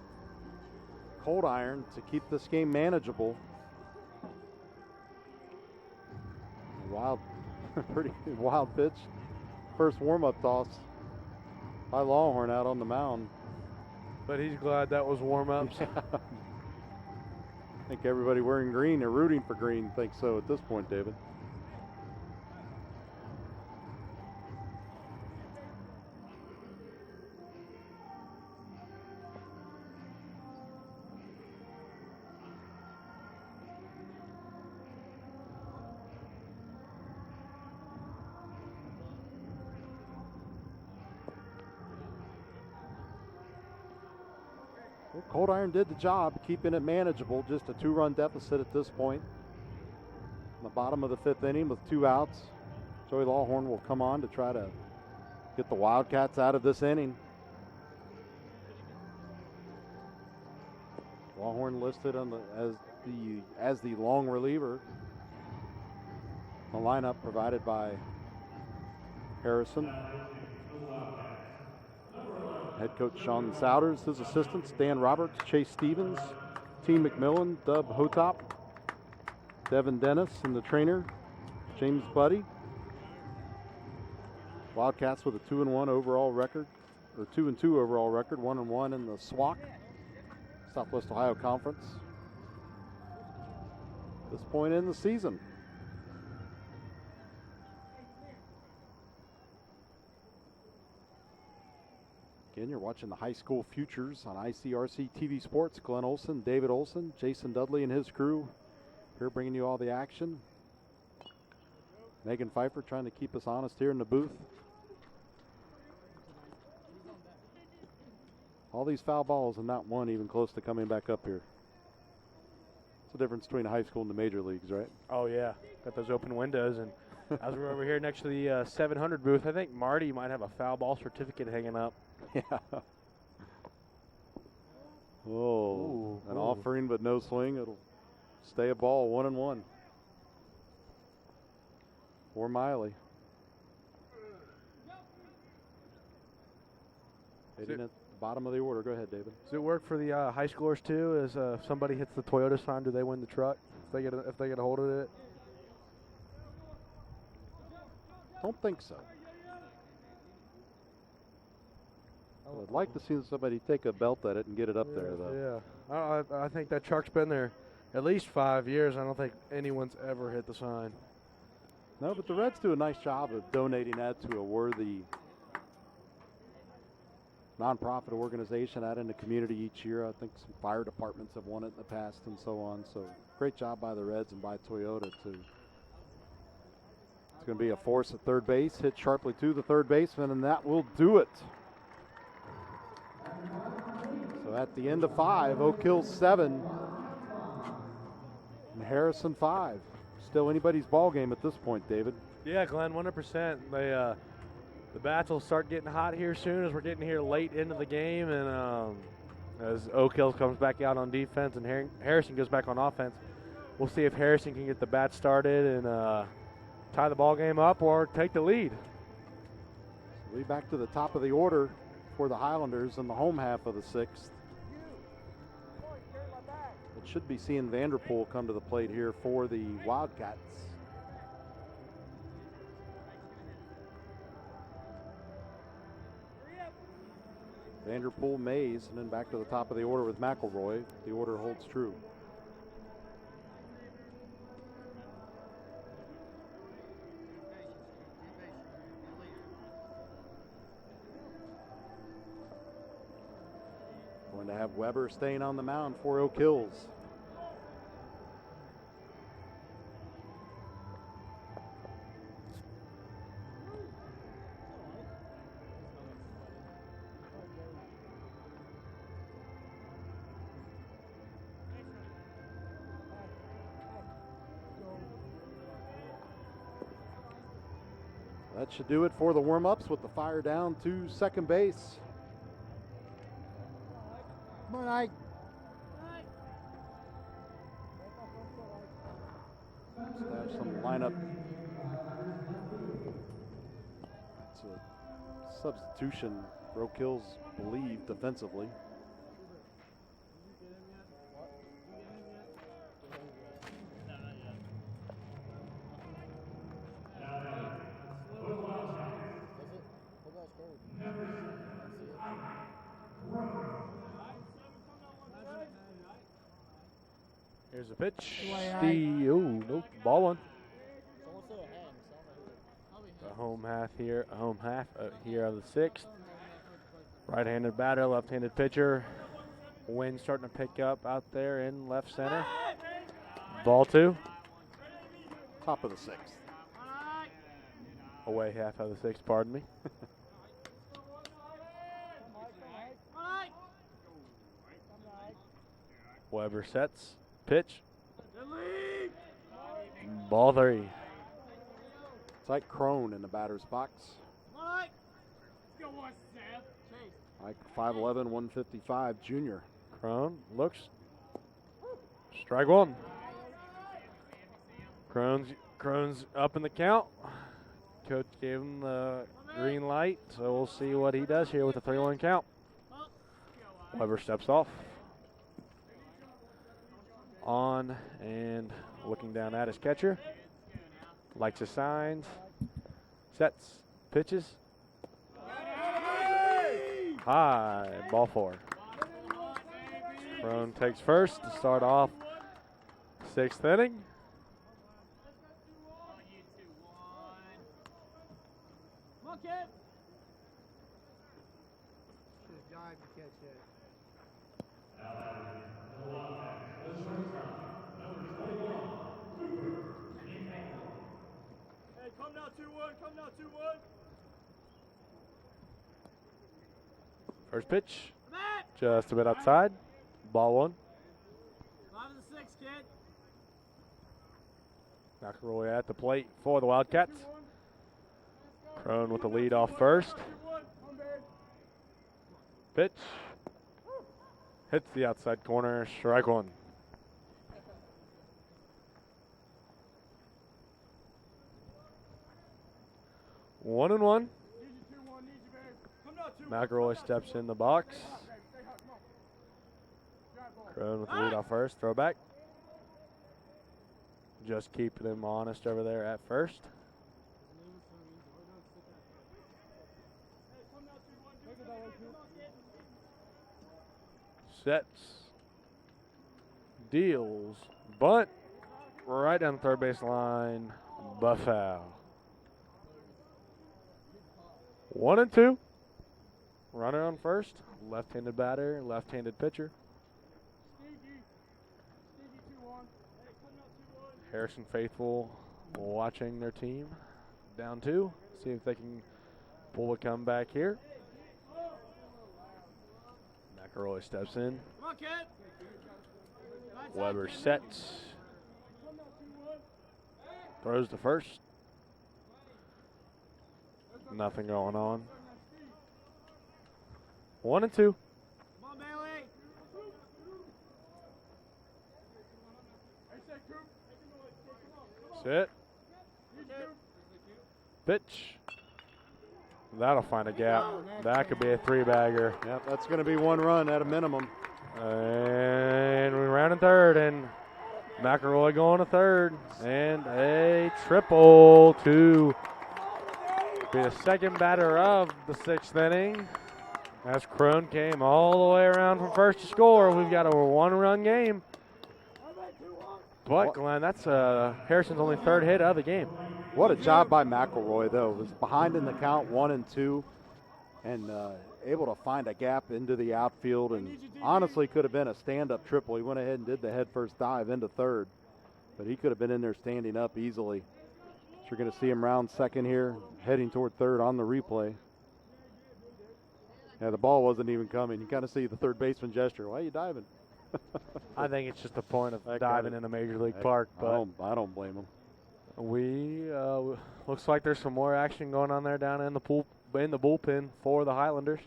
Cold Iron to keep this game manageable. Pretty wild pitch. First warm-up toss by Lawhorn out on the mound. But he's glad that was warm-ups. Yeah. I think everybody wearing green or rooting for green thinks so at this point, David. Well, Cold Iron did the job, keeping it manageable. Just a 2-run deficit at this point. In the bottom of the 5th inning with 2 outs. Joey Lawhorn will come on to try to get the Wildcats out of this inning. Lawhorn listed on as the long reliever. The lineup provided by Harrison. Head coach Sean Souders, his assistants Dan Roberts, Chase Stevens, T. McMillan, Dub Hotop, Devin Dennis, and the trainer James Buddy. Wildcats with a 2-1 overall record, or 2-2 overall record, 1-1 in the SWAC, Southwest Ohio Conference. At this point in the season. Again, you're watching the high school futures on ICRC-TV Sports. Glenn Olson, David Olson, Jason Dudley and his crew here bringing you all the action. Megan Pfeiffer trying to keep us honest here in the booth. All these foul balls and not one even close to coming back up here. It's the difference between high school and the major leagues, right? Oh, yeah. Got those open windows. And as we're over here next to the 700 booth, I think Marty might have a foul ball certificate hanging up. Yeah. Oh, an offering but no swing. It'll stay a ball, 1-1. For Miley. Hitting at the bottom of the order. Go ahead, David. Does it work for the high schoolers too? As if somebody hits the Toyota sign, do they win the truck if they get a hold of it? Don't think so. I'd like to see somebody take a belt at it and get it up there, though. Yeah. I think that truck's been there at least 5 years. I don't think anyone's ever hit the sign. No, but the Reds do a nice job of donating that to a worthy nonprofit organization out in the community each year. I think some fire departments have won it in the past and so on. So great job by the Reds and by Toyota too. It's going to be a force at third base, hit sharply to the third baseman, and that will do it. So at the end of 5, Oak Hill 7 and Harrison 5. Still anybody's ball game at this point, David. Yeah, Glenn, 100%. The bats will start getting hot here soon as we're getting here late into the game, and as Oak Hill comes back out on defense and Harrison goes back on offense, we'll see if Harrison can get the bat started and tie the ball game up or take the lead. So we back to the top of the order for the Highlanders in the home half of the 6th. It should be seeing Vanderpool come to the plate here for the Wildcats. Vanderpool, Mays, and then back to the top of the order with McElroy. The order holds true. Going to have Weber staying on the mound for Oak Hills. That should do it for the warm-ups with the fire down to second base. Come on, Ike. Just have some lineup. It's a substitution for Oak Hills, believe, defensively. Here's a pitch. Nope, ball one. The home half here of the 6th. Right-handed batter, left-handed pitcher. Wind starting to pick up out there in left center. Ball 2. Top of the 6th. Away half of the 6th, pardon me. Weber sets. Pitch. Ball 3. It's like Crone in the batter's box. Like 5'11", 155 junior. Crone looks. Strike 1. Crone's up in the count. Coach gave him the green light, so we'll see what he does here with the 3-1 count. Weber steps off. On and looking down at his catcher. Likes his signs. Sets. Pitches. High. Ball 4. Crone takes first to start off 6th inning. tried to catch that. Hey, come now 2-1, come now 2-1. First pitch, just a bit outside. Ball 1. 5 to the 6, kid. McElroy at the plate for the Wildcats. Crone with the lead off first. Pitch. Hits the outside corner, strike 1. One and one. McElroy steps in the box. Crone with the lead off first, throw back. Just keeping him honest over there at first. Sets. Deals. Bunt. Right down the third base line. Buffalo. 1 and 2. Runner on first. Left-handed batter, left-handed pitcher. Harrison faithful watching their team. Down 2. See if they can pull a comeback here. McElroy steps in. Come on, kid. Weber sets. Throws to first. Nothing going on. 1 and 2. Come on, Bailey. Sit. Pitch. That'll find a gap. That could be a 3-bagger. Yep, that's going to be 1 run at a minimum. And we're rounding third, and McElroy going to third. And a triple to be the second batter of the 6th inning. As Crone came all the way around from first to score, we've got a 1-run game. But, Glenn, that's Harrison's only 3rd hit of the game. What a job by McElroy, though. Was behind in the count 1 and 2 and able to find a gap into the outfield, and honestly could have been a stand-up triple. He went ahead and did the head-first dive into third, but he could have been in there standing up easily. So you're going to see him round second here, heading toward third on the replay. Yeah, the ball wasn't even coming. You kind of see the third baseman gesture. Why are you diving? I think it's just the point of That diving kinda- in a major league park. But I don't blame him. we looks like there's some more action going on there down in the bullpen for the Highlanders,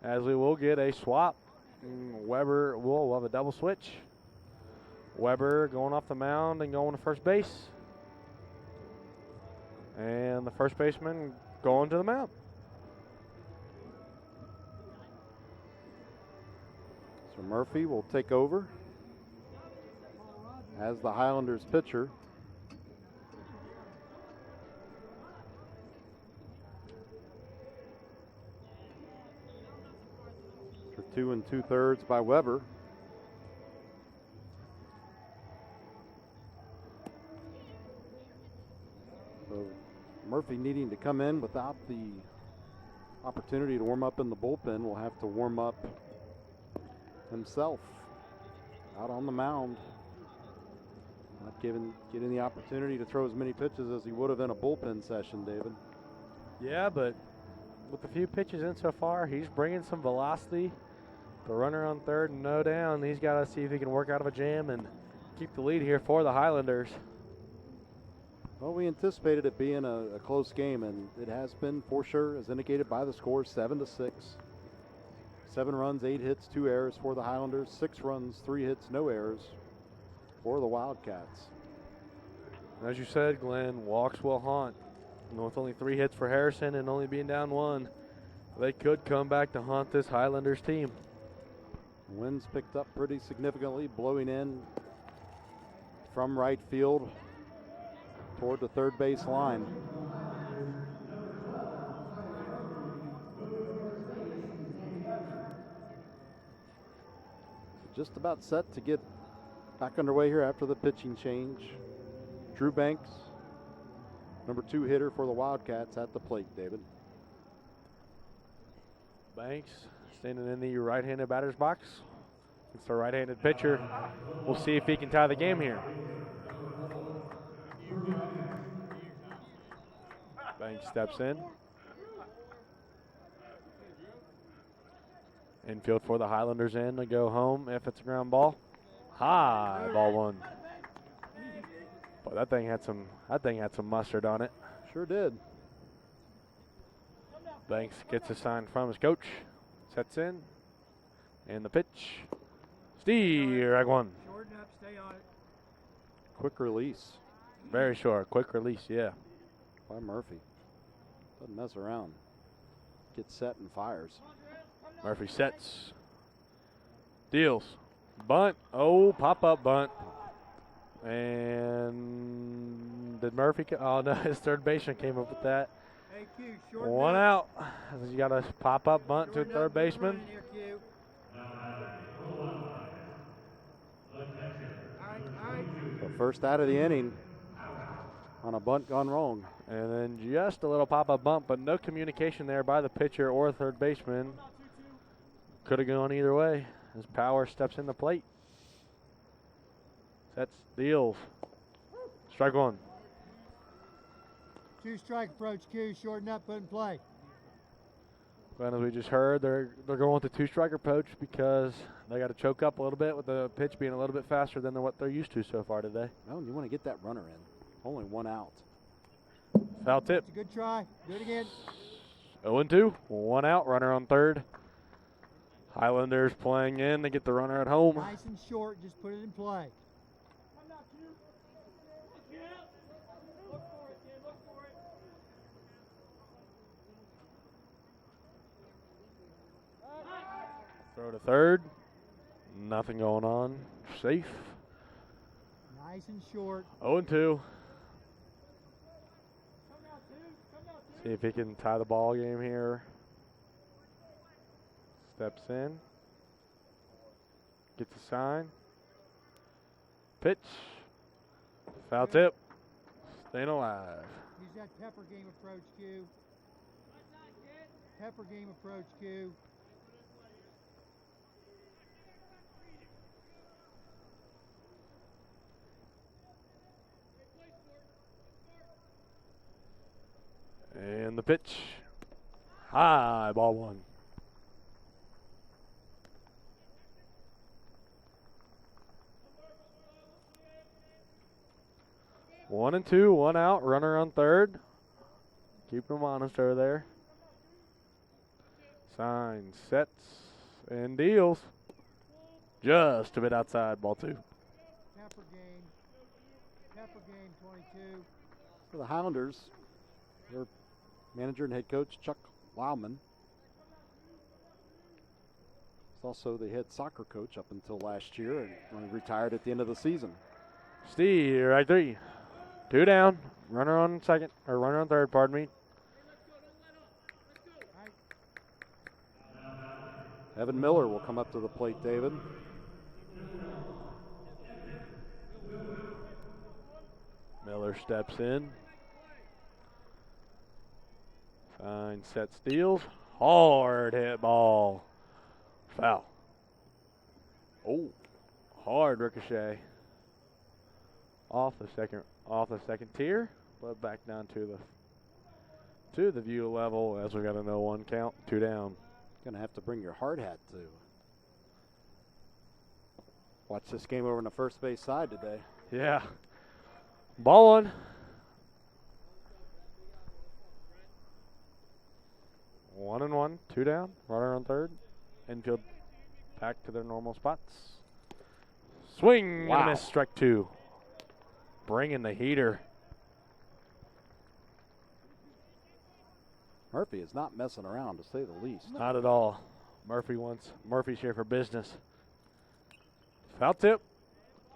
as we will get a swap. Weber we'll have a double switch. Weber going off the mound and going to first base, and the first baseman going to the mound. So Murphy will take over as the Highlanders pitcher. For 2 2/3 by Weber. So Murphy needing to come in without the opportunity to warm up in the bullpen will have to warm up himself out on the mound. Not getting the opportunity to throw as many pitches as he would have in a bullpen session, David. Yeah, but with the few pitches in so far, he's bringing some velocity. The runner on third and no down. He's got to see if he can work out of a jam and keep the lead here for the Highlanders. Well, we anticipated it being a close game, and it has been for sure, as indicated by the score, 7-6. 7 runs, 8 hits, 2 errors for the Highlanders. 6 runs, 3 hits, no errors for the Wildcats. As you said, Glenn, walks will haunt. With only 3 hits for Harrison and only being down 1, they could come back to haunt this Highlanders team. Winds picked up pretty significantly, blowing in from right field toward the third base line. Just about set to get back underway here after the pitching change. Drew Banks, number 2 hitter for the Wildcats, at the plate, David. Banks standing in the right-handed batter's box. It's the right-handed pitcher. We'll see if he can tie the game here. Banks steps in. Infield for the Highlanders in to go home if it's a ground ball. High, ball one. But that thing had some mustard on it. Sure did. Banks gets a sign from his coach. Sets in. And the pitch. Strike one. Shorten up, stay on it. Quick release Very short. Quick release, yeah. by Murphy. Doesn't mess around. Gets set and fires. Murphy sets. Deals. Bunt. Oh, pop-up bunt. And did Murphy? Oh, no, his third baseman came up with that. Hey, Q, shorten One up. out. You got a pop-up bunt to a Shorten third up, get baseman. running here, Q. All right. The first out of the inning on a bunt gone wrong. And then just a little pop-up bump, but no communication there by the pitcher or third baseman. Could have gone either way as Power steps in the plate. Sets, deals. Strike one. 2-strike approach, Q. Shorten up, put in play. And as we just heard, they're going with the two-strike approach because they got to choke up a little bit with the pitch being a little bit faster than what they're used to so far today. Well, you want to get that runner in. Only one out. Foul tip. It's a good try. Do it again. 0-2. One out. Runner on third. Highlanders playing in. They get the runner at home. Nice and short. Just put it in play. Throw to third. Nothing going on. Safe. Nice and short. 0-2. See if he can tie the ball game here. Steps in. Gets a sign. Pitch. Foul tip. Staying alive. Use that pepper game approach, Q. Pepper game approach, Q. And the pitch. High, ball one. One and two, one out, runner on third. Keep them honest over there. Sign, sets, and deals. Just a bit outside, ball two. Pepper game. Pepper game 22. For the Highlanders, their manager and head coach, Chuck Lauman. He's also the head soccer coach up until last year and when he retired at the end of the season. Steve, right three. Two down. Runner on second, or runner on third, pardon me. Evan Miller will come up to the plate, David. Miller steps in. Sign, sets, deals. Hard hit ball. Foul. Oh, hard ricochet. Off the second tier, but back down to the view level as we got a 0-1 count, two down. Gonna have to bring your hard hat to watch this game over on the first base side today. Yeah. Ball one. One and one, two down, runner on third. Infield back to their normal spots. Swing and a miss, strike two. Bringing the heater. Murphy is not messing around, to say the least. Not at all. Murphy's here for business. Foul tip.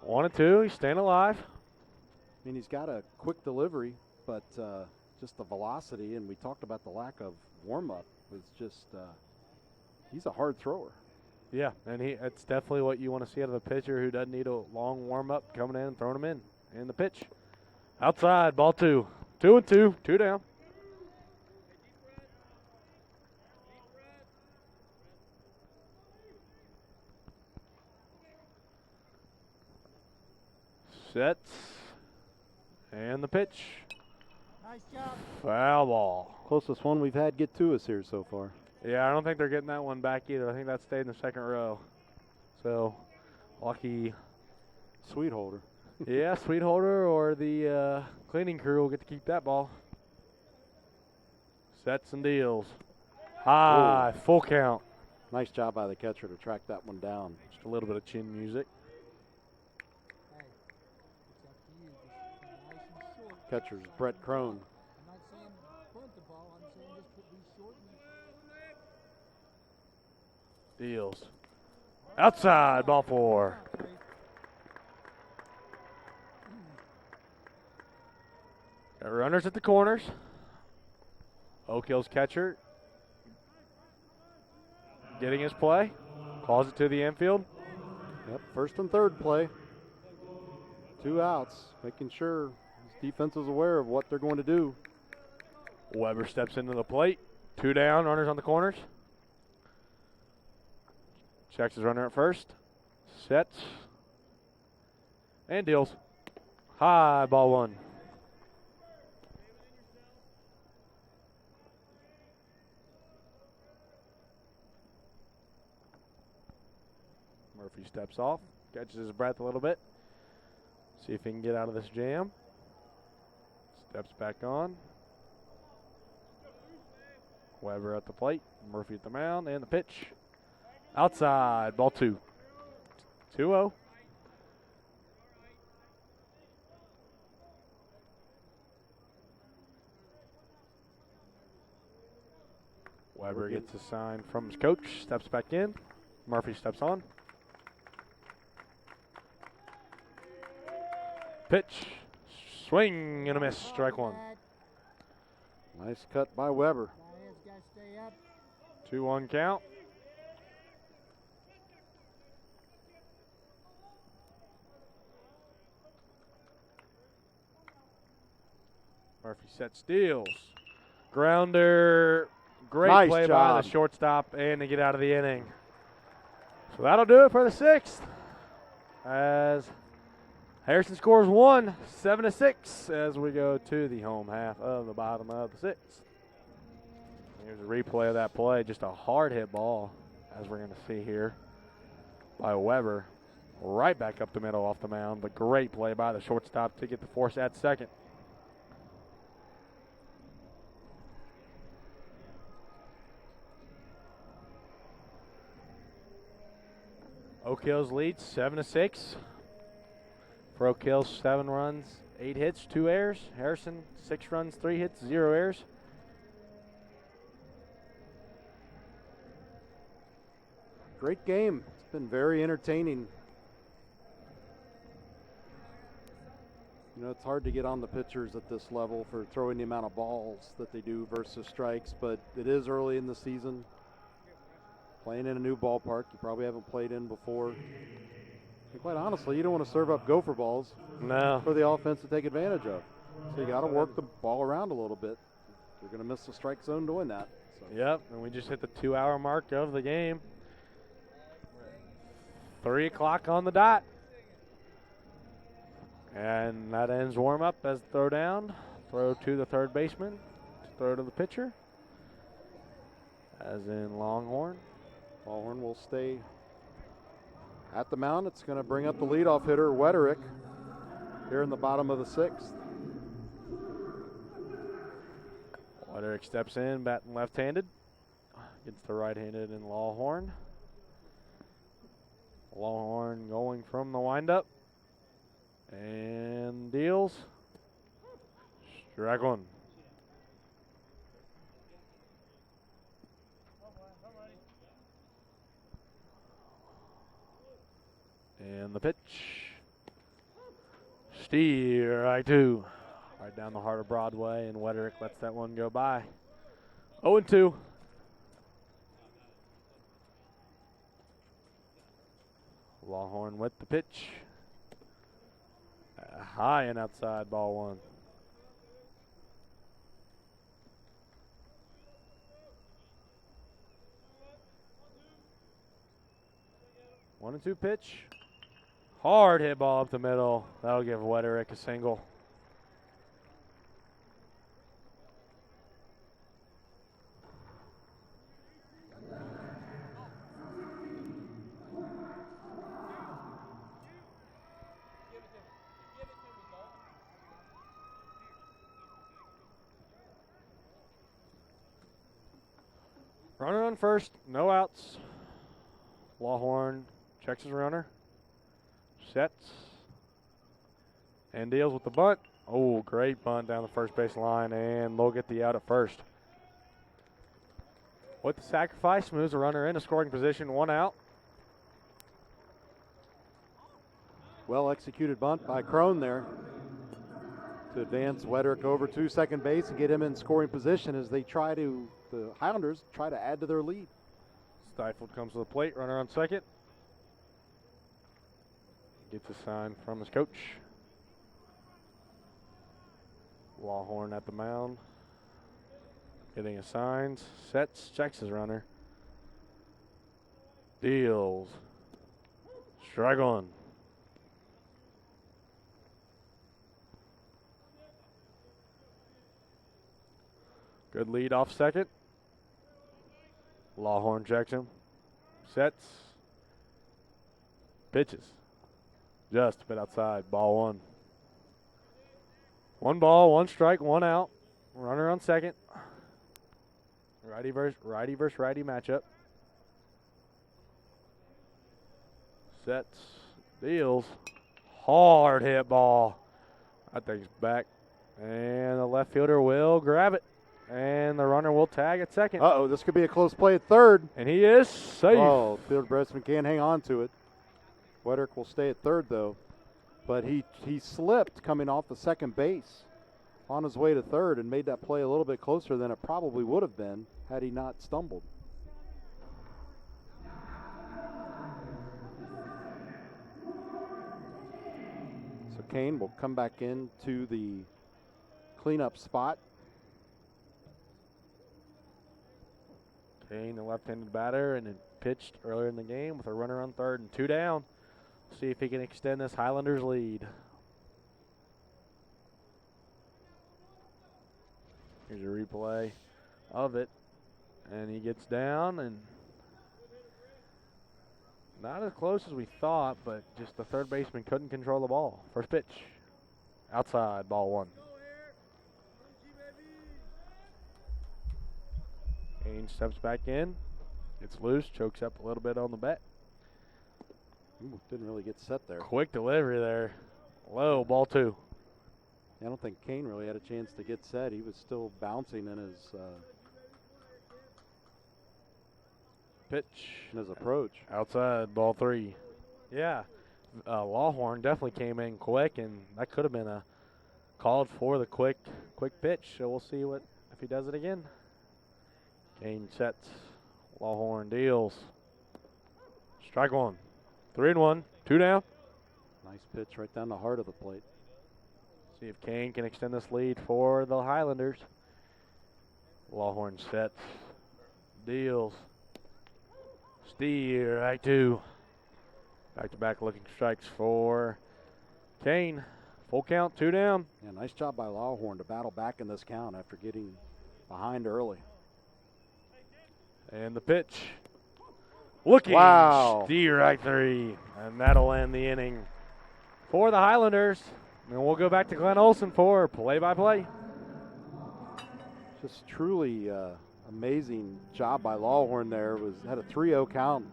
1 and 2. He's staying alive. I mean, he's got a quick delivery, but just the velocity, and we talked about the lack of warm-up, was just, he's a hard thrower. Yeah, and it's definitely what you want to see out of a pitcher who doesn't need a long warm-up, coming in and throwing him in. And the pitch. Outside, ball two. 2 and 2, two down. Sets. And the pitch. Nice job. Foul ball. Closest one we've had get to us here so far. Yeah, I don't think they're getting that one back either. I think that stayed in the second row. So, lucky. Sweet holder. Yeah, sweet holder or the cleaning crew will get to keep that ball. Sets and deals. High, full count. Nice job by the catcher to track that one down. Just a little bit of chin music. Hey, it's up to you. Just be nice and short. Catcher's Brett Crone. I'm not saying bunt the ball. I'm saying just be short and Deals. Outside, ball 4. Got runners at the corners. Oak Hill's catcher getting his play. Calls it to the infield. Yep, first and third play. 2 outs, making sure his defense is aware of what they're going to do. Weber steps into the plate. 2 down, runners on the corners. Checks his runner at first. Sets. And deals. High, ball 1. Murphy steps off, catches his breath a little bit. See if he can get out of this jam. Steps back on. Weber at the plate, Murphy at the mound, and the pitch. Outside, ball 2. 2-0. Weber gets a sign from his coach, steps back in. Murphy steps on. Pitch, swing and a miss, strike 1. Nice cut by Weber. Diaz got to stay up. 2-1 count. Murphy sets, deals. Grounder, great Nice play by job. the shortstop, and they get out of the inning. So that'll do it for the 6th. As Harrison scores 1, 7-6, as we go to the home half of the bottom of the 6th. Here's a replay of that play. Just a hard hit ball, as we're going to see here, by Weber. Right back up the middle off the mound, but great play by the shortstop to get the force at second. Oak Hills leads 7-6. For Oak Hills, 7 runs, 8 hits, 2 errors. Harrison, 6 runs, 3 hits, 0 errors. Great game. It's been very entertaining. You know, it's hard to get on the pitchers at this level for throwing the amount of balls that they do versus strikes, but it is early in the season. Playing in a new ballpark you probably haven't played in before. And quite honestly, you don't want to serve up gopher balls No. for the offense to take advantage of. So you got to work the ball around a little bit. You're going to miss the strike zone doing that. So. Yep, and we just hit the 2-hour mark of the game. 3 o'clock on the dot. And that ends warm-up as throw down. Throw to the third baseman. Throw to the pitcher. As in Longhorn. Longhorn will stay at the mound. It's going to bring up the leadoff hitter, Wetterick, here in the bottom of the 6th. Wetterick steps in, batting left-handed. Against the right-handed in Longhorn. Longhorn going from the windup. And deals. Strike 1. And the pitch. Strike 2. Right down the heart of Broadway, and Wetterick lets that one go by. 0-2. Longhorn with the pitch. High and outside, ball 1. One and 2 pitch. Hard hit ball up the middle. That'll give Wederick a single. Runner on first, no outs. Lawhorn checks his runner, sets, and deals with the bunt. Oh, great bunt down the first base line, and they'll get the out at first. With the sacrifice, moves the runner into scoring position, 1 out. Well executed bunt by Crone there to advance Wederick over to second base and get him in scoring position as the Highlanders try to add to their lead. Stifled comes to the plate, runner on second. Gets a sign from his coach. Lawhorn at the mound. Getting his signs, sets, checks his runner. Deals. Strike one. Good lead off second. Lawhorn checks him. Sets. Pitches. Just a bit outside. Ball 1. 1 ball, 1 strike, 1 out. Runner on second. Righty versus righty matchup. Sets. Deals. Hard hit ball. I think it's back. And the left fielder will grab it. And the runner will tag at second. Uh-oh, this could be a close play at third. And he is safe. Oh, fielder Bressman can't hang on to it. Wederick will stay at third, though. But he slipped coming off the second base on his way to third and made that play a little bit closer than it probably would have been had he not stumbled. So Kane will come back into the cleanup spot. Kane, the left-handed batter, and it pitched earlier in the game with a runner on third and 2 down. See if he can extend this Highlanders lead. Here's a replay of it. And he gets down, and not as close as we thought, but just the third baseman couldn't control the ball. First pitch. Outside, ball 1. Kane steps back in. Gets loose, chokes up a little bit on the bat. Ooh, didn't really get set there. Quick delivery there. Low, ball 2. I don't think Kane really had a chance to get set. He was still bouncing in his Pitch. approach. Outside, ball 3. Yeah, Lawhorn definitely came in quick, and that could have been a called for the quick pitch. So we'll see if he does it again. Kane sets. Lawhorn deals. Strike 1. 3-1. 2 down. Nice pitch right down the heart of the plate. See if Kane can extend this lead for the Highlanders. Lawhorn sets. Deals. Steer, right 2. Back-to-back looking strikes for Kane. Full count, 2 down. Yeah, nice job by Lawhorn to battle back in this count after getting behind early. And the pitch. Looking. Wow. Steer, right 3. And that'll end the inning for the Highlanders. And we'll go back to Glenn Olson for play-by-play. Just truly amazing job by Lawhorn there. Had a 3-0 count.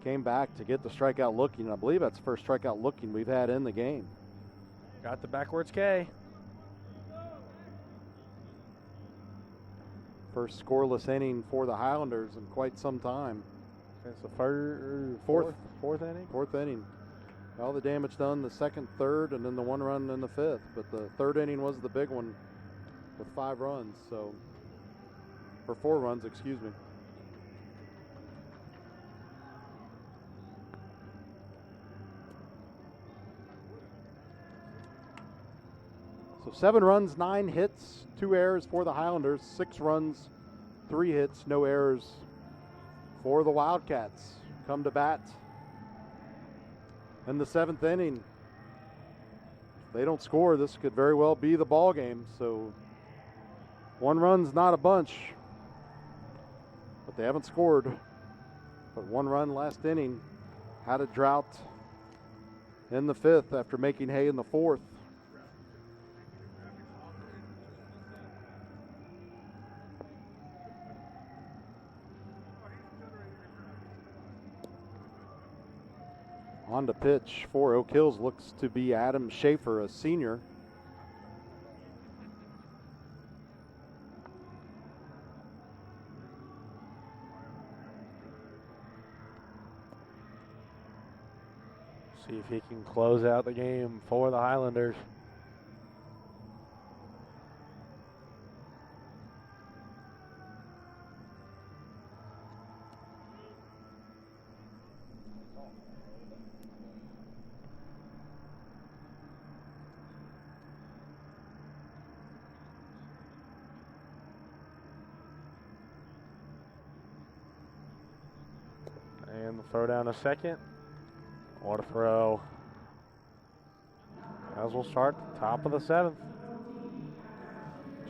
Came back to get the strikeout looking. I believe that's the first strikeout looking we've had in the game. Got the backwards K. First scoreless inning for the Highlanders in quite some time. It's the fourth inning. Fourth inning. All the damage done the second, third, and then the 1 run in the 5th. But the third inning was the big one with 5 runs. Or 4 runs, excuse me. So 7 runs, 9 hits, 2 errors for the Highlanders, 6 runs, 3 hits, no errors for the Wildcats. Come to bat in the 7th inning. If they don't score, this could very well be the ball game. So 1 run's not a bunch, but they haven't scored. But 1 run last inning, had a drought in the 5th after making hay in the 4th. On to pitch for Oak Hills looks to be Adam Schaefer, a senior. See if he can close out the game for the Highlanders. And the throw down to second. What a throw. As we'll start the top of the 7th.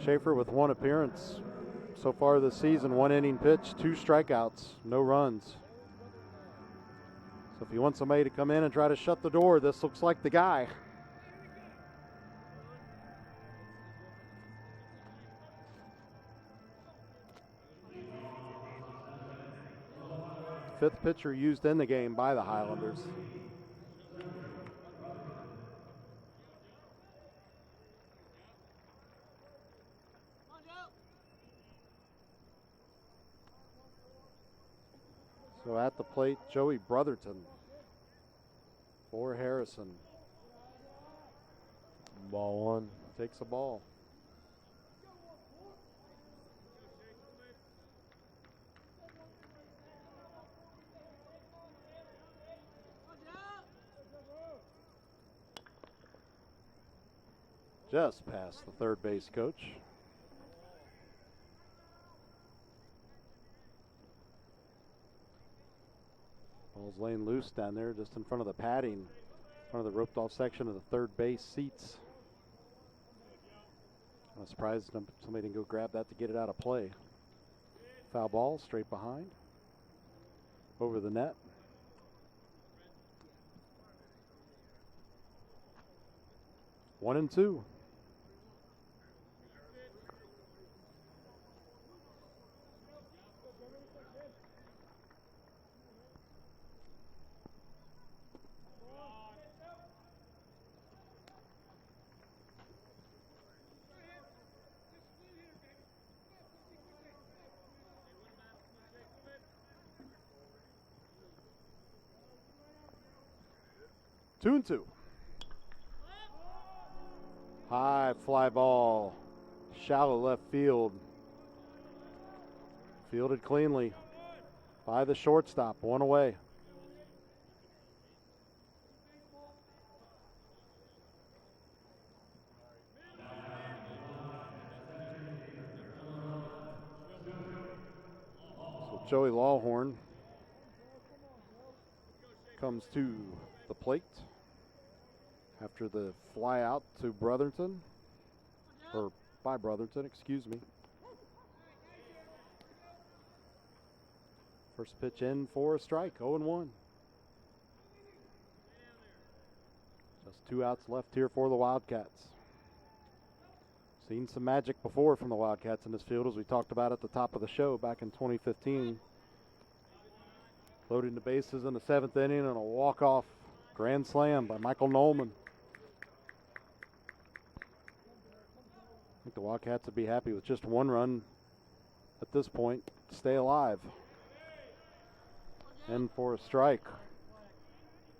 Schaefer with 1 appearance so far this season, 1 inning pitch, 2 strikeouts, no runs. So if you want somebody to come in and try to shut the door, this looks like the guy. Fifth pitcher used in the game by the Highlanders. So at the plate, Joey Brotherton for Harrison. Ball 1. Takes a ball. Just past the third base coach. Ball's laying loose down there just in front of the padding, in front of the roped off section of the third base seats. I'm surprised somebody didn't go grab that to get it out of play. Foul ball straight behind. Over the net. One and two. Two and two. High fly ball, shallow left field. Fielded cleanly by the shortstop, 1 away. So Joey Lawhorn comes to the plate after the fly out to Brotherton, or by Brotherton, excuse me. First pitch in for a strike, 0-1. Just 2 outs left here for the Wildcats. Seen some magic before from the Wildcats in this field, as we talked about at the top of the show back in 2015. Loading the bases in the 7th inning and a walk-off grand slam by Michael Nolman. I think the Wildcats would be happy with just 1 run at this point to stay alive. In for a strike.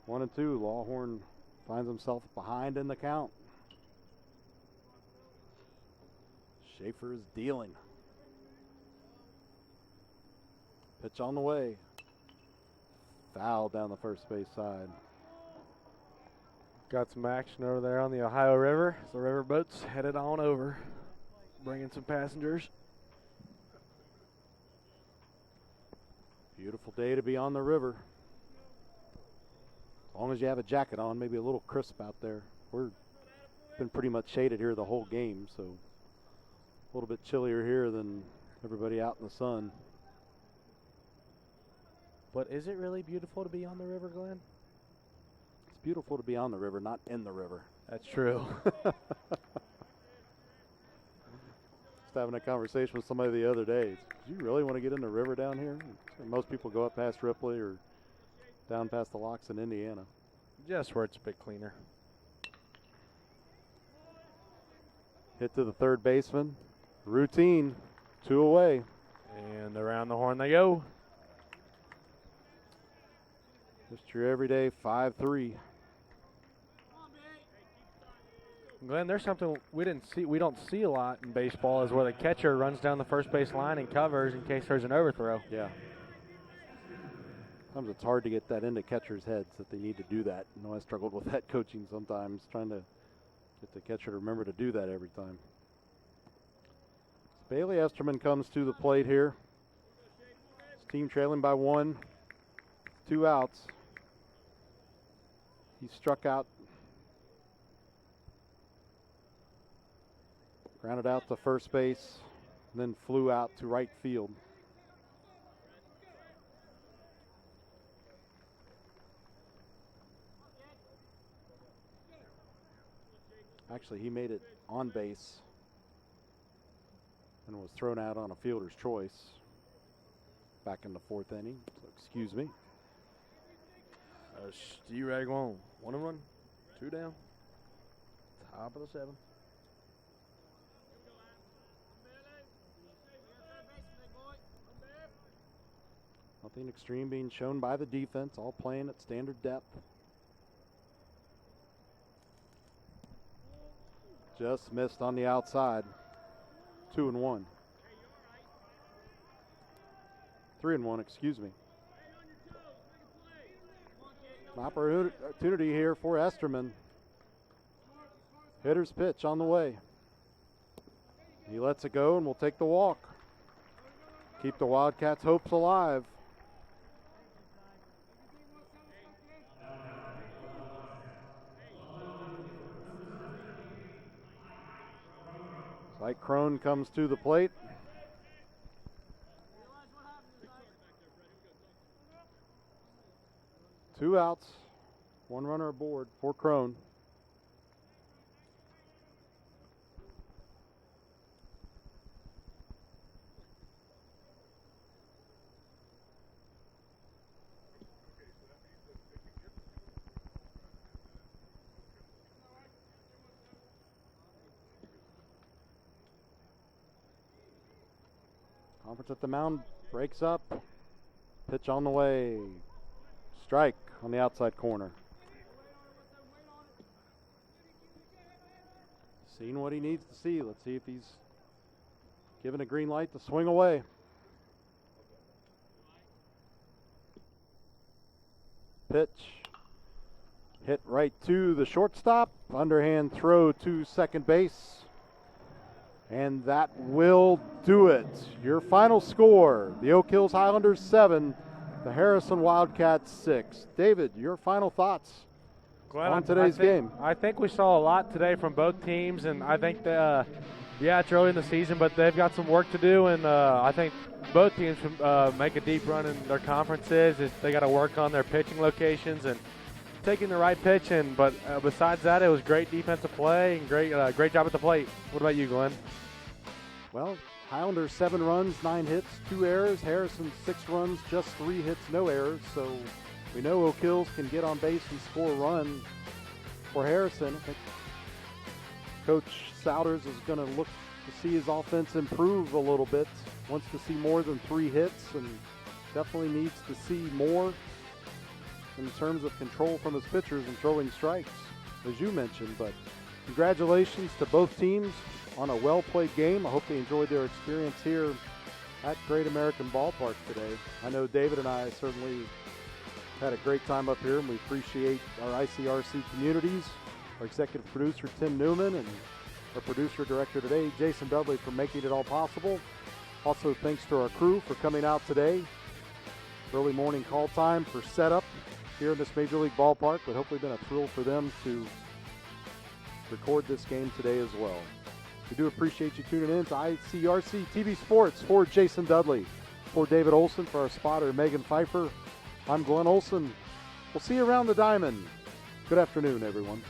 1 and 2. Lawhorn finds himself behind in the count. Schaefer is dealing. Pitch on the way. Foul down the first base side. Got some action over there on the Ohio River as the river boats headed on over, bringing some passengers. Beautiful day to be on the river. long as you have a jacket on, maybe a little crisp out there. We're been pretty much shaded here the whole game, so a little bit chillier here than everybody out in the sun. But is it really beautiful to be on the river, Glenn? It's beautiful to be on the river, not in the river. That's true. Just having a conversation with somebody the other day. Do you really want to get in the river down here? And most people go up past Ripley or down past the locks in Indiana. Just where it's a bit cleaner. Hit to the third baseman. Routine. 2 away. And around the horn they go. Just your everyday 5-3. Glenn, there's something we don't see a lot in baseball is where the catcher runs down the first base line and covers in case there's an overthrow. Yeah. Sometimes it's hard to get that into catchers' heads that they need to do that. You know, I struggled with that coaching sometimes, trying to get the catcher to remember to do that every time. So Bailey Esterman comes to the plate here. His team trailing by 1, 2 outs. He struck out, grounded out to first base, and then flew out to right field. Actually, he made it on base and was thrown out on a fielder's choice back in the 4th inning. So excuse me. Steve Ragwan, 1-1, 2 down. Top of the 7th. Nothing extreme being shown by the defense, all playing at standard depth. Just missed on the outside. 2-1. 3-1, excuse me. An opportunity here for Esterman. Hitter's pitch on the way. He lets it go and will take the walk. Keep the Wildcats' hopes alive. Mike Crone comes to the plate. Two outs, 1 runner aboard for Crone. Conference at the mound breaks up. Pitch on the way. Strike on the outside corner. Seen what he needs to see. Let's see if he's given a green light to swing away. Pitch. Hit right to the shortstop. Underhand throw to second base. And that will do it. Your final score, the Oak Hills Highlanders 7, the Harrison Wildcats 6. David, your final thoughts on today's game? I think we saw a lot today from both teams, and I think, it's early in the season, but they've got some work to do, and I think both teams make a deep run in their conferences. They got to work on their pitching locations and taking the right pitch, but besides that, it was great defensive play and great job at the plate. What about you, Glenn? Well, Highlanders 7 runs, 9 hits, 2 errors. Harrison 6 runs, just 3 hits, no errors. So we know Oak Hills can get on base and score a run for Harrison. I think Coach Souders is going to look to see his offense improve a little bit. Wants to see more than 3 hits and definitely needs to see more in terms of control from his pitchers and throwing strikes, as you mentioned. But congratulations to both teams on a well-played game. I hope they enjoyed their experience here at Great American Ballpark today. I know David and I certainly had a great time up here, and we appreciate our ICRC communities, our executive producer, Tim Newman, and our producer-director today, Jason Dudley, for making it all possible. Also, thanks to our crew for coming out today. Early morning call time for setup here in this Major League ballpark, but hopefully been a thrill for them to record this game today as well. We do appreciate you tuning in to ICRC-TV Sports. For Jason Dudley, for David Olson, for our spotter Megan Pfeiffer, I'm Glenn Olson. We'll see you around the diamond. Good afternoon, everyone.